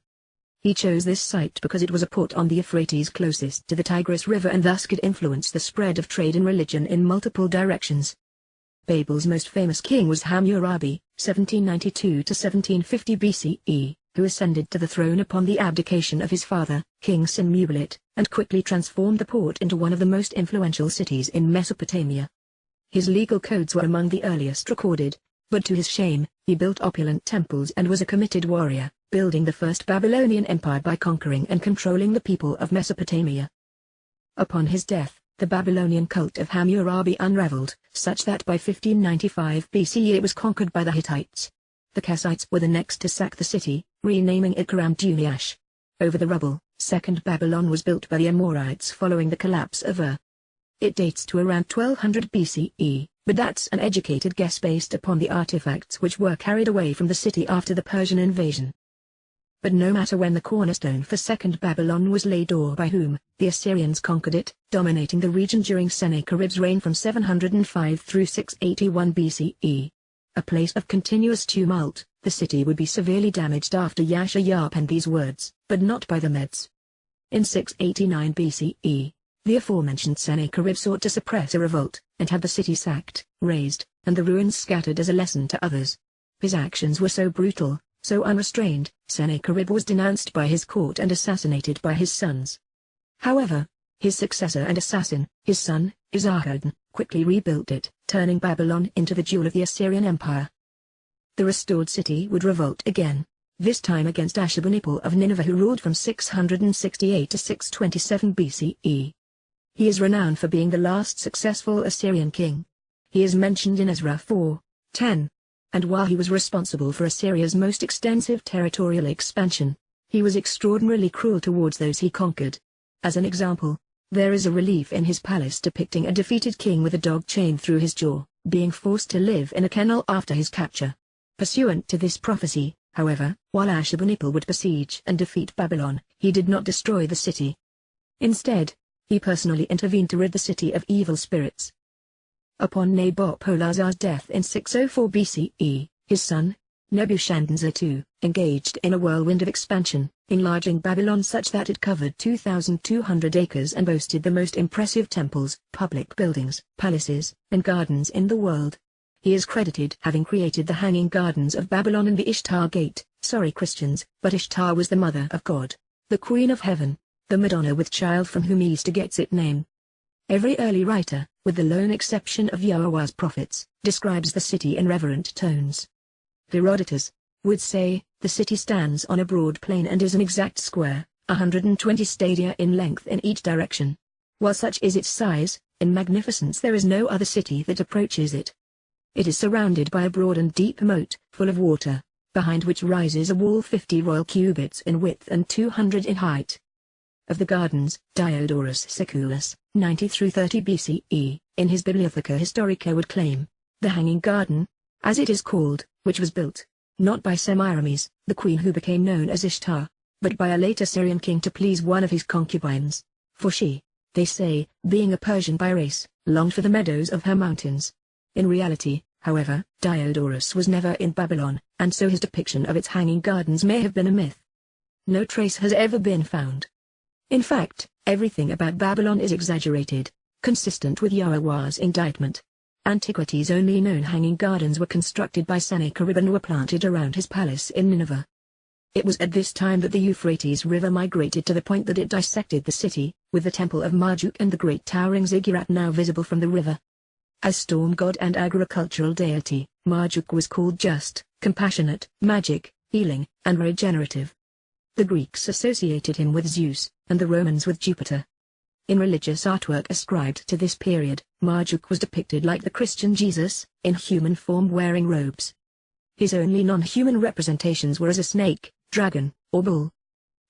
He chose this site because it was a port on the Euphrates closest to the Tigris River and thus could influence the spread of trade and religion in multiple directions. Babel's most famous king was Hammurabi, 1792 to 1750 BCE, who ascended to the throne upon the abdication of his father, King Sin-Mubilit, and quickly transformed the port into one of the most influential cities in Mesopotamia. His legal codes were among the earliest recorded, but to his shame, he built opulent temples and was a committed warrior, building the first Babylonian empire by conquering and controlling the people of Mesopotamia. Upon his death, the Babylonian cult of Hammurabi unraveled, such that by 1595 BCE it was conquered by the Hittites. The Kassites were the next to sack the city, renaming it Karam-Dunash. Over the rubble, Second Babylon was built by the Amorites following the collapse of Ur. It dates to around 1200 BCE, but that's an educated guess based upon the artifacts which were carried away from the city after the Persian invasion. But no matter when the cornerstone for Second Babylon was laid or by whom, the Assyrians conquered it, dominating the region during Sennacherib's reign from 705 through 681 BCE. A place of continuous tumult, the city would be severely damaged after Yahowah penned these words, but not by the Medes. In 689 BCE, the aforementioned Sennacherib sought to suppress a revolt, and had the city sacked, razed, and the ruins scattered as a lesson to others. His actions were so brutal, so unrestrained, Sennacherib was denounced by his court and assassinated by his sons. However, his successor and assassin, his son, Esarhaddon, quickly rebuilt it, turning Babylon into the jewel of the Assyrian Empire. The restored city would revolt again, this time against Ashurbanipal of Nineveh, who ruled from 668 to 627 BCE. He is renowned for being the last successful Assyrian king. He is mentioned in Ezra 4:10. And while he was responsible for Assyria's most extensive territorial expansion, he was extraordinarily cruel towards those he conquered. As an example, there is a relief in his palace depicting a defeated king with a dog chained through his jaw, being forced to live in a kennel after his capture. Pursuant to this prophecy, however, while Ashurbanipal would besiege and defeat Babylon, he did not destroy the city. Instead, he personally intervened to rid the city of evil spirits. Upon Nabopolassar's death in 604 BCE, his son, Nebuchadnezzar II, engaged in a whirlwind of expansion, enlarging Babylon such that it covered 2,200 acres and boasted the most impressive temples, public buildings, palaces, and gardens in the world. He is credited having created the Hanging Gardens of Babylon and the Ishtar Gate. Sorry Christians, but Ishtar was the mother of God, the Queen of Heaven, the Madonna with child from whom Easter gets its name. Every early writer, with the lone exception of Yahowah's prophets, describes the city in reverent tones. Herodotus would say, the city stands on a broad plain and is an exact square, 120 stadia in length in each direction. While such is its size, in magnificence there is no other city that approaches it. It is surrounded by a broad and deep moat, full of water, behind which rises a wall 50 royal cubits in width and 200 in height. Of the gardens, Diodorus Siculus, 90–30 BCE, in his Bibliotheca Historica would claim, the Hanging Garden, as it is called, which was built, not by Semiramis, the queen who became known as Ishtar, but by a late Assyrian king to please one of his concubines, for she, they say, being a Persian by race, longed for the meadows of her mountains. In reality, however, Diodorus was never in Babylon, and so his depiction of its hanging gardens may have been a myth. No trace has ever been found. In fact, everything about Babylon is exaggerated, consistent with Yahowah's indictment. Antiquity's only known hanging gardens were constructed by Sennacherib and were planted around his palace in Nineveh. It was at this time that the Euphrates River migrated to the point that it dissected the city, with the temple of Marduk and the great towering ziggurat now visible from the river. As storm god and agricultural deity, Marduk was called just, compassionate, magic, healing, and regenerative. The Greeks associated him with Zeus, and the Romans with Jupiter. In religious artwork ascribed to this period, Marduk was depicted like the Christian Jesus, in human form wearing robes. His only non-human representations were as a snake, dragon, or bull.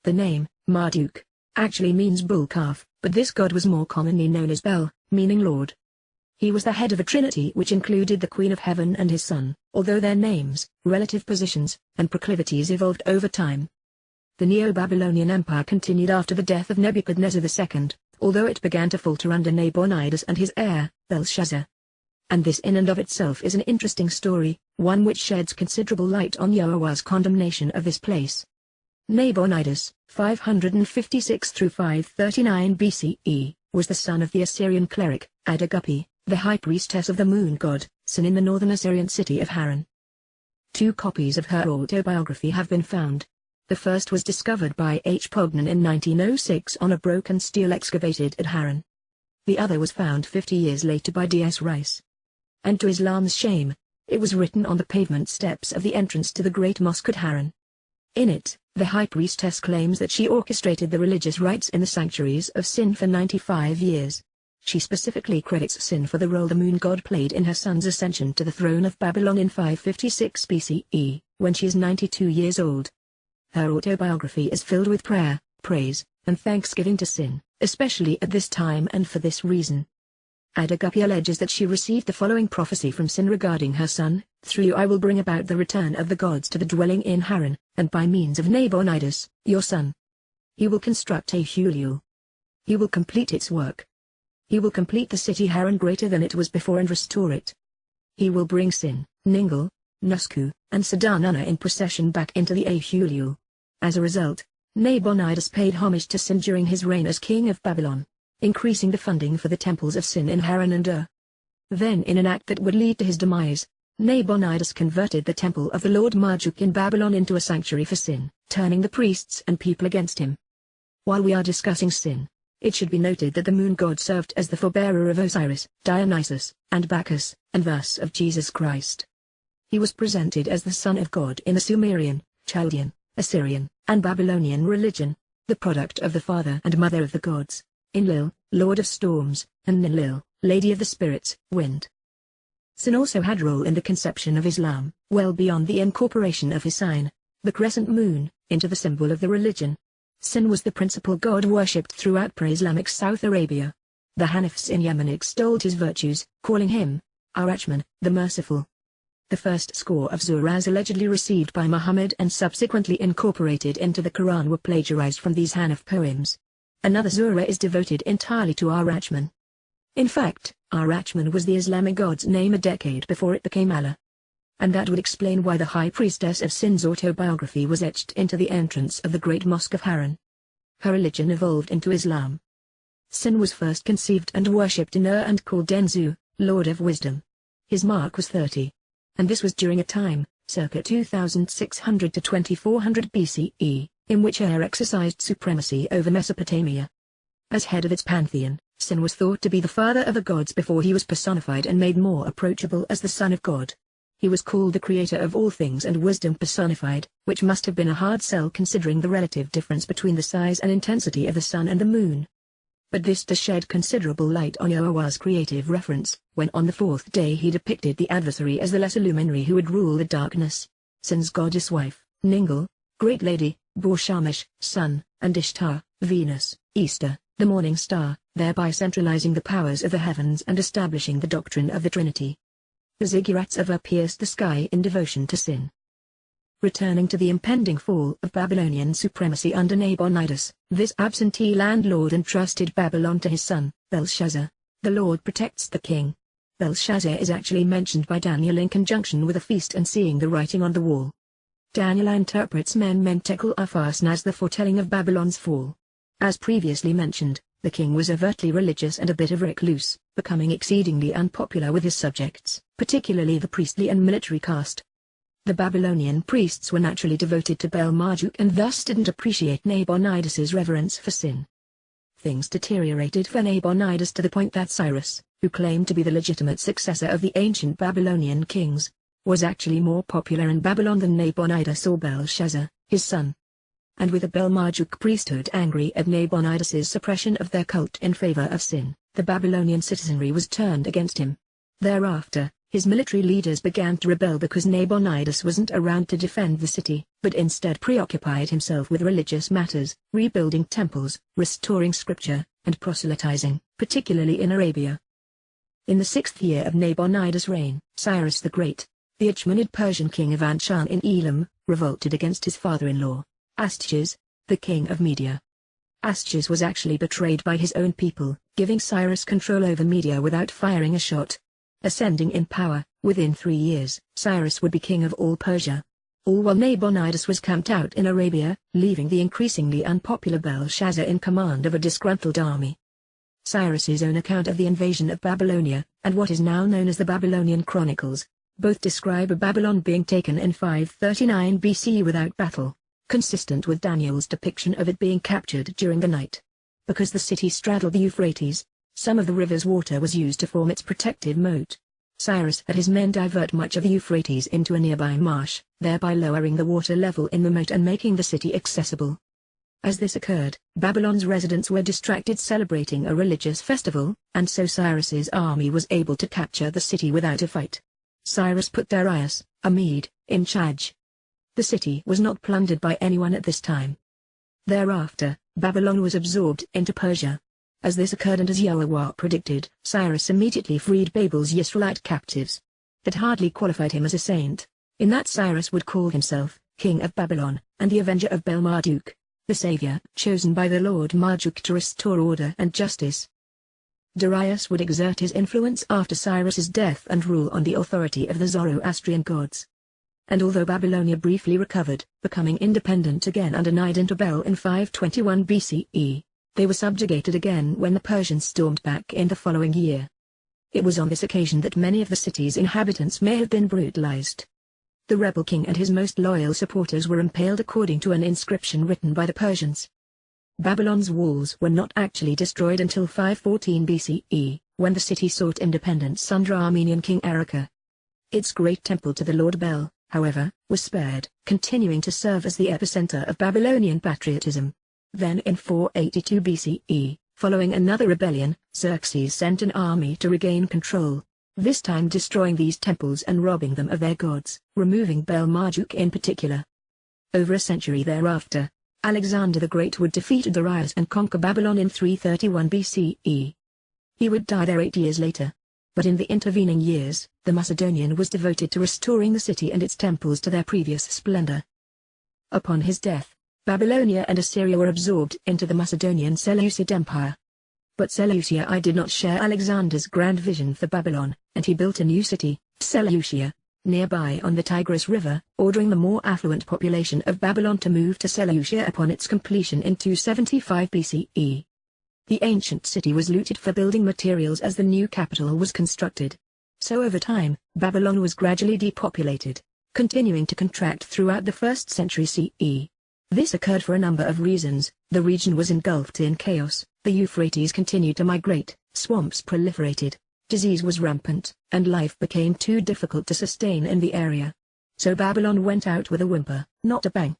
The name, Marduk, actually means bull calf, but this god was more commonly known as Bel, meaning Lord. He was the head of a trinity which included the Queen of Heaven and his son, although their names, relative positions, and proclivities evolved over time. The Neo-Babylonian Empire continued after the death of Nebuchadnezzar II, although it began to falter under Nabonidus and his heir, Belshazzar. And this in and of itself is an interesting story, one which sheds considerable light on Yahowah's condemnation of this place. Nabonidus, 556–539 BCE, was the son of the Assyrian cleric, Adagupi, the high priestess of the moon god, Sin in the northern Assyrian city of Haran. Two copies of her autobiography have been found. The first was discovered by H. Pognon in 1906 on a broken stele excavated at Haran. The other was found 50 years later by D.S. Rice. And to Islam's shame, it was written on the pavement steps of the entrance to the Great Mosque at Haran. In it, the high priestess claims that she orchestrated the religious rites in the sanctuaries of Sin for 95 years. She specifically credits Sin for the role the moon god played in her son's ascension to the throne of Babylon in 556 BCE, when she is 92 years old. Her autobiography is filled with prayer, praise, and thanksgiving to Sin, especially at this time and for this reason. Adagupi alleges that she received the following prophecy from Sin regarding her son: "Through you I will bring about the return of the gods to the dwelling in Haran, and by means of Nabonidus, your son. He will construct a Hulul. He will complete its work. He will complete the city Haran greater than it was before and restore it. He will bring Sin, Ningal, Nusku, and Sadanunna in procession back into the Ahulul." As a result, Nabonidus paid homage to Sin during his reign as king of Babylon, increasing the funding for the temples of Sin in Haran and Ur. Then in an act that would lead to his demise, Nabonidus converted the temple of the Lord Marduk in Babylon into a sanctuary for Sin, turning the priests and people against him. While we are discussing Sin, it should be noted that the moon god served as the forebearer of Osiris, Dionysus, and Bacchus, and thus of Jesus Christ. He was presented as the Son of God in the Sumerian, Chaldean, Assyrian, and Babylonian religion, the product of the father and mother of the gods, Enlil, Lord of Storms, and Ninlil, Lady of the Spirits, Wind. Sin also had role in the conception of Islam, well beyond the incorporation of his sign, the crescent moon, into the symbol of the religion. Sin was the principal god worshipped throughout pre-Islamic South Arabia. The Hanifs in Yemen extolled his virtues, calling him Ar-Rahman, the Merciful. The first score of surahs allegedly received by Muhammad and subsequently incorporated into the Quran were plagiarized from these Hanif poems. Another surah is devoted entirely to Ar-Rahman. In fact, Ar-Rahman was the Islamic god's name a decade before it became Allah. And that would explain why the high priestess of Sin's autobiography was etched into the entrance of the Great Mosque of Haran. Her religion evolved into Islam. Sin was first conceived and worshipped in Ur and called Denzu, Lord of Wisdom. His mark was 30. And this was during a time, circa 2600 to 2400 BCE, in which Ur exercised supremacy over Mesopotamia. As head of its pantheon, Sin was thought to be the father of the gods before he was personified and made more approachable as the Son of God. He was called the creator of all things and wisdom personified, which must have been a hard sell considering the relative difference between the size and intensity of the sun and the moon. But this does shed considerable light on Yahowah's creative reference, when on the fourth day he depicted the adversary as the lesser luminary who would rule the darkness. Sin's goddess wife, Ningal, Great Lady, Bor-Shamash, Sun, and Ishtar, Venus, Easter, the morning star, thereby centralizing the powers of the heavens and establishing the doctrine of the Trinity. The ziggurats of Ur pierced the sky in devotion to Sin. Returning to the impending fall of Babylonian supremacy under Nabonidus, this absentee landlord entrusted Babylon to his son, Belshazzar. The Lord protects the king. Belshazzar is actually mentioned by Daniel in conjunction with a feast and seeing the writing on the wall. Daniel interprets Mentekul Upharsin as the foretelling of Babylon's fall. As previously mentioned, the king was overtly religious and a bit of recluse, becoming exceedingly unpopular with his subjects, particularly the priestly and military caste. The Babylonian priests were naturally devoted to Bel-Marduk and thus didn't appreciate Nabonidus's reverence for Sin. Things deteriorated for Nabonidus to the point that Cyrus, who claimed to be the legitimate successor of the ancient Babylonian kings, was actually more popular in Babylon than Nabonidus or Belshazzar, his son. And with the Bel-Marduk priesthood angry at Nabonidus's suppression of their cult in favor of Sin, the Babylonian citizenry was turned against him. Thereafter, his military leaders began to rebel because Nabonidus wasn't around to defend the city, but instead preoccupied himself with religious matters, rebuilding temples, restoring scripture, and proselytizing, particularly in Arabia. In the 6th year of Nabonidus' reign, Cyrus the Great, the Achaemenid Persian king of Anshan in Elam, revolted against his father-in-law, Astyages, the king of Media. Astyages was actually betrayed by his own people, giving Cyrus control over Media without firing a shot. Ascending in power, within 3 years, Cyrus would be king of all Persia. All while Nabonidus was camped out in Arabia, leaving the increasingly unpopular Belshazzar in command of a disgruntled army. Cyrus's own account of the invasion of Babylonia, and what is now known as the Babylonian Chronicles, Both describe a Babylon being taken in 539 BC without battle, consistent with Daniel's depiction of it being captured during the night. Because the city straddled the Euphrates, some of the river's water was used to form its protective moat. Cyrus had his men divert much of the Euphrates into a nearby marsh, thereby lowering the water level in the moat and making the city accessible. As this occurred, Babylon's residents were distracted celebrating a religious festival, and so Cyrus's army was able to capture the city without a fight. Cyrus put Darius, a Mede, in charge. The city was not plundered by anyone at this time. Thereafter, Babylon was absorbed into Persia. As this occurred and as Yahowah predicted, Cyrus immediately freed Babel's Yisraelite captives. That hardly qualified him as a saint, in that Cyrus would call himself King of Babylon, and the Avenger of Bel-Marduk, the Savior chosen by the Lord Marduk to restore order and justice. Darius would exert his influence after Cyrus's death and rule on the authority of the Zoroastrian gods. And although Babylonia briefly recovered, becoming independent again under Nidin-Tabel in 521 BCE, they were subjugated again when the Persians stormed back in the following year. It was on this occasion that many of the city's inhabitants may have been brutalized. The rebel king and his most loyal supporters were impaled according to an inscription written by the Persians. Babylon's walls were not actually destroyed until 514 BCE, when the city sought independence under Armenian King Araka. Its great temple to the Lord Bel, however, was spared, continuing to serve as the epicenter of Babylonian patriotism. Then in 482 BCE, following another rebellion, Xerxes sent an army to regain control, this time destroying these temples and robbing them of their gods, removing Bel-Marduk in particular. Over a century thereafter, Alexander the Great would defeat Darius and conquer Babylon in 331 BCE. He would die there 8 years later. But in the intervening years, the Macedonian was devoted to restoring the city and its temples to their previous splendor. Upon his death, Babylonia and Assyria were absorbed into the Macedonian Seleucid Empire. But Seleucia did not share Alexander's grand vision for Babylon, and he built a new city, Seleucia, nearby on the Tigris River, ordering the more affluent population of Babylon to move to Seleucia upon its completion in 275 BCE. The ancient city was looted for building materials as the new capital was constructed. So over time, Babylon was gradually depopulated, continuing to contract throughout the 1st century CE. This occurred for a number of reasons. The region was engulfed in chaos, the Euphrates continued to migrate, swamps proliferated, disease was rampant, and life became too difficult to sustain in the area. So Babylon went out with a whimper, not a bang.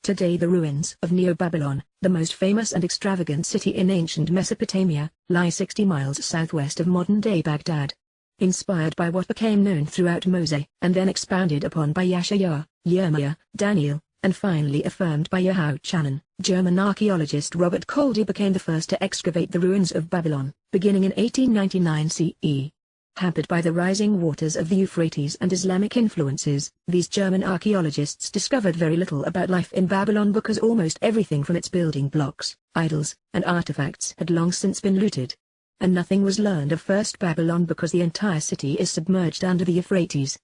Today the ruins of Neo-Babylon, the most famous and extravagant city in ancient Mesopotamia, lie 60 miles southwest of modern-day Baghdad. Inspired by what became known throughout Moses, and then expounded upon by Yahowah, Jeremiah, Daniel, and finally affirmed by Yahowah, German archaeologist Robert Kolde became the first to excavate the ruins of Babylon, beginning in 1899 CE. Hampered by the rising waters of the Euphrates and Islamic influences, these German archaeologists discovered very little about life in Babylon because almost everything from its building blocks, idols, and artifacts had long since been looted. And nothing was learned of First Babylon because the entire city is submerged under the Euphrates.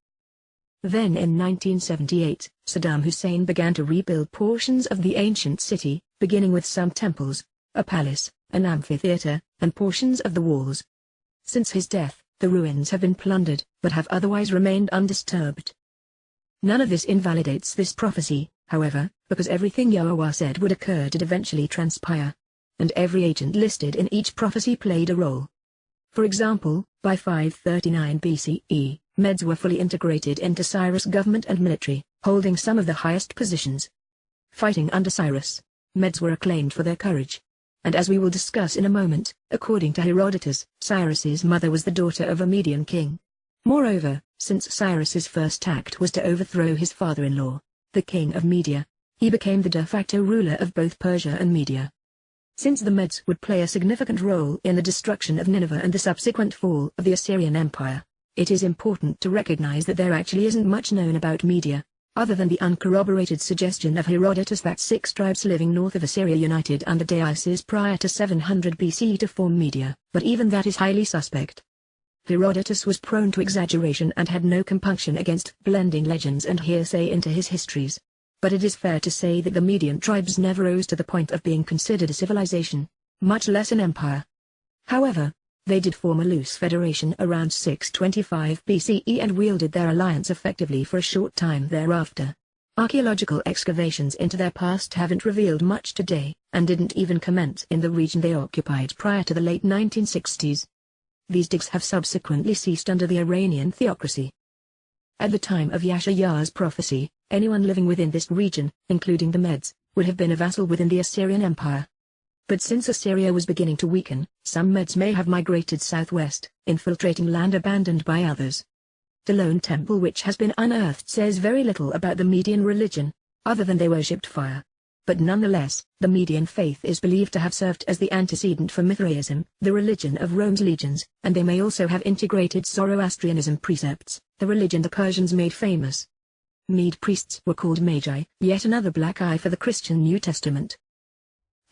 Then in 1978, Saddam Hussein began to rebuild portions of the ancient city, beginning with some temples, a palace, an amphitheater, and portions of the walls. Since his death, the ruins have been plundered, but have otherwise remained undisturbed. None of this invalidates this prophecy, however, because everything Yahowah said would occur did eventually transpire. And every agent listed in each prophecy played a role. For example, by 539 BCE, Medes were fully integrated into Cyrus' government and military, holding some of the highest positions. Fighting under Cyrus, Medes were acclaimed for their courage. And as we will discuss in a moment, according to Herodotus, Cyrus's mother was the daughter of a Median king. Moreover, since Cyrus's first act was to overthrow his father-in-law, the king of Media, he became the de facto ruler of both Persia and Media. Since the Medes would play a significant role in the destruction of Nineveh and the subsequent fall of the Assyrian Empire, it is important to recognize that there actually isn't much known about Media, other than the uncorroborated suggestion of Herodotus that 6 tribes living north of Assyria united under Deioces prior to 700 BC to form Media, but even that is highly suspect. Herodotus was prone to exaggeration and had no compunction against blending legends and hearsay into his histories. But it is fair to say that the Median tribes never rose to the point of being considered a civilization, much less an empire. However, They did form a loose federation around 625 BCE and wielded their alliance effectively for a short time thereafter. Archaeological excavations into their past haven't revealed much today, and didn't even commence in the region they occupied prior to the late 1960s. These digs have subsequently ceased under the Iranian theocracy. At the time of Yahowah's prophecy, anyone living within this region, including the Medes, would have been a vassal within the Assyrian Empire. But since Assyria was beginning to weaken, some Medes may have migrated southwest, infiltrating land abandoned by others. The lone temple which has been unearthed says very little about the Median religion, other than they worshipped fire. But nonetheless, the Median faith is believed to have served as the antecedent for Mithraism, the religion of Rome's legions, and they may also have integrated Zoroastrianism precepts, the religion the Persians made famous. Mede priests were called Magi, yet another black eye for the Christian New Testament.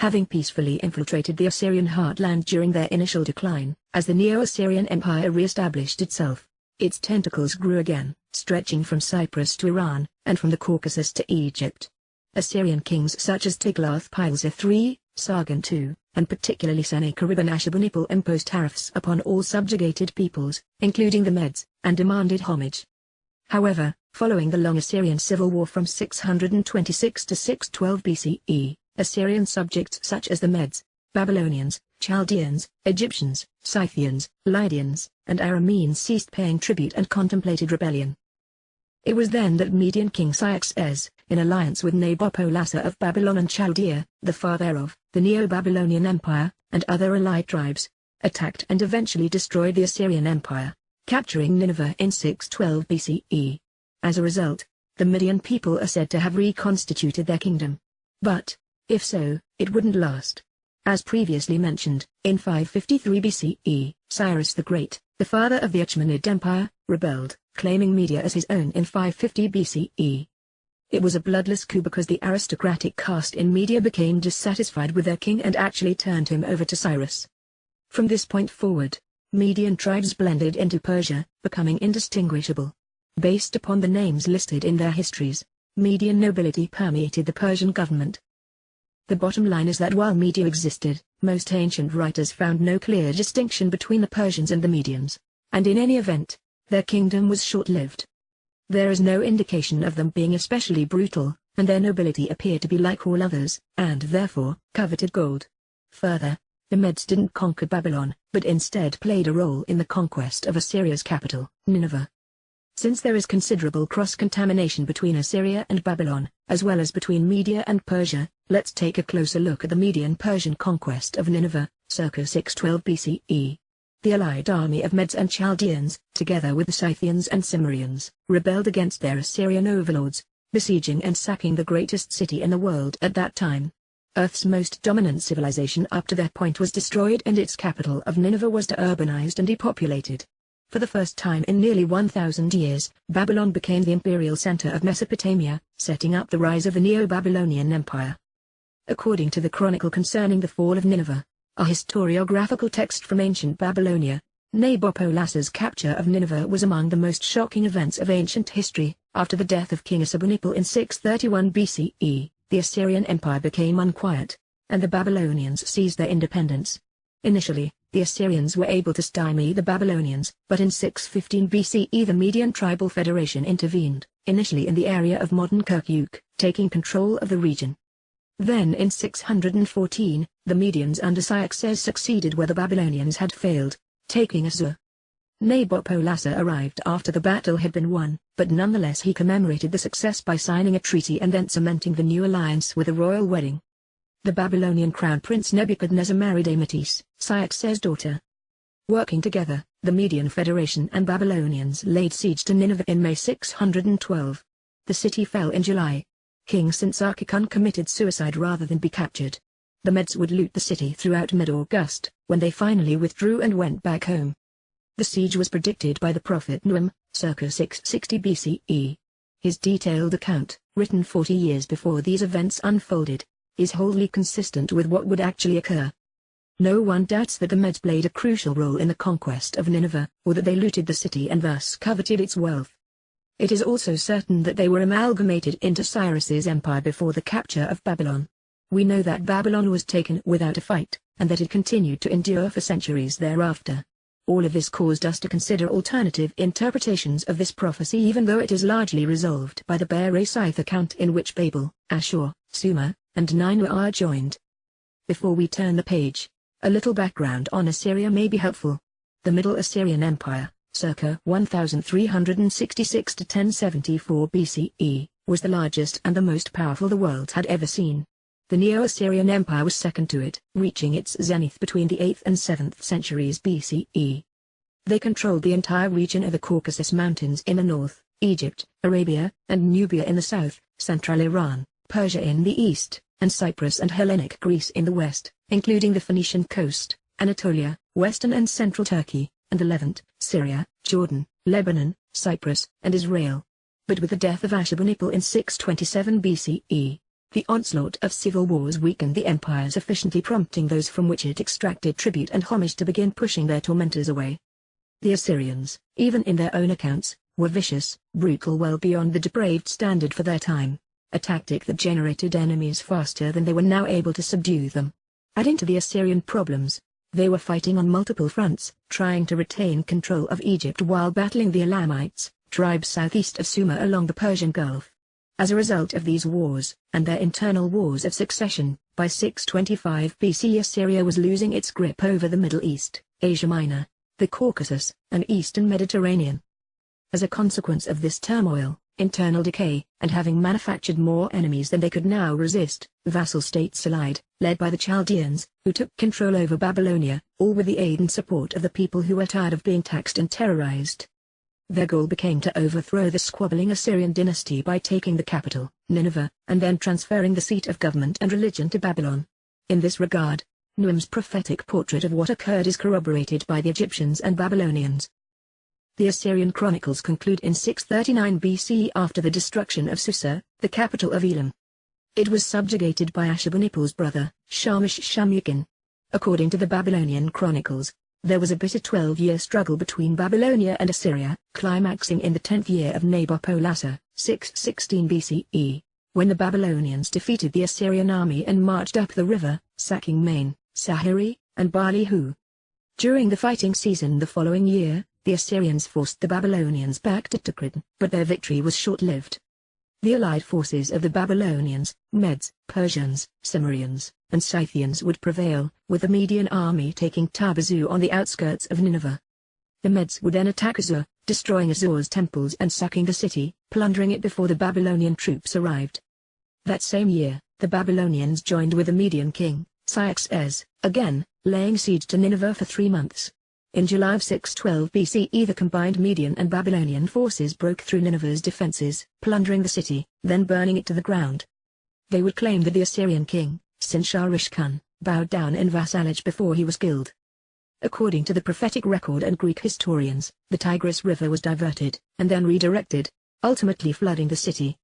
Having peacefully infiltrated the Assyrian heartland during their initial decline, as the Neo-Assyrian Empire re-established itself, its tentacles grew again, stretching from Cyprus to Iran, and from the Caucasus to Egypt. Assyrian kings such as Tiglath-Pileser III, Sargon II, and particularly Sennacherib and Ashurbanipal imposed tariffs upon all subjugated peoples, including the Medes, and demanded homage. However, following the long Assyrian civil war from 626 to 612 BCE, Assyrian subjects such as the Medes, Babylonians, Chaldeans, Egyptians, Scythians, Lydians, and Arameans ceased paying tribute and contemplated rebellion. It was then that Median king Cyaxares, in alliance with Nabopolassar of Babylon and Chaldea, the father of the Neo-Babylonian Empire, and other allied tribes, attacked and eventually destroyed the Assyrian Empire, capturing Nineveh in 612 BCE. As a result, the Median people are said to have reconstituted their kingdom. But, if so, it wouldn't last. As previously mentioned, in 553 BCE, Cyrus the Great, the father of the Achaemenid Empire, rebelled, claiming Media as his own in 550 BCE. It was a bloodless coup because the aristocratic caste in Media became dissatisfied with their king and actually turned him over to Cyrus. From this point forward, Median tribes blended into Persia, becoming indistinguishable. Based upon the names listed in their histories, Median nobility permeated the Persian government. The bottom line is that while Media existed, most ancient writers found no clear distinction between the Persians and the Medians, and in any event, their kingdom was short-lived. There is no indication of them being especially brutal, and their nobility appeared to be like all others, and therefore, coveted gold. Further, the Medes didn't conquer Babylon, but instead played a role in the conquest of Assyria's capital, Nineveh. Since there is considerable cross-contamination between Assyria and Babylon, as well as between Media and Persia, let's take a closer look at the Median-Persian conquest of Nineveh, circa 612 BCE. The allied army of Medes and Chaldeans, together with the Scythians and Cimmerians, rebelled against their Assyrian overlords, besieging and sacking the greatest city in the world at that time. Earth's most dominant civilization up to that point was destroyed and its capital of Nineveh was deurbanized and depopulated. For the first time in nearly 1,000 years, Babylon became the imperial center of Mesopotamia, setting up the rise of the Neo-Babylonian Empire. According to the chronicle concerning the fall of Nineveh, a historiographical text from ancient Babylonia, Nabopolassar's capture of Nineveh was among the most shocking events of ancient history. After the death of King Ashurbanipal in 631 BCE, the Assyrian Empire became unquiet, and the Babylonians seized their independence. Initially, the Assyrians were able to stymie the Babylonians, but in 615 BCE the Median Tribal Federation intervened, initially in the area of modern Kirkuk, taking control of the region. Then in 614, the Medians under Cyaxares succeeded where the Babylonians had failed, taking Assur. Nabopolassar arrived after the battle had been won, but nonetheless he commemorated the success by signing a treaty and then cementing the new alliance with a royal wedding. The Babylonian crown prince Nebuchadnezzar married Ametis, Cyaxares' daughter. Working together, the Median Federation and Babylonians laid siege to Nineveh in May 612. The city fell in July. King Sinsakhkun committed suicide rather than be captured. The Medes would loot the city throughout mid-August, when they finally withdrew and went back home. The siege was predicted by the prophet Nahum, circa 660 BCE. His detailed account, written 40 years before these events unfolded, is wholly consistent with what would actually occur. No one doubts that the Medes played a crucial role in the conquest of Nineveh, or that they looted the city and thus coveted its wealth. It is also certain that they were amalgamated into Cyrus's empire before the capture of Babylon. We know that Babylon was taken without a fight, and that it continued to endure for centuries thereafter. All of this caused us to consider alternative interpretations of this prophecy, even though it is largely resolved by the Beresith account in which Babel, Ashur, Sumer, and Nineveh are joined. Before we turn the page, a little background on Assyria may be helpful. The Middle Assyrian Empire, circa 1366 to 1074 BCE, was the largest and the most powerful the world had ever seen. The Neo-Assyrian Empire was second to it, reaching its zenith between the 8th and 7th centuries BCE. They controlled the entire region of the Caucasus Mountains in the north, Egypt, Arabia, and Nubia in the south, central Iran, Persia in the east, and Cyprus and Hellenic Greece in the west, including the Phoenician coast, Anatolia, western and central Turkey, and the Levant, Syria, Jordan, Lebanon, Cyprus, and Israel. But with the death of Ashurbanipal in 627 BCE, the onslaught of civil wars weakened the empire sufficiently, prompting those from which it extracted tribute and homage to begin pushing their tormentors away. The Assyrians, even in their own accounts, were vicious, brutal, well beyond the depraved standard for their time, a tactic that generated enemies faster than they were now able to subdue them. Adding to the Assyrian problems, they were fighting on multiple fronts, trying to retain control of Egypt while battling the Elamites, tribes southeast of Sumer along the Persian Gulf. As a result of these wars, and their internal wars of succession, by 625 BC Assyria was losing its grip over the Middle East, Asia Minor, the Caucasus, and Eastern Mediterranean. As a consequence of this turmoil, internal decay, and having manufactured more enemies than they could now resist, vassal states allied, led by the Chaldeans, who took control over Babylonia, all with the aid and support of the people who were tired of being taxed and terrorized. Their goal became to overthrow the squabbling Assyrian dynasty by taking the capital, Nineveh, and then transferring the seat of government and religion to Babylon. In this regard, Nahum's prophetic portrait of what occurred is corroborated by the Egyptians and Babylonians. The Assyrian chronicles conclude in 639 BC after the destruction of Susa, the capital of Elam. It was subjugated by Ashurbanipal's brother, Shamash-Shum-Ukin. According to the Babylonian chronicles, there was a bitter 12-year struggle between Babylonia and Assyria, climaxing in the 10th year of Nabopolassar, 616 BCE, when the Babylonians defeated the Assyrian army and marched up the river, sacking Main, Sahiri, and Balihu. During the fighting season the following year, the Assyrians forced the Babylonians back to Tikrit, but their victory was short-lived. The allied forces of the Babylonians, Medes, Persians, Cimmerians, and Scythians would prevail, with the Median army taking Tabazu on the outskirts of Nineveh. The Medes would then attack Assur, destroying Assur's temples and sacking the city, plundering it before the Babylonian troops arrived. That same year, the Babylonians joined with the Median king, Cyaxares, again, laying siege to Nineveh for 3 months. In July of 612 BCE the combined Median and Babylonian forces broke through Nineveh's defenses, plundering the city, then burning it to the ground. They would claim that the Assyrian king, Sin-Shar-Ish-Kun, bowed down in vassalage before he was killed. According to the prophetic record and Greek historians, the Tigris River was diverted, and then redirected, ultimately flooding the city.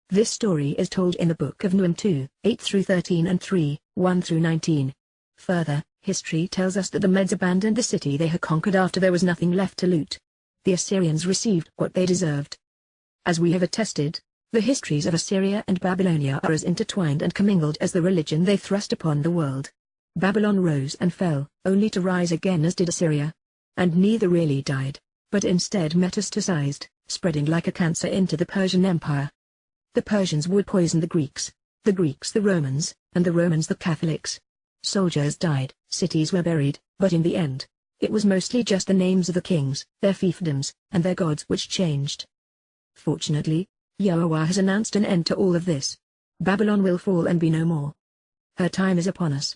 This story is told in the Book of Nahum 2, 8-13 and 3, 1-19. Further, history tells us that the Medes abandoned the city they had conquered after there was nothing left to loot. The Assyrians received what they deserved. As we have attested, the histories of Assyria and Babylonia are as intertwined and commingled as the religion they thrust upon the world. Babylon rose and fell, only to rise again as did Assyria. And neither really died, but instead metastasized, spreading like a cancer into the Persian Empire. The Persians would poison the Greeks the Romans, and the Romans the Catholics. Soldiers died, cities were buried, but in the end, it was mostly just the names of the kings, their fiefdoms, and their gods which changed. Fortunately, Yahowah has announced an end to all of this. Babylon will fall and be no more. Her time is upon us.